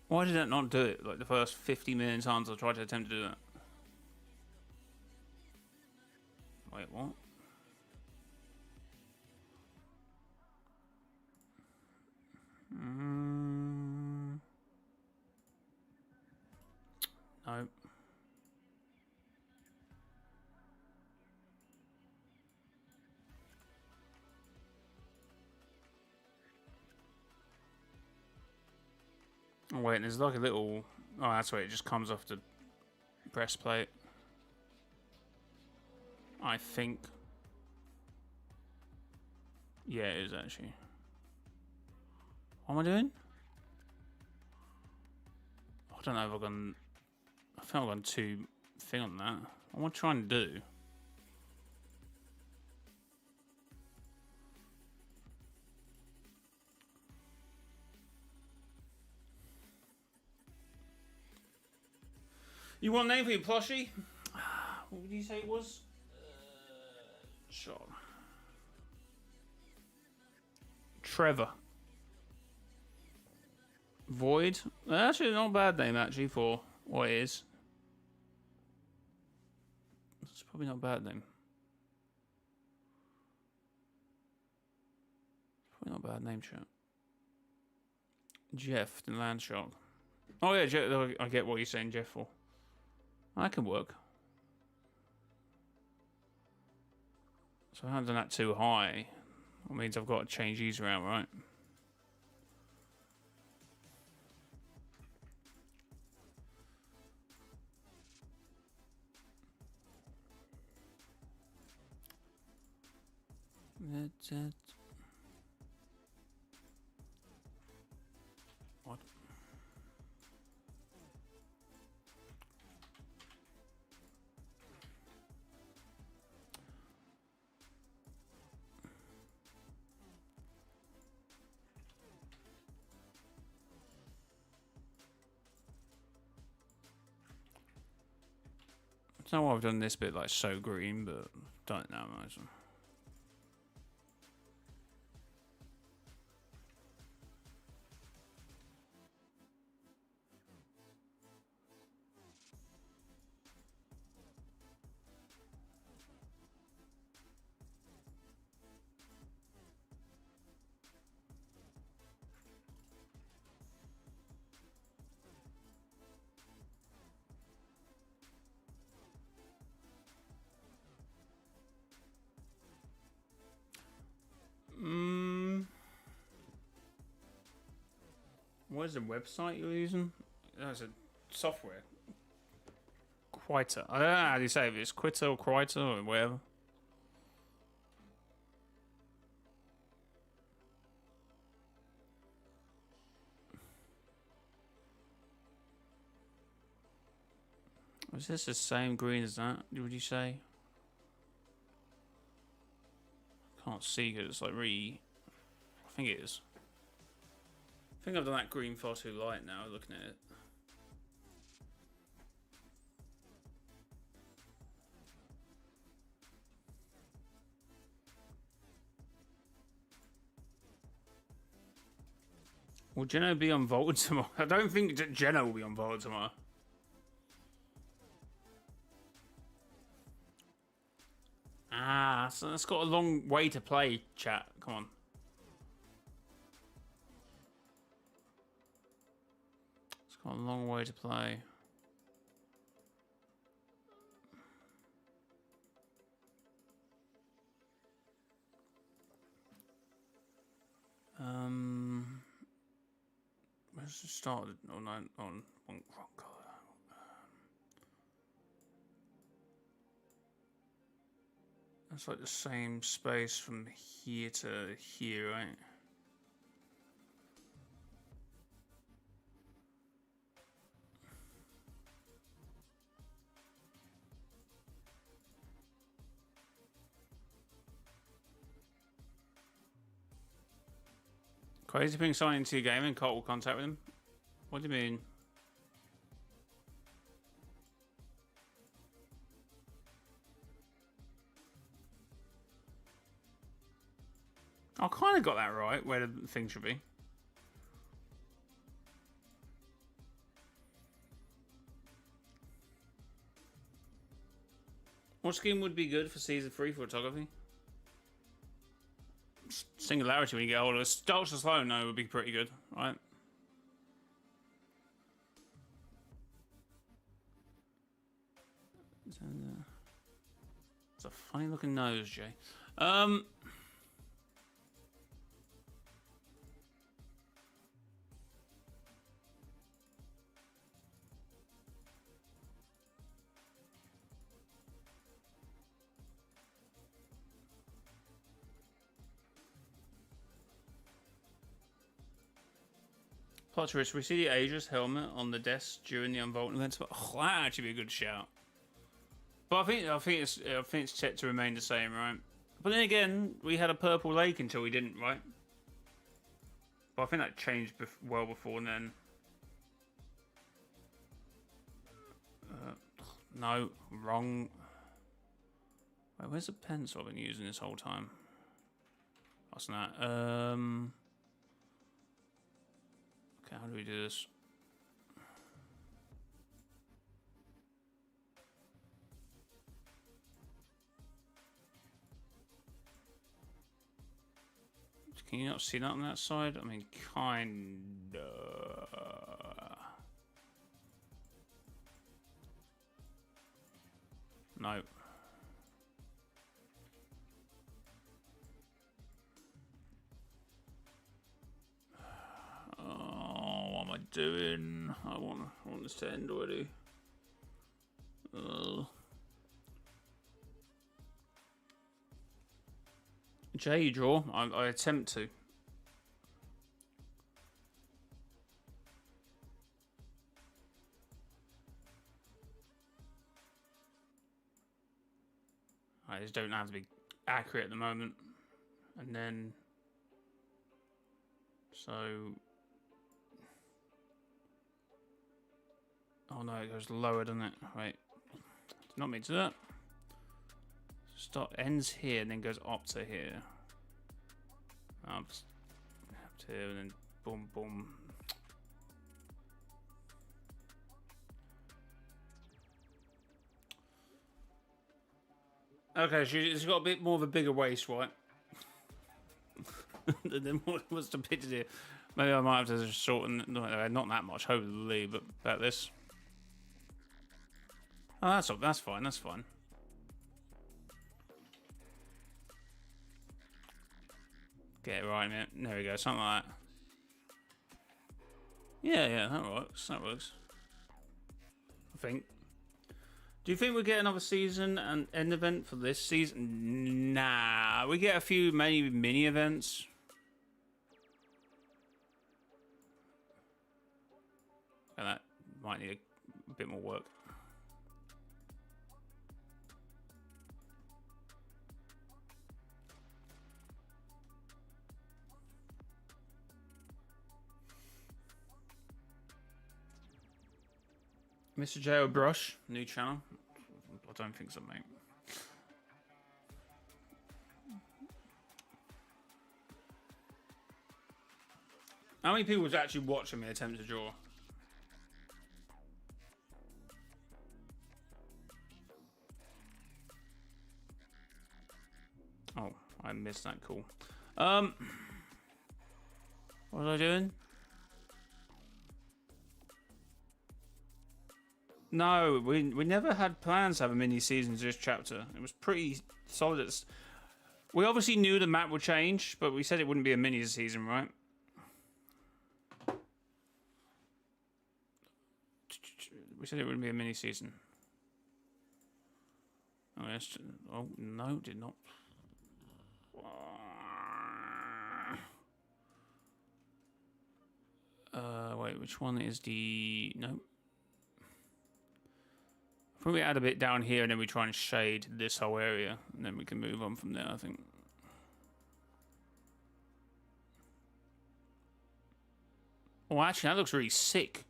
Why did it not do it like the first 50 million times I tried to attempt to do that? Wait, what? No. Oh wait, there's like a little... Oh, that's where it just comes off the breastplate. I think. Yeah, it is actually. What am I doing? I don't know if I've gone... I think I've gone too thing on that. What am I trying to do? You want a name for your plushie? What would you say it was? Sure. Trevor. Void. Actually, not a bad name actually for what it is. It's probably not a bad name. Probably not a bad name, chat. Jeff, the land shark. Oh yeah, Jeff, I get what you're saying, Jeff. For that can work. So I haven't done that too high. That means I've got to change these around, right? That's it. What? I don't know why I've done this bit like so green, but don't know. What is the website you're using? That's a software. Quieter. I don't know how do you say it. If it's Quitter or Quieter or whatever. Is this the same green as that? Would you say? Can't see because it's like really. I think it is. I think I've done that green far too light now. Looking at it. Will Jenna be on Vaulted tomorrow? I don't think Jenna will be on Vaulted tomorrow. Ah, so that's got a long way to play, chat. Come on. It's got a long way to play. Let's just start on wrong color. That's like the same space from here to here, right? Crazy thing signing into your game and Cult will contact with him? What do you mean? I kind of got that right, where the thing should be. What scheme would be good for season 3 photography? Singularity when you get older. Starts to slow now would be pretty good, right? It's a funny looking nose, Jay. Plot twist, we see the Aegis helmet on the desk during the unvaulting events, but that'd actually be a good shout. But I think it's set to remain the same, right? But then again, we had a purple lake until we didn't, right? But I think that changed well before then. No, wrong. Wait, where's the pencil I've been using this whole time? What's that? Okay, how do we do this? Can you not see that on that side? I mean, kinda. No. Oh, what am I doing? I want this to end already. Jay, you draw. I attempt to. I just don't have to be accurate at the moment. And then... So... Oh no, it goes lower, doesn't it? Wait. It's not meant to do that. Start ends here and then goes up to here. Up to here and then boom, boom. Okay, so it's got a bit more of a bigger waist, right? Then what's depicted here? Maybe I might have to shorten. Not that much, hopefully, but about this. Oh, that's fine. That's fine. Get it right in it. There we go. Something like that. Yeah, that works. That works. I think. Do you think we'll get another season and end event for this season? Nah, we get a few mini events. And that might need a bit more work. mrjayowhy brush, new channel. I don't think so, mate. How many people was actually watching me attempt to draw? Oh, I missed that call. What was I doing? No, we never had plans to have a mini season to this chapter. It was pretty solid. We obviously knew the map would change, but we said it wouldn't be a mini season, right? We said it wouldn't be a mini season. Oh, yes. Oh, no, did not. Wait, which one is the... No. I think we add a bit down here and then we try and shade this whole area. And then we can move on from there, I think. Oh, actually, that looks really sick.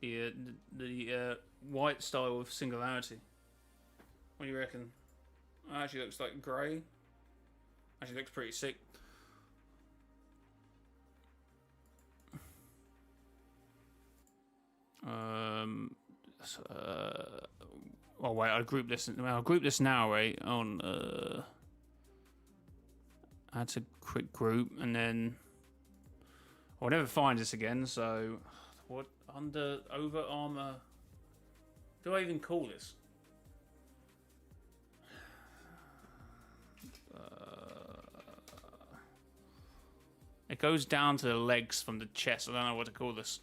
The white style of singularity. What do you reckon? It actually looks like grey. Actually looks pretty sick. Oh wait, I'll group this. Well, I'll group this now, right? On add to quick group, and then I'll never find this again. So, what under over armor? Do I even call this? It goes down to the legs from the chest. I don't know what to call this.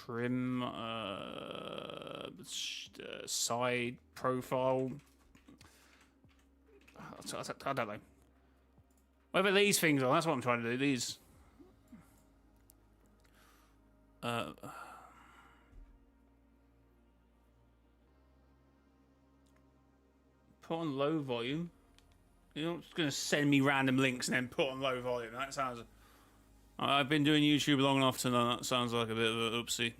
Trim, side profile. I don't know. Whatever these things are, that's what I'm trying to do. These. Put on low volume. You're not just going to send me random links and then put on low volume. That sounds... I've been doing YouTube long enough to know that sounds like a bit of an oopsie.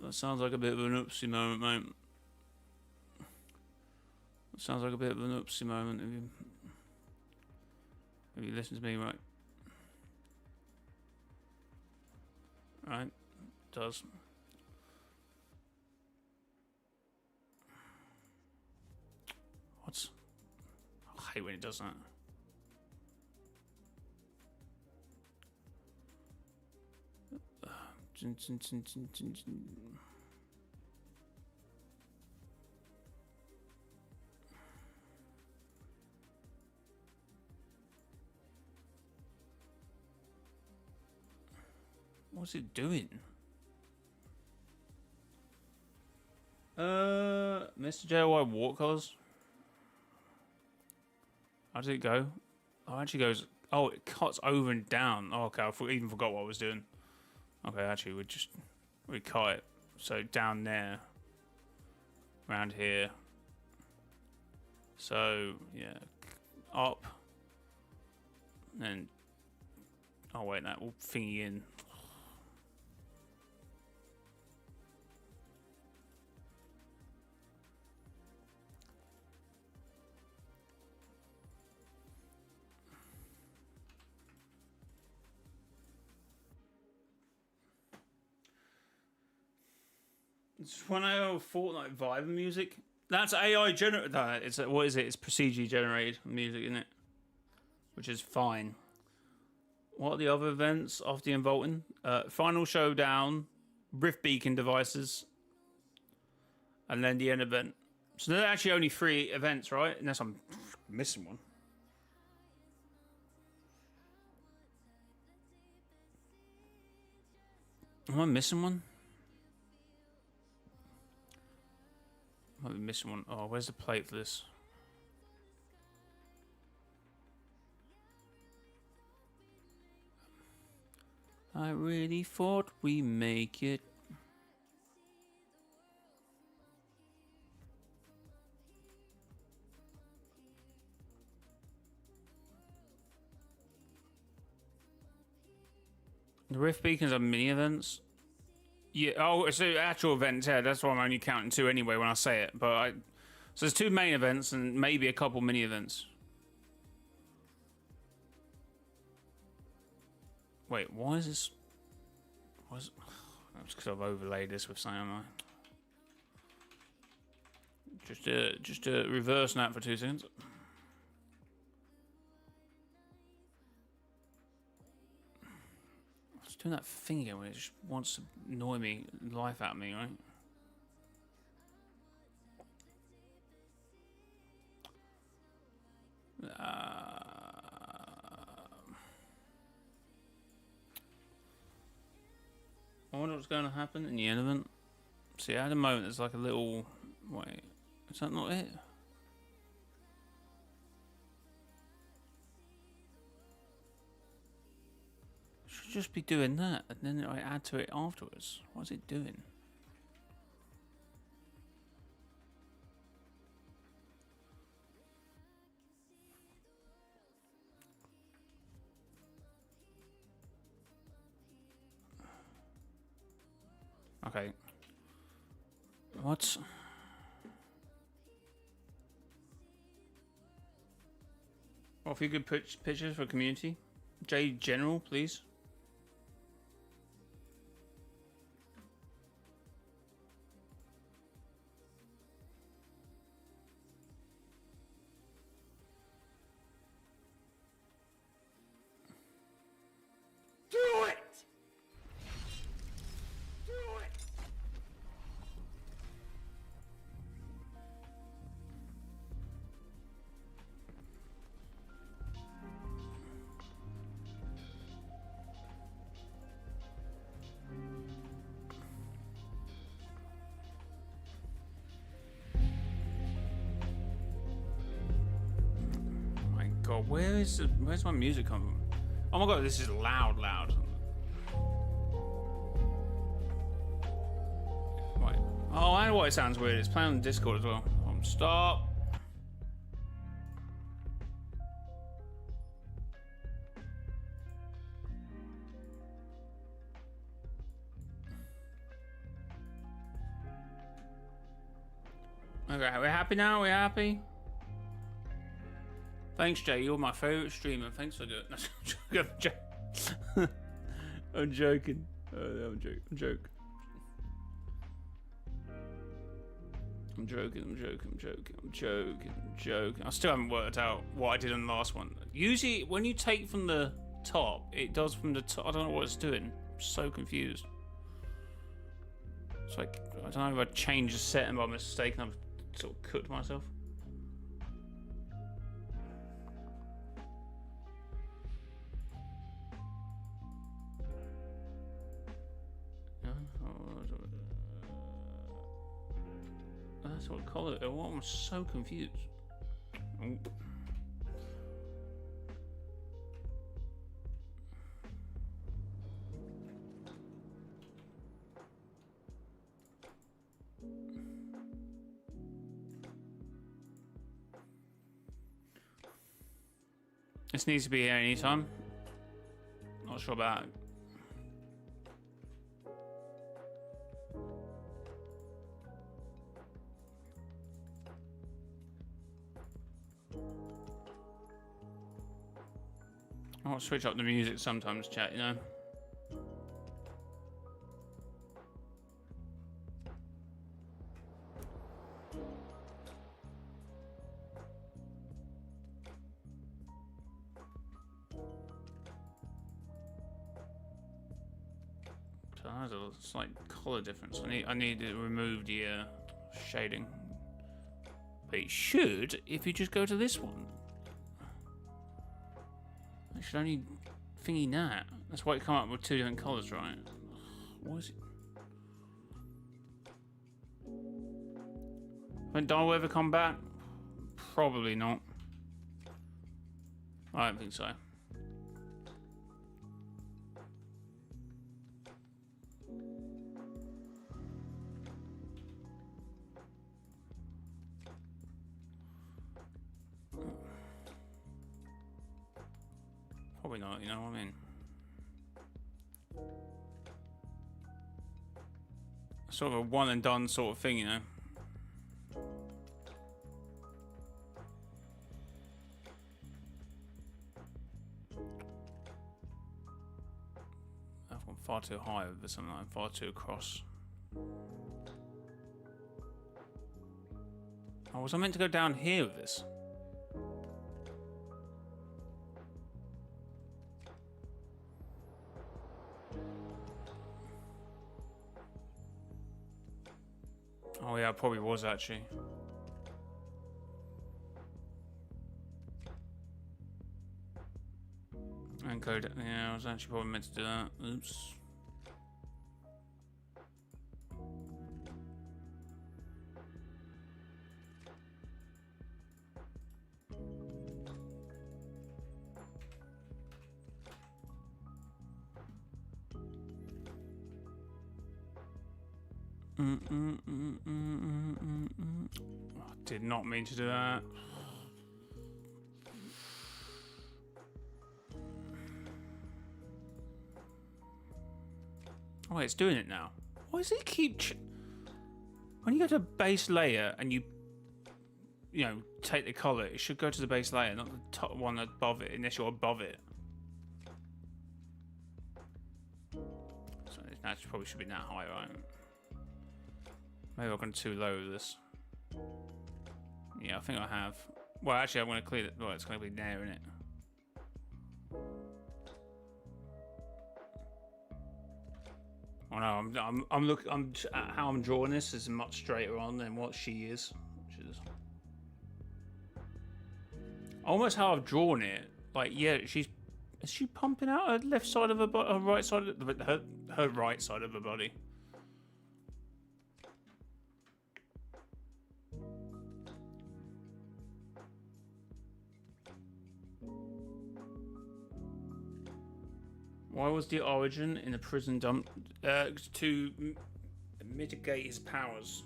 That sounds like a bit of an oopsie moment, mate. That sounds like a bit of an oopsie moment if you listen to me right. Right? It does. What's... I hate when it does that. What's it doing? mrjayowhy walk colors. How does it go? Oh, it actually goes. Oh, it cuts over and down. Oh, okay, I even forgot what I was doing. Okay, actually, we cut it. So down there, around here. So yeah, up, and oh wait, that will thingy in. It's when I have Fortnite vibe music. That's AI generated. No, it's what is it? It's procedurally generated music, isn't it? Which is fine. What are the other events after the Involting? Final Showdown, Rift Beacon devices, and then the end event. So there are actually only 3 events, right? Unless I'm missing one. Am I missing one? Might be missing one. Oh, where's the plate for this? I really thought we make it. The Rift Beacons are mini events. Yeah, oh, it's an actual event, yeah, that's why I'm only counting 2 anyway when I say it. So there's 2 main events and maybe a couple mini events. Wait, why is this... That's because I've overlaid this with something, haven't I? Just reverse that for 2 seconds. It's doing that thing again where it just wants to annoy me, life out of me, right? I wonder what's going to happen in the end event. See, at the moment there's like a little... Wait, is that not it? Should just be doing that, and then I add to it afterwards. What's it doing? Okay. What? Well, if you could put pictures for community. J General, please. god, where's my music coming from? Oh my god, this is loud. Right. Oh, I know why it sounds weird. It's playing on Discord as well. Stop. Okay, we're happy now? We're happy? Thanks, Jay. You're my favorite streamer. Thanks for doing it. I'm joking. I'm joking. I still haven't worked out what I did on the last one. Usually, when you take from the top, it does from the top. I don't know what it's doing. I'm so confused. It's like, I don't know if I changed the setting by mistake and I've sort of cooked myself. That's what color. Oh, I'm so confused. Oh. This needs to be here anytime. Not sure about it. I'll switch up the music sometimes, chat, you know. So there's a slight color difference. I need to remove the shading. But it should if you just go to this one. I should only thingy that. That's why it come up with two different colours, right? What is it? When Darwin ever come back? Probably not. I don't think so. Probably not, you know what I mean? Sort of a one and done sort of thing, you know? I've gone far too high with something like far too across. Oh, was I meant to go down here with this? Oh yeah, it probably was actually. And code. Yeah, I was actually probably meant to do that. Oops. I did not mean to do that. Oh, it's doing it now. Why does it keep... When you go to base layer and you know, take the color, it should go to the base layer, not the top one above it, unless you're above it. So that probably should be that high, right? Maybe I've gone too low with this. Yeah, I think I have. Well, actually, I'm going to clear it. Well, it's going to be there, isn't it? Oh no, I'm looking. How I'm drawing this is much straighter on than what she is. Which is almost how I've drawn it. Like, yeah, is she pumping out her left side of her right side of her right side of her body? Why was the origin in the prison dump to mitigate his powers?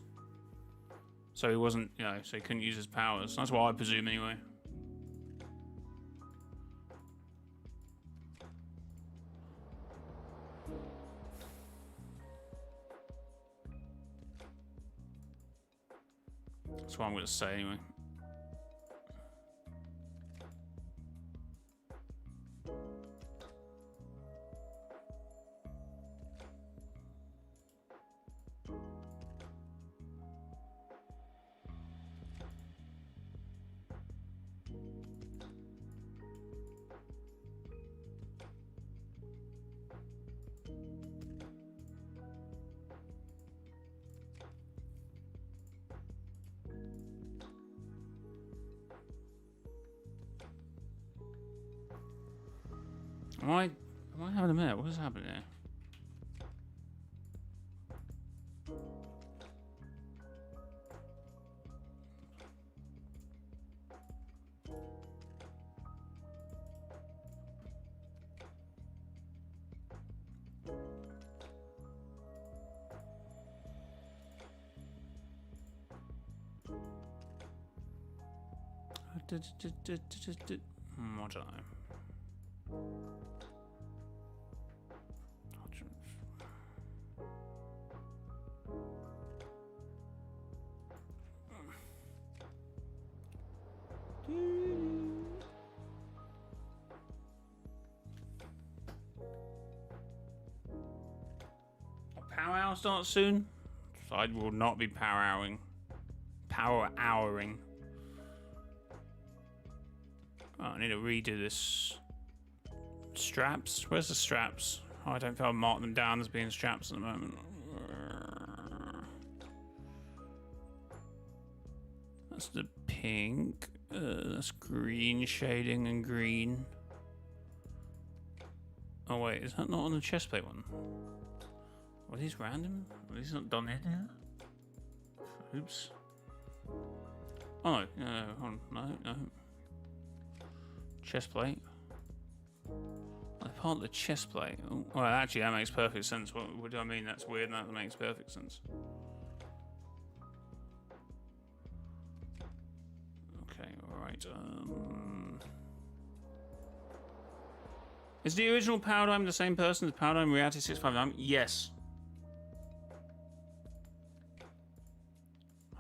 So he wasn't, you know, so he couldn't use his powers. That's what I presume anyway. That's what I'm going to say anyway. Am I having a minute? What is happening there? I don't know. Power hour starts soon. So I will not be power houring. Power houring. Oh, I need to redo this. Straps? Where's the straps? Oh, I don't feel I'll mark them down as being straps at the moment. That's the pink. That's green shading and green. Oh wait, is that not on the chest plate one? Are these random? Are these not done in here? Oops. Oh no, no. Chest plate. I part of the chest plate. Oh, well, actually, that makes perfect sense. What do I mean? That's weird. That makes perfect sense. Okay, all right. Is the original Paradigm the same person as Paradigm Reality 659? Yes.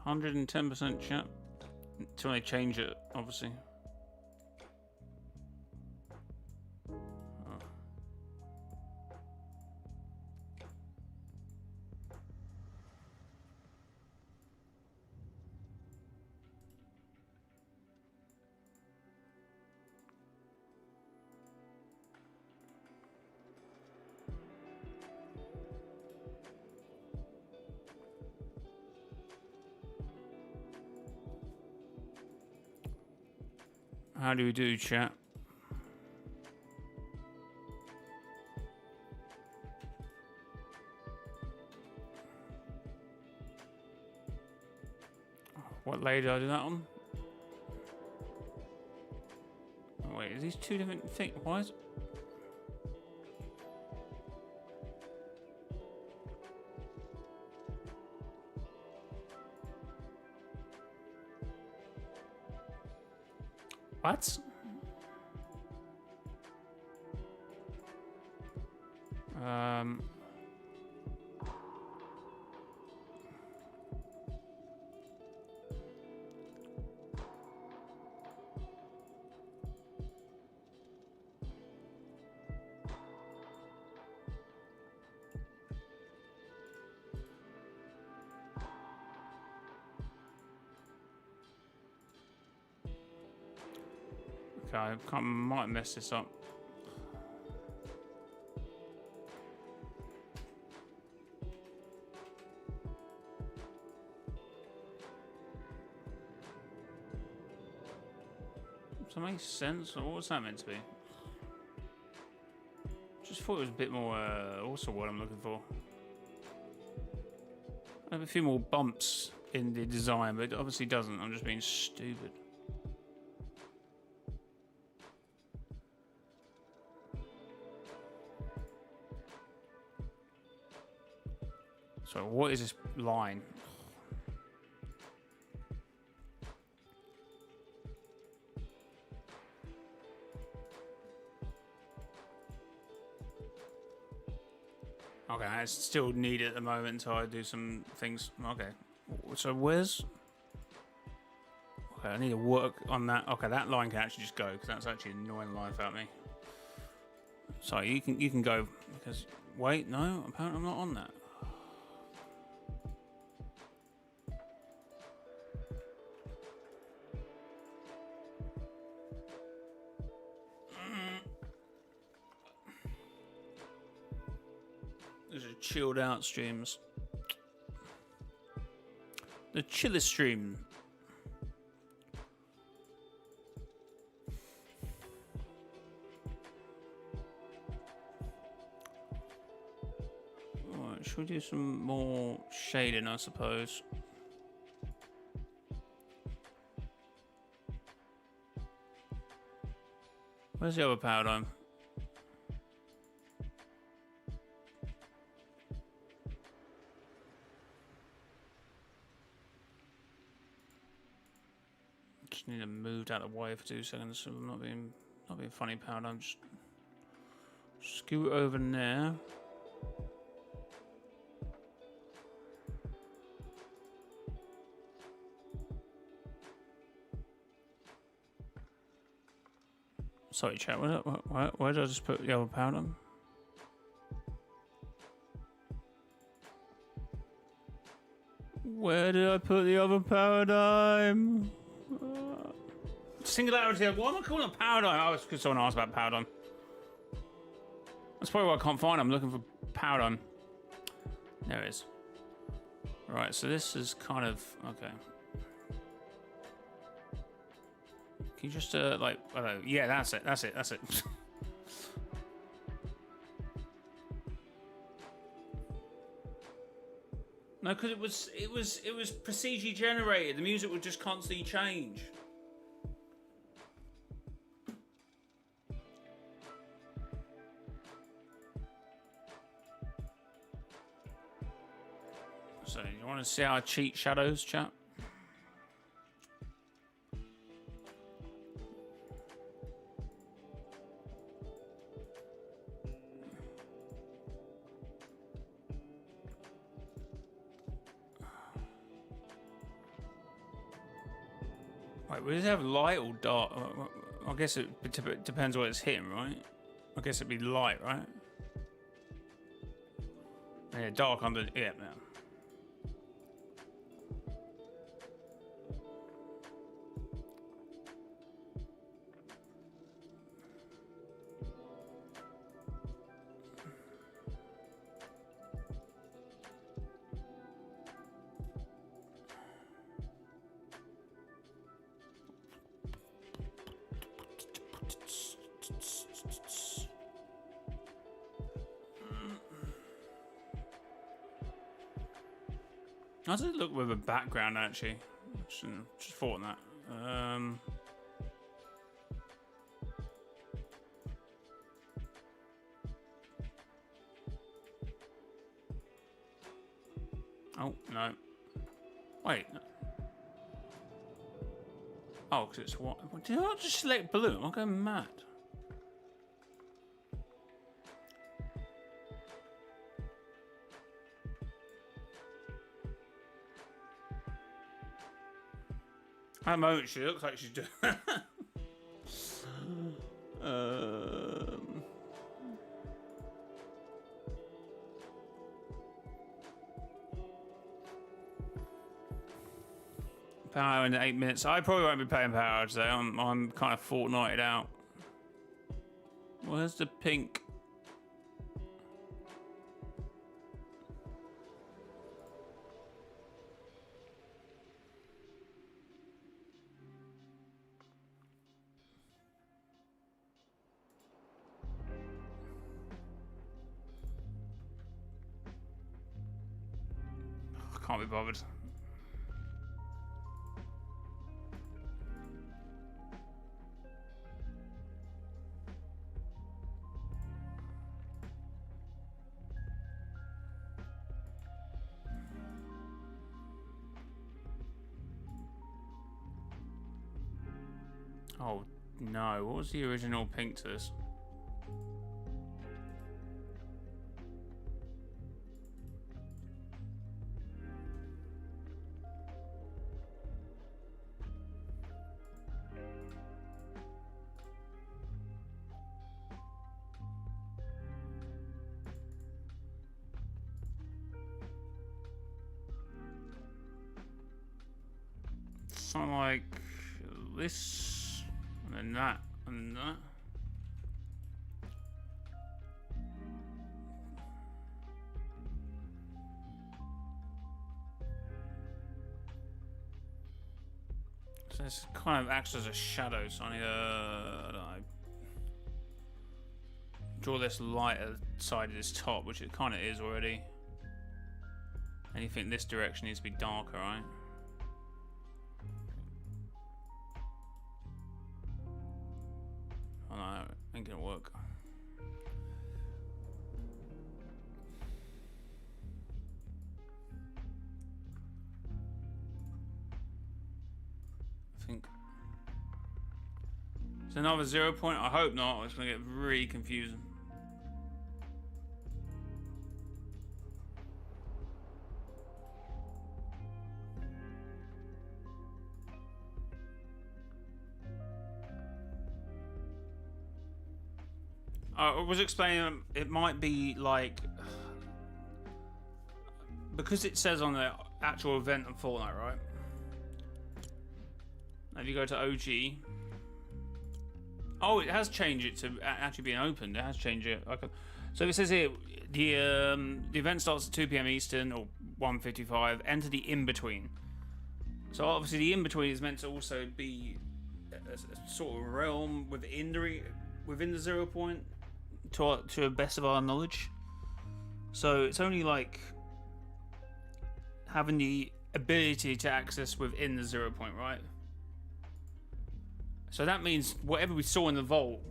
110% chat. Until they change it, obviously. How do we do, chat? What layer did I do that on? Oh, wait, are these two different things? Why is... What? Okay, I might mess this up. Does that make sense? Or what was that meant to be? Just thought it was a bit more, also what I'm looking for. I have a few more bumps in the design, but it obviously doesn't. I'm just being stupid. So what is this line? Okay, I still need it at the moment until I do some things. Okay, so where's... Okay, I need to work on that. Okay, that line can actually just go because that's actually annoying the life out of me. So you can go because wait, no, apparently I'm not on that. These are chilled out streams. The chiller stream. Alright, should we do some more shading, I suppose? Where's the other paradigm? Just need to move out of the way for 2 seconds so I'm not being funny, paradigm. Just scoot over there. Sorry, chat. Where did I just put the other paradigm? Where did I put the other paradigm? Singularity. What am I calling a paradigm? Oh, it's because someone asked about paradigm. That's probably why I can't find it. I'm looking for paradigm. There it is. Right, so this is kind of... Okay. Can you just, like... I don't know. Yeah, that's it. That's it. That's it. No, because it was procedurally generated. The music would just constantly change. So, you want to see how I cheat shadows, chat? Wait, will it have light or dark? I guess it depends what it's hitting, right? I guess it'd be light, right? Yeah, dark under... Yeah, no. How does it look with a background, actually? Just thought on that. Oh, no. Wait. Oh, because it's what? Did I not just select blue? Am I going mad? At the moment, she looks like she's doing. Power in 8 minutes. I probably won't be paying power today. I'm kind of fortnighted out. Where's the pink? I can't be bothered. Oh no, what was the original pink to this? Something like this, and then that, and that. So this kind of acts as a shadow, so I need to draw this lighter side of this top, which it kind of is already. And you think this direction needs to be darker, right? Oh no, that ain't gonna work. I think it's another 0 point. I hope not. It's gonna get really confusing. I was explaining it might be like, because it says on the actual event of Fortnite, right? If you go to OG, oh, it has changed it to actually being opened. It has changed it. So it says here the event starts at 2 p.m. Eastern or 1:55. Enter the in between. So obviously the in between is meant to also be a sort of realm within the 0 point. To the best of our knowledge, so it's only like having the ability to access within the 0 point, right? So that means whatever we saw in the vault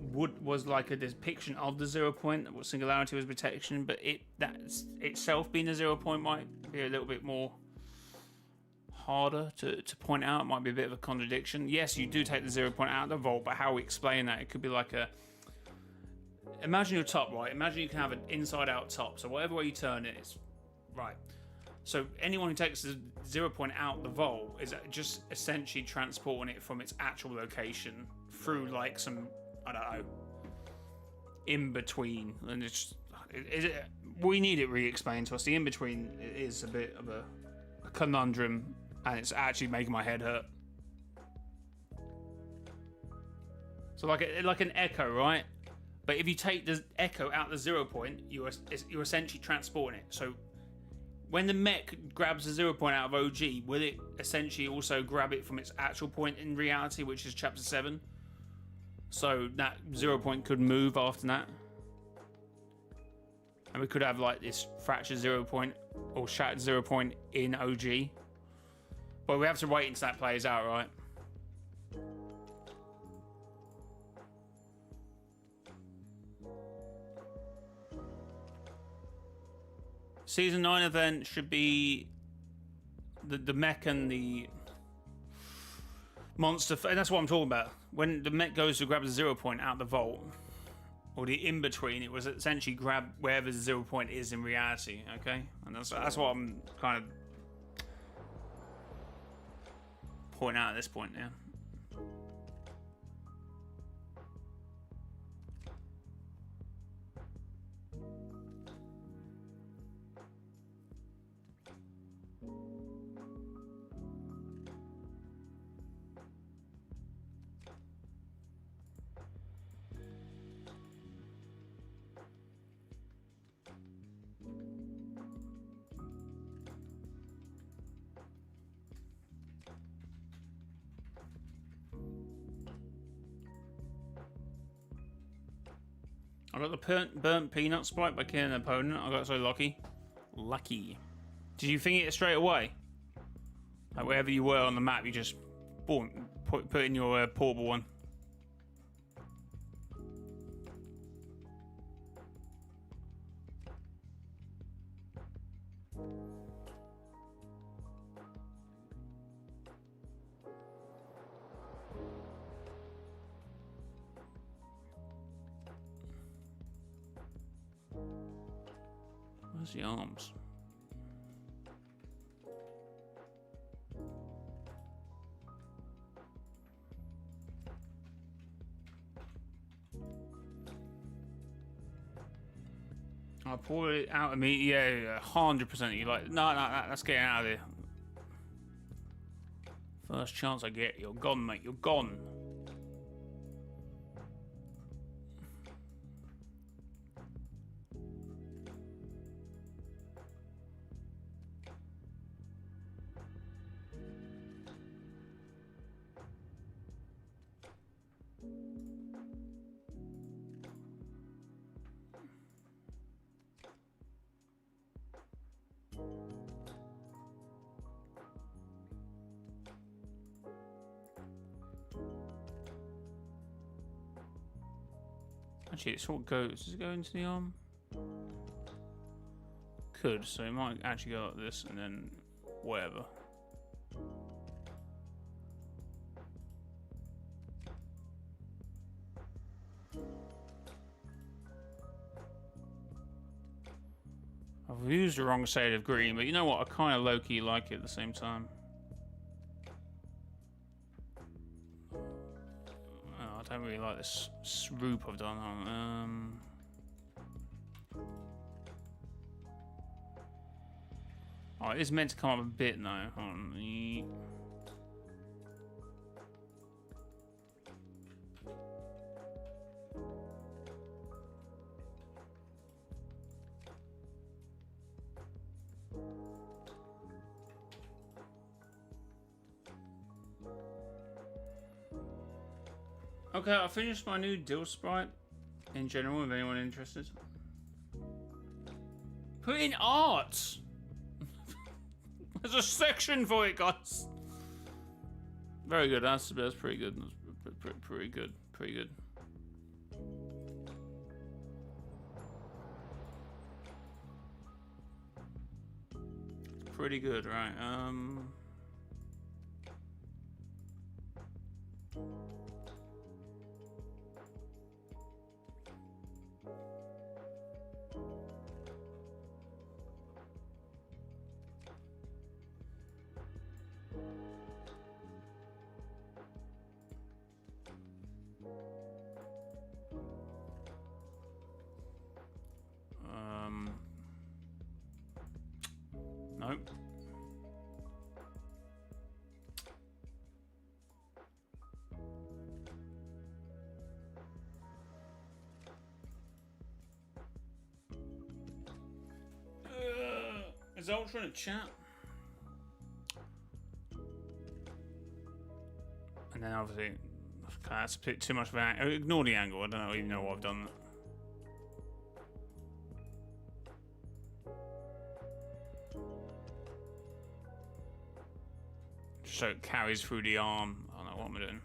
was like a depiction of the 0 point. What singularity was protection, but that itself being a 0 point might be a little bit more harder to point out. It might be a bit of a contradiction. Yes, you do take the 0 point out of the vault, but how we explain that, it could be like a, imagine your top, right? Imagine you can have an inside-out top. So whatever way you turn it, it's right. So anyone who takes the 0 point out the vault is just essentially transporting it from its actual location through like some, I don't know, in between. And we need it re-explained to us. The in between is a bit of a conundrum, and it's actually making my head hurt. So like an echo, right? But if you take the echo out the 0 point, you're essentially transporting it. So when the mech grabs the 0 point out of OG, will it essentially also grab it from its actual point in reality, which is chapter 7? So that 0 point could move after that. And we could have like this fractured 0 point or shattered 0 point in OG. But we have to wait until that plays out, right? Season 9 event should be the mech and the monster, and that's what I'm talking about. When the mech goes to grab the 0 point out the vault, or the in between, it was essentially grab wherever the 0 point is in reality. Okay, and that's what I'm kind of pointing out at this point. Yeah. I got the burnt peanut Sprite by killing an opponent. I got so lucky. Lucky. Did you think it straight away? Like wherever you were on the map, you just put in your portable one. Where's the arms? I'll pull it out of me. Yeah, 100%. You like, no, let's get out of here. First chance I get, you're gone, mate. You're gone. Actually, it sort of goes. Does it go into the arm? Could, so it might actually go like this and then whatever. I've used the wrong shade of green, but you know what? I kind of low-key like it at the same time. Oh, I don't really like this swoop I've done on. Oh, it is meant to come up a bit now. Hold on. Okay, I finished my new deal Sprite in general, if anyone interested. Put in art! There's a section for it, guys! Very good, that's pretty good. That's pretty good, pretty good. Pretty good, right? Nope. Is Ultra in a chat? And then obviously, that's a bit too much of an angle. Ignore the angle, I don't even know what I've done. So it carries through the arm. I don't know what I'm doing.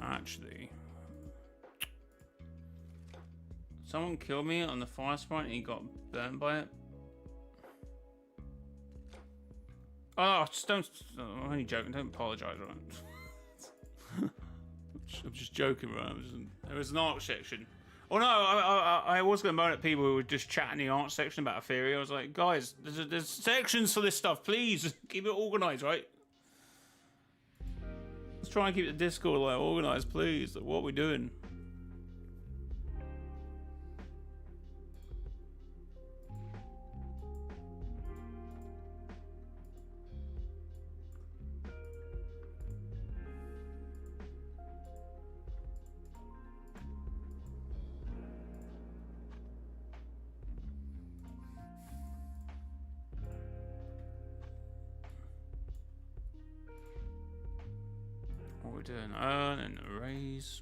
Actually, someone killed me on the fire sprite and he got burned by it. Oh, just don't. I'm only joking. Don't apologise, right? I'm just joking, right? There was an art section. Oh no, I was going to moan at people who were just chatting in the art section about a theory. I was like, guys, there's sections for this stuff. Please keep it organised, right? Let's try and keep the Discord like organised, please. Like, what are we doing? What are we doing? Earn and erase.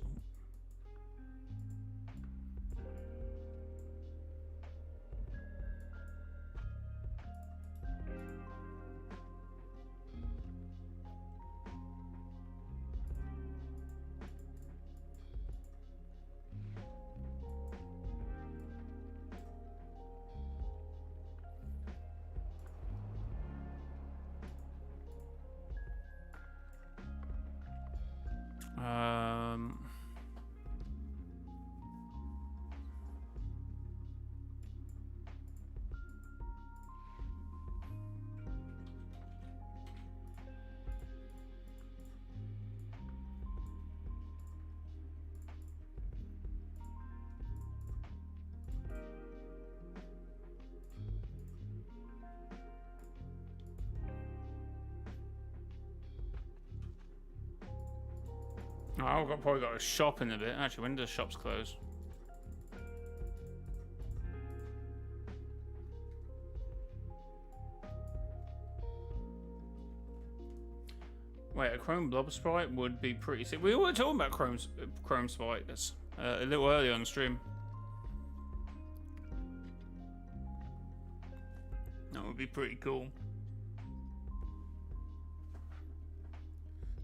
Oh, I've probably got a shop in a bit. Actually, when do the shops close? Wait, a Chrome Blob Sprite would be pretty sick. We were talking about Chrome Sprites a little earlier on the stream. That would be pretty cool.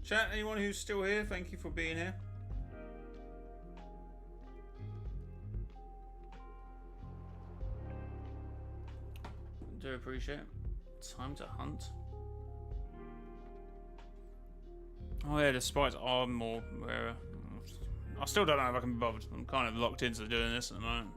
Chat, anyone who's still here, thank you for being here. Do appreciate it. Time to hunt. Oh yeah, the sprites are more rarer. I still don't know if I can be bothered. I'm kind of locked into doing this at the moment.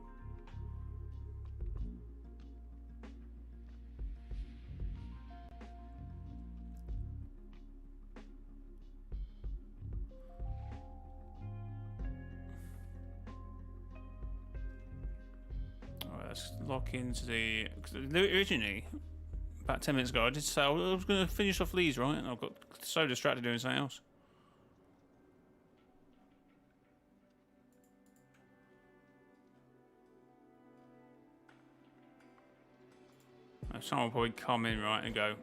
Alright, let's lock into the... Cause originally, about 10 minutes ago, I did say I was going to finish off these, right? And I got so distracted doing something else. Someone will probably come in, right, and go,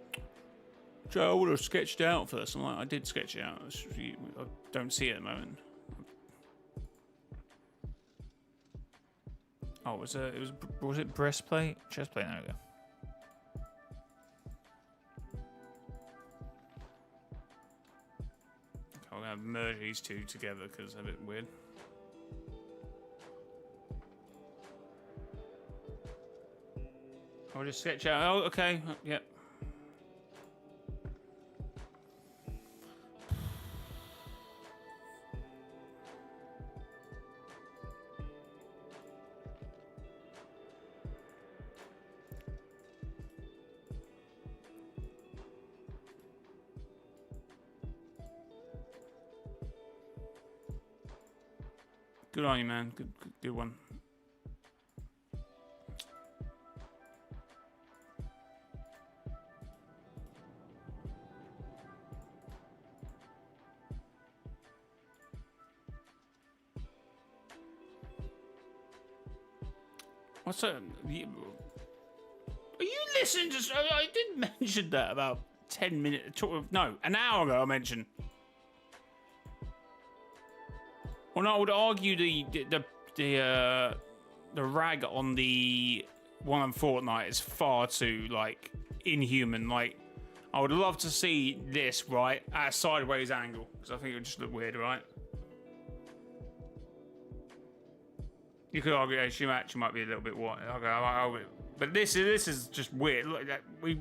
Joe, I would have sketched it out first. I'm like, I did sketch it out. I don't see it at the moment. Oh, was it breastplate? Chestplate, there we go. Okay, we're going to merge these two together because they're a bit weird. I'll just sketch out. Oh, okay. Yep. Good on you, man. Good one. What's that? Are you listening to... I did mention that about 10 minutes... No, an hour ago I mentioned. Well, no, I would argue the rag on the one on Fortnite is far too, like, inhuman. Like, I would love to see this, right, at a sideways angle. Because I think it would just look weird, right? You could argue she might be a little bit white. Okay, but this is just weird. Look, we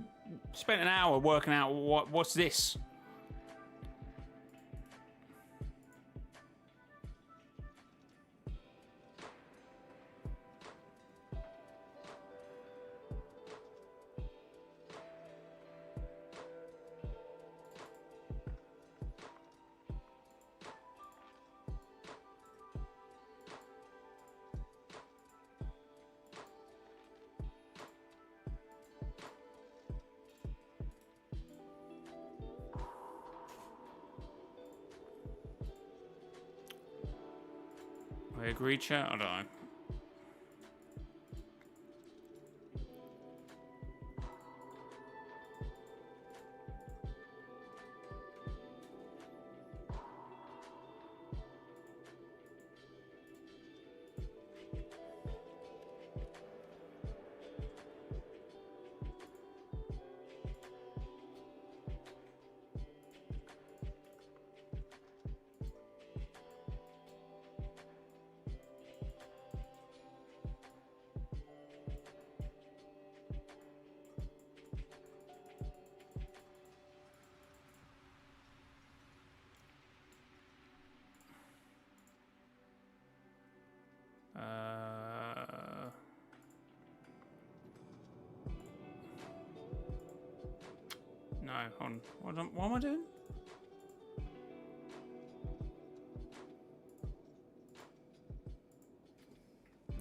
spent an hour working out what's this. I agree, chat. I don't know. No, hold on. What am I doing?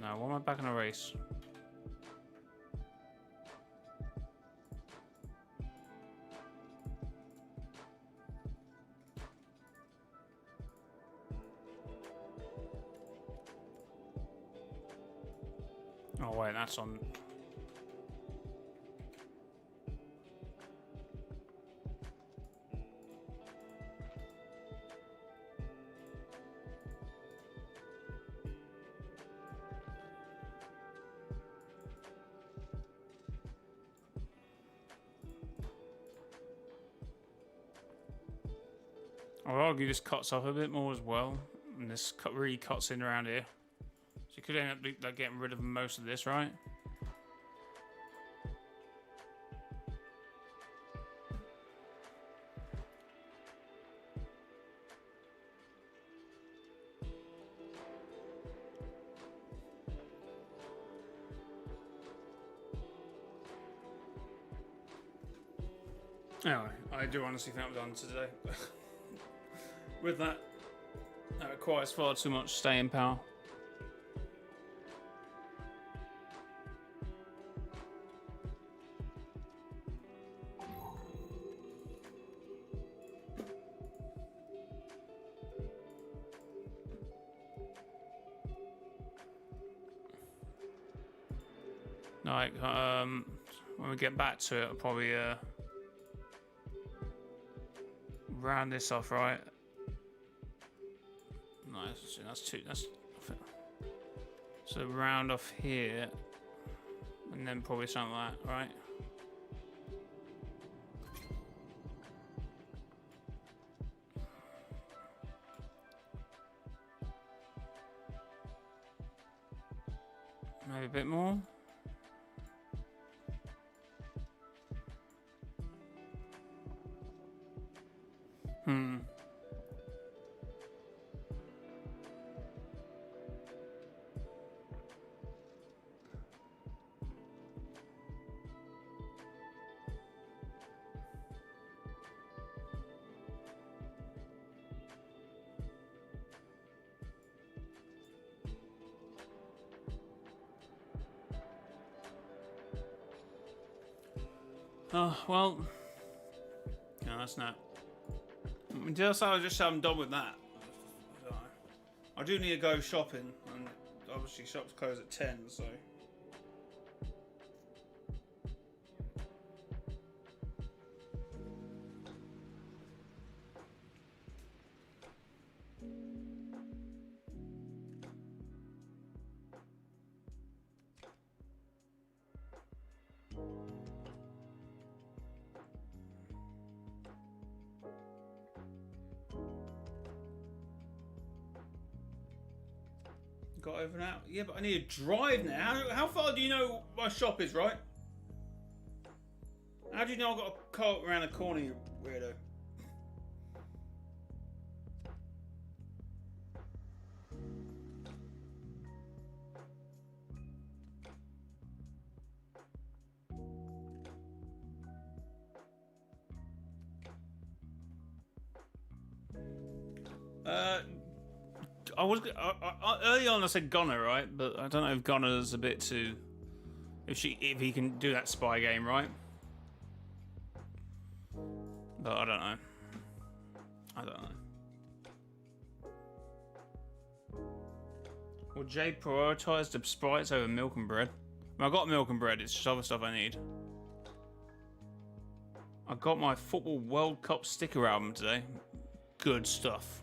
No, why am I back in a race? Oh wait, that's on. I would argue this cuts off a bit more as well, and this really cuts in around here. So you could end up like, getting rid of most of this, right? Anyway, I do honestly think I'm done today. With that requires far too much staying power. Like, when we get back to it, I'll probably round this off, right? Nice. That's two. That's so round off here, and then probably something like that, right? Maybe a bit more. Oh, well. No, that's not. Just I just I'm done with that. I do need to go shopping, and obviously shops close at 10, so. Got over now? Yeah, but I need to drive now. How far do you know my shop is, right? How do you know I've got a car around the corner, you weirdo? I was early on. I said Gunner, right? But I don't know if Gunner's a bit too. If he can do that spy game, right? But I don't know. I don't know. Will Jay prioritise the sprites over milk and bread? I mean, I got milk and bread. It's just other stuff I need. I got my Football World Cup sticker album today. Good stuff.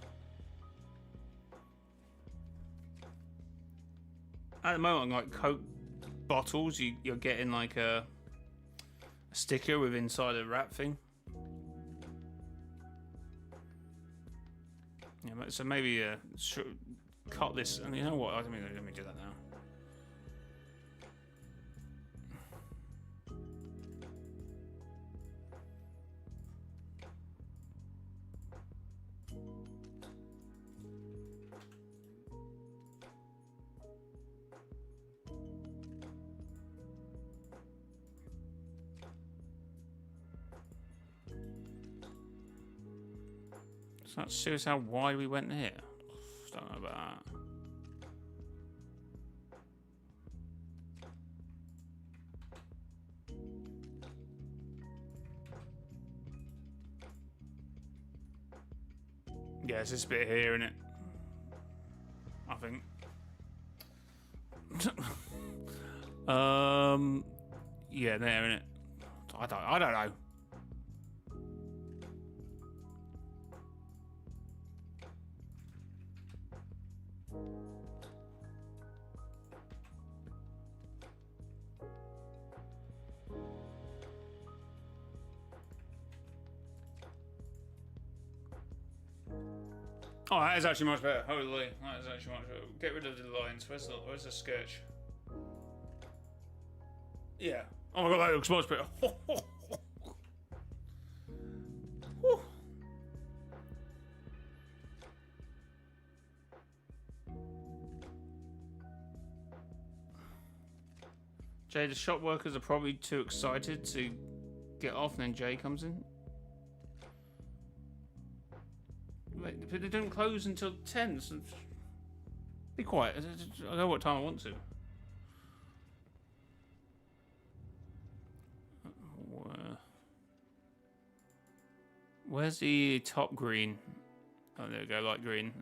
At the moment, like Coke bottles, you're getting like a sticker with inside a wrap thing. Yeah, so maybe cut this. And you know what? Let me do that now. It's not serious how wide we went here. Don't know about that. Yeah, it's this bit here, isn't it? I think. Yeah, there, innit? I don't know. Oh, that is actually much better. Holy, that is actually much better. Get rid of the lines. Where's the sketch? Yeah. Oh my god, that looks much better. Jay, the shop workers are probably too excited to get off, and then Jay comes in. Wait, but they don't close until 10, so be quiet. I know what time I want to. Where's the top green? Oh, there we go, light green.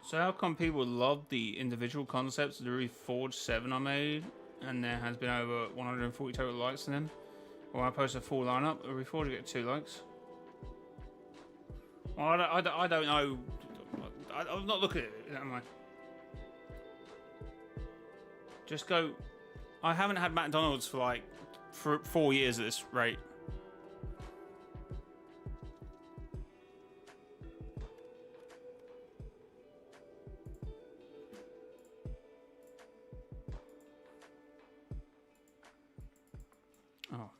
So how come people love the individual concepts of the Reforged 7 I made, and there has been over 140 total likes on them? When I post a full lineup, a Reforged get 2 likes. Well, I don't know. I'm not looking at it, am I? Just go. I haven't had McDonald's for like 4 years at this rate. Oh.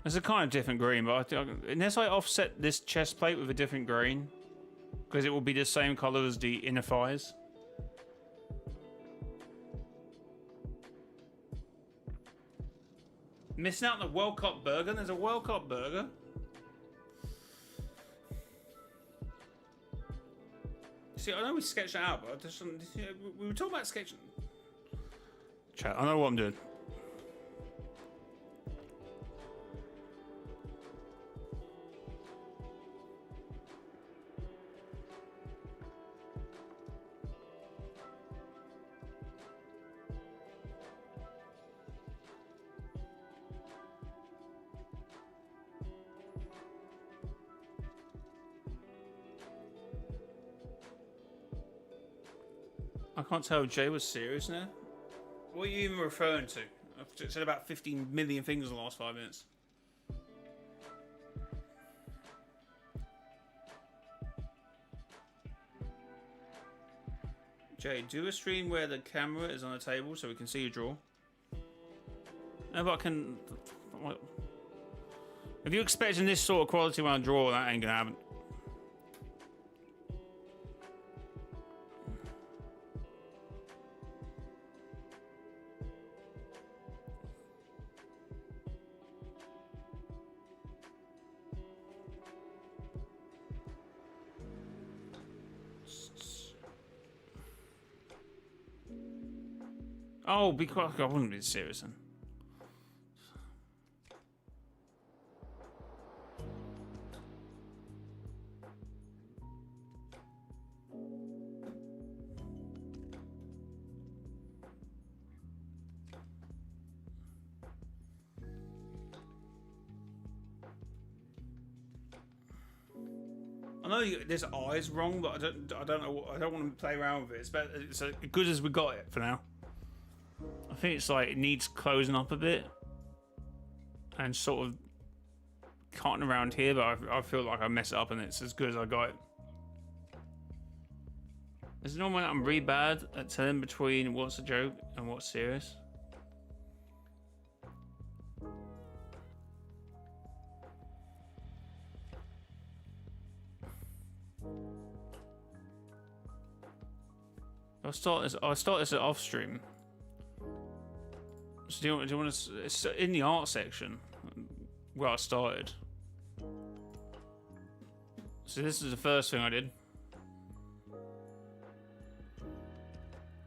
It's a kind of different green, but unless I offset this chest plate with a different green, because it will be the same color as the inner thighs. Missing out on the World Cup burger? There's a World Cup burger. See, I know we sketched that out, but we were talking about sketching. Chat, I know what I'm doing. I can't tell if Jay was serious now. What are you even referring to? I've said about 15 million things in the last 5 minutes. Jay, do a stream where the camera is on the table so we can see your draw. No, but I can... If you're expecting this sort of quality when I draw, that ain't gonna happen. Oh, because I wouldn't be serious then. I know this eye is wrong, but I don't know. I don't want to play around with it. It's better. It's as good as we got it for now. I think it's like it needs closing up a bit and sort of cutting around here, but I feel like I mess it up and it's as good as I got it. Is it normal that I'm really bad at telling between what's a joke and what's serious? I'll start this off stream. So do you want to? It's in the art section where I started. So this is the first thing I did.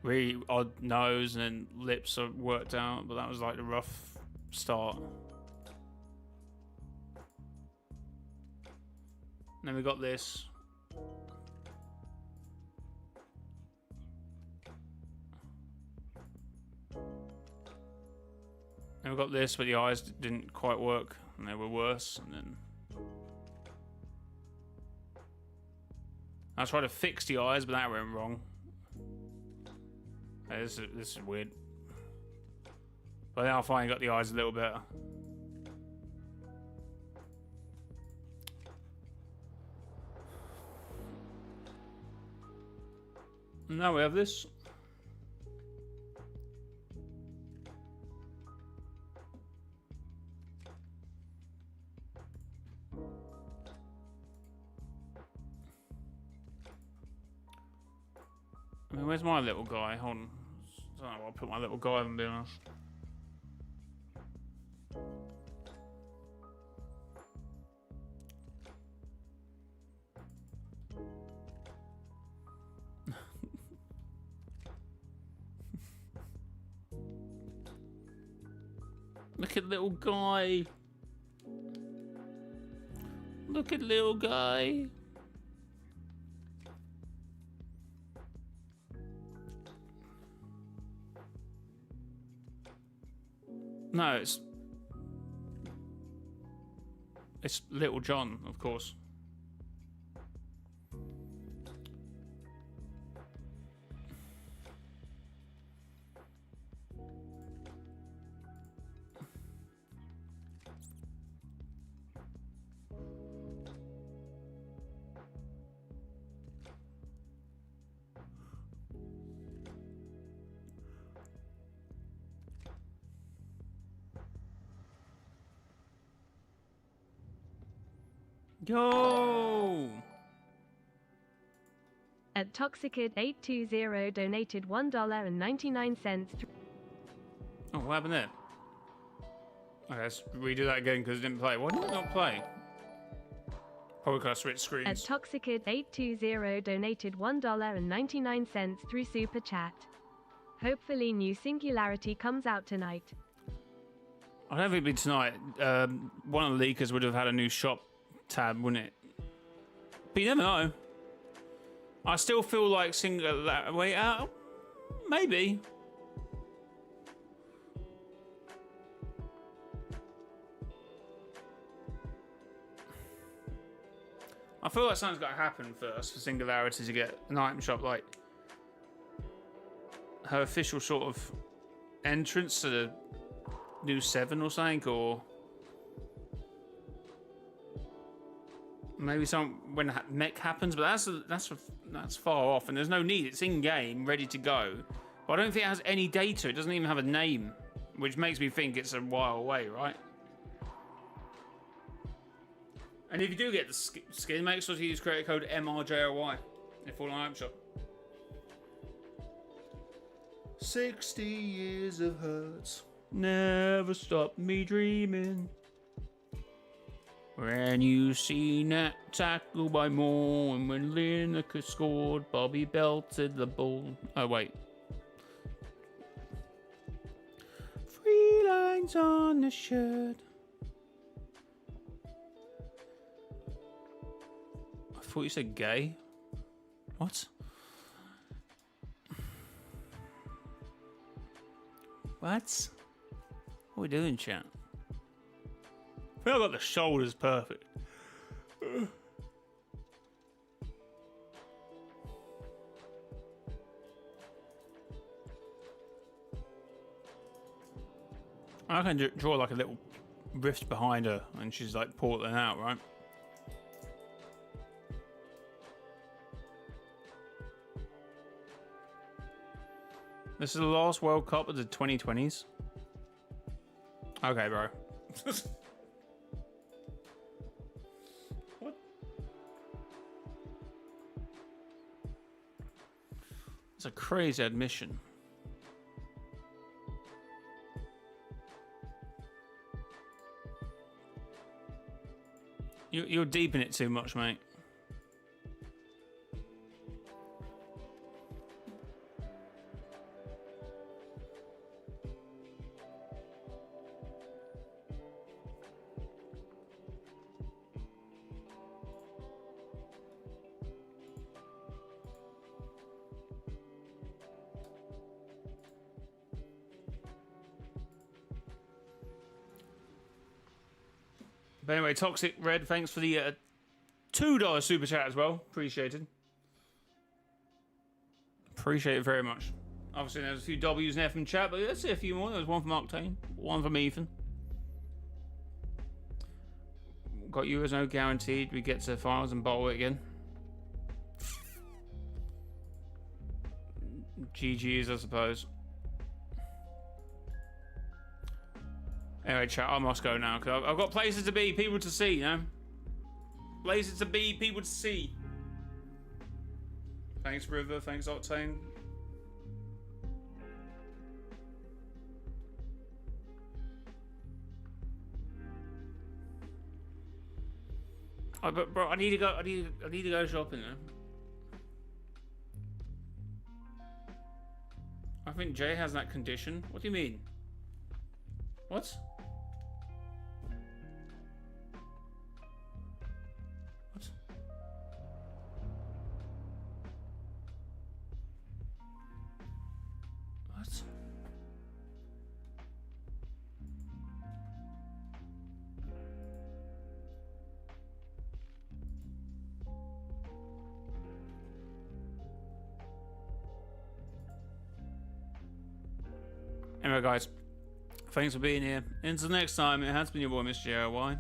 Really odd nose and then lips are worked out, but that was like the rough start. And then we got this. And we got this, but the eyes didn't quite work, and they were worse. And then I tried to fix the eyes, but that went wrong. Hey, this is weird. But then I finally got the eyes a little better. And now we have this. I mean, where's my little guy? Hold on. I don't know where I'll put my little guy, I'm being honest. Look at little guy. Look at little guy. No, it's Little John, of course. Yo! At Toxicid820 donated $1.99. Oh, what happened there? Okay, let's redo that again because it didn't play. Why did it not play? Probably because I switched screens. At Toxicid820 donated $1.99 through Super Chat. Hopefully new Singularity comes out tonight. I don't think it'd be tonight. One of the leakers would have had a new shop tab, wouldn't it? But you never know. I still feel like Singularity. Maybe. I feel like something's got to happen first for Singularity to get an item shop, like her official sort of entrance to the new 7 or something, or maybe when mech happens. But that's far off, and there's no need. It's in game, ready to go. But I don't think it has any data. It doesn't even have a name, which makes me think it's a while away, right? And if you do get the skin, make sure to use creator code mrjayowhy in full item shop. 60 years of hurts never stopped me dreaming. When you seen that tackle by Moore, and when Lineker scored, Bobby belted the ball. Oh wait. 3 lines on the shirt. I thought you said gay. What? What? What are we doing, chat? I feel I got the shoulders perfect. I can draw like a little rift behind her, and she's like portling out, right? This is the last World Cup of the 2020s. Okay, bro. What? It's a crazy admission. You're deep in it too much, mate. But anyway, Toxic Red, thanks for the $2 super chat as well. Appreciated. Appreciate it very much. Obviously, there's a few W's in there from chat, but let's see a few more. There's one from Octane, one from Ethan. Got you as no guaranteed. We get to finals and bottle it again. GG's, I suppose. Anyway, chat, I must go now because I've got places to be, people to see, you know? Places to be, people to see. Thanks, River. Thanks, Octane. Oh, but bro, I need to go. I need to go shopping now. I think Jay has that condition. What do you mean? What? What? What? Anyway, guys, thanks for being here. Until next time, it has been your boy, mrjayowhy.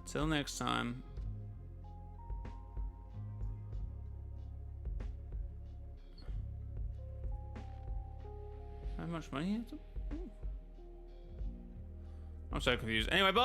Till next time. How much money? I'm so confused. Anyway, bye.